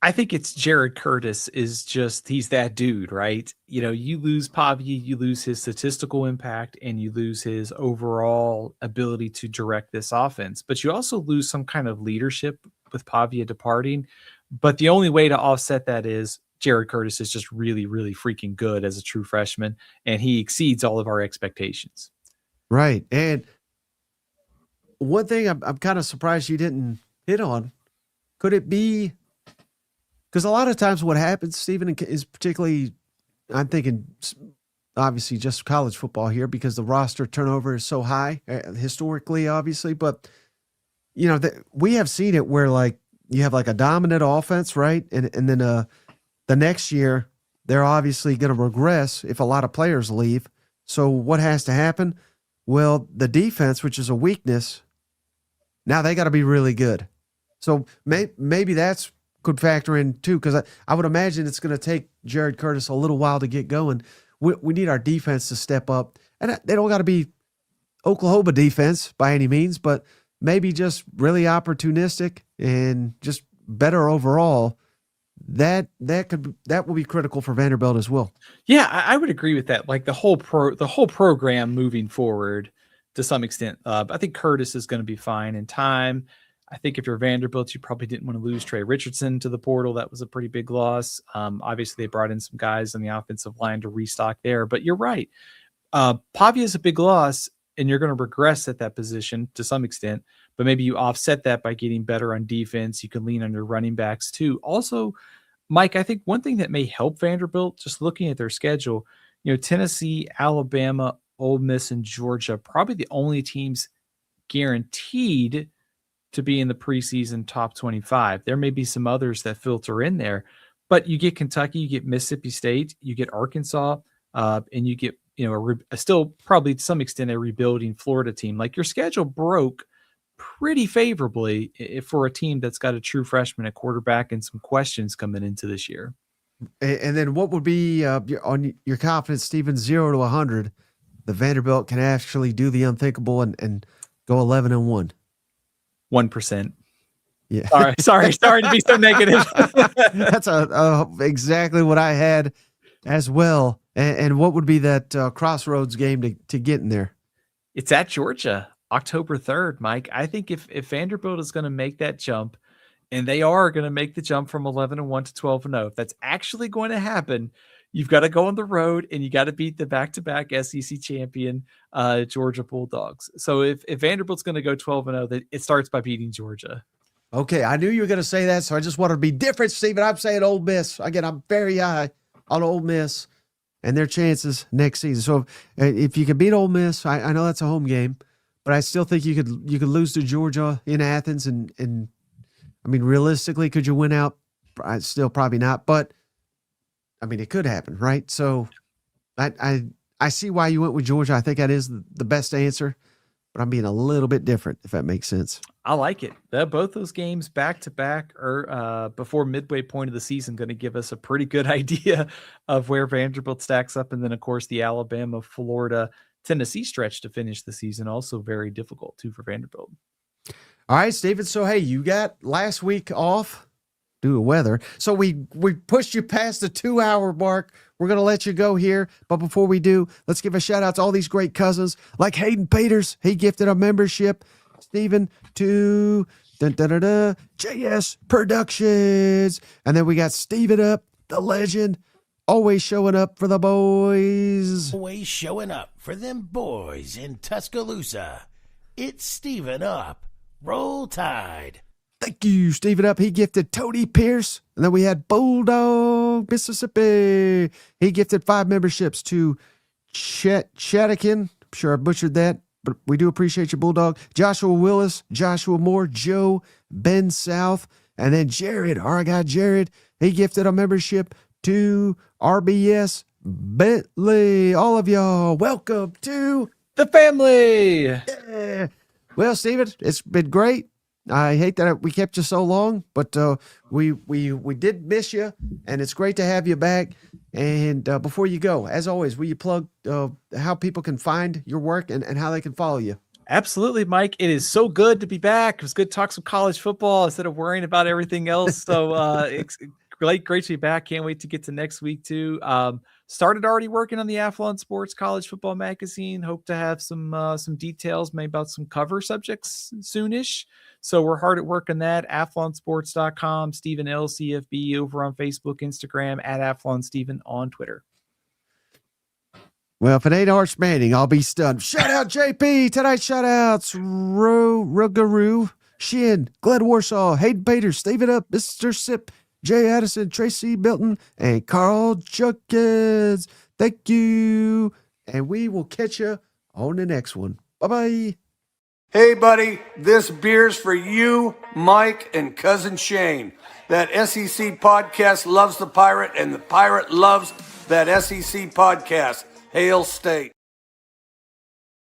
I think it's Jared Curtis he's that dude, right? You lose Pavia, you lose his statistical impact, and you lose his overall ability to direct this offense. But you also lose some kind of leadership with Pavia departing. But the only way to offset that is Jared Curtis is just really, really freaking good as a true freshman, and he exceeds all of our expectations. Right. And one thing I'm kind of surprised you didn't hit on, could it be, because a lot of times what happens, Stephen, is particularly, I'm thinking obviously just college football here because the roster turnover is so high historically, obviously, but we have seen it where like you have like a dominant offense, right? And then the next year they're obviously going to regress if a lot of players leave. So what has to happen? Well, the defense, which is a weakness, now they got to be really good. So maybe that's could factor in too, because I would imagine it's going to take Jared Curtis a little while to get going. We need our defense to step up. And they don't got to be Oklahoma defense by any means, but maybe just really opportunistic and just better overall. That will be critical for Vanderbilt as well. Yeah, I would agree with that. Like the whole program moving forward to some extent. I think Curtis is going to be fine in time. I think if you're Vanderbilt, you probably didn't want to lose Trey Richardson to the portal. That was a pretty big loss. Obviously, they brought in some guys on the offensive line to restock there. But you're right. Pavia is a big loss, and you're going to regress at that position to some extent. But maybe you offset that by getting better on defense. You can lean on your running backs too. Also, Mike, I think one thing that may help Vanderbilt, just looking at their schedule, Tennessee, Alabama, Ole Miss, and Georgia, probably the only teams guaranteed to be in the preseason top 25. There may be some others that filter in there, but you get Kentucky, you get Mississippi State, you get Arkansas, and you get, still probably to some extent a rebuilding Florida team. Like your schedule broke pretty favorably for a team that's got a true freshman at quarterback and some questions coming into this year. And then what would be on your confidence, Stephen, 0 to 100, the Vanderbilt can actually do the unthinkable and go 11-1? 1%. Yeah. Sorry to be so negative. That's exactly what I had as well. And what would be that crossroads game to get in there? It's at Georgia, October 3rd, Mike. I think if Vanderbilt is going to make that jump, and they are going to make the jump from 11-1 to 12-0, if that's actually going to happen, you've got to go on the road and you got to beat the back-to-back SEC champion Georgia Bulldogs. So if Vanderbilt's going to go 12-0, it starts by beating Georgia. Okay, I knew you were going to say that, so I just wanted to be different, Stephen. I'm saying Ole Miss. Again, I'm very high on Ole Miss and their chances next season. So if you can beat Ole Miss, I know that's a home game, but I still think you could lose to Georgia in Athens, and I mean, realistically, could you win out? Still probably not, but I mean, it could happen, right? So I see why you went with Georgia. I think that is the best answer, but I'm being a little bit different, if that makes sense. I like it. Both those games back to back are before midway point of the season going to give us a pretty good idea of where Vanderbilt stacks up. And then, of course, the Alabama, Florida, Tennessee stretch to finish the season, also very difficult too for Vanderbilt. All right, Stephen. So, hey, you got last week off due to weather. So we pushed you past the 2-hour mark. We're going to let you go here. But before we do, let's give a shout out to all these great cousins like Hayden Peters. He gifted a membership, Stephen, to JS Productions. And then we got Steven Up, the legend, always showing up for the boys. Always showing up for them boys in Tuscaloosa. It's Steven Up. Roll Tide. Thank you, Steven Up. He gifted Tony Pierce. And then we had Bulldog, Mississippi. He gifted 5 memberships to Chatakin. I'm sure I butchered that, but we do appreciate you, Bulldog. Joshua Willis, Joshua Moore, Joe, Ben South, and then Jared, our guy Jared. He gifted a membership to RBS Bentley. All of y'all, welcome to The family. Yeah. Well, Steven, it's been great. I hate that we kept you so long, but we did miss you, and it's great to have you back. And before you go, as always, will you plug how people can find your work and how they can follow you? Absolutely, Mike. It is so good to be back. It was good to talk some college football instead of worrying about everything else. So it's great to be back. Can't wait to get to next week too. Started already working on the Athlon Sports College Football Magazine. Hope to have some details, maybe about some cover subjects soonish. So we're hard at work on that. AthlonSports.com, Stephen LCFB over on Facebook, Instagram, at Athlon Stephen on Twitter. Well, if it ain't Arch Manning, I'll be stunned. Shout out JP. Tonight's shout outs Rugaroo, Shin, Glad Warsaw, Hayden Bader, Steven Up, Mr. Sip, Jay Addison, Tracy Milton, and Carl Junkins. Thank you. And we will catch you on the next one. Bye-bye. Hey, buddy, this beer's for you, Mike, and Cousin Shane. That SEC podcast loves the Pirate, and the Pirate loves that SEC podcast. Hail State.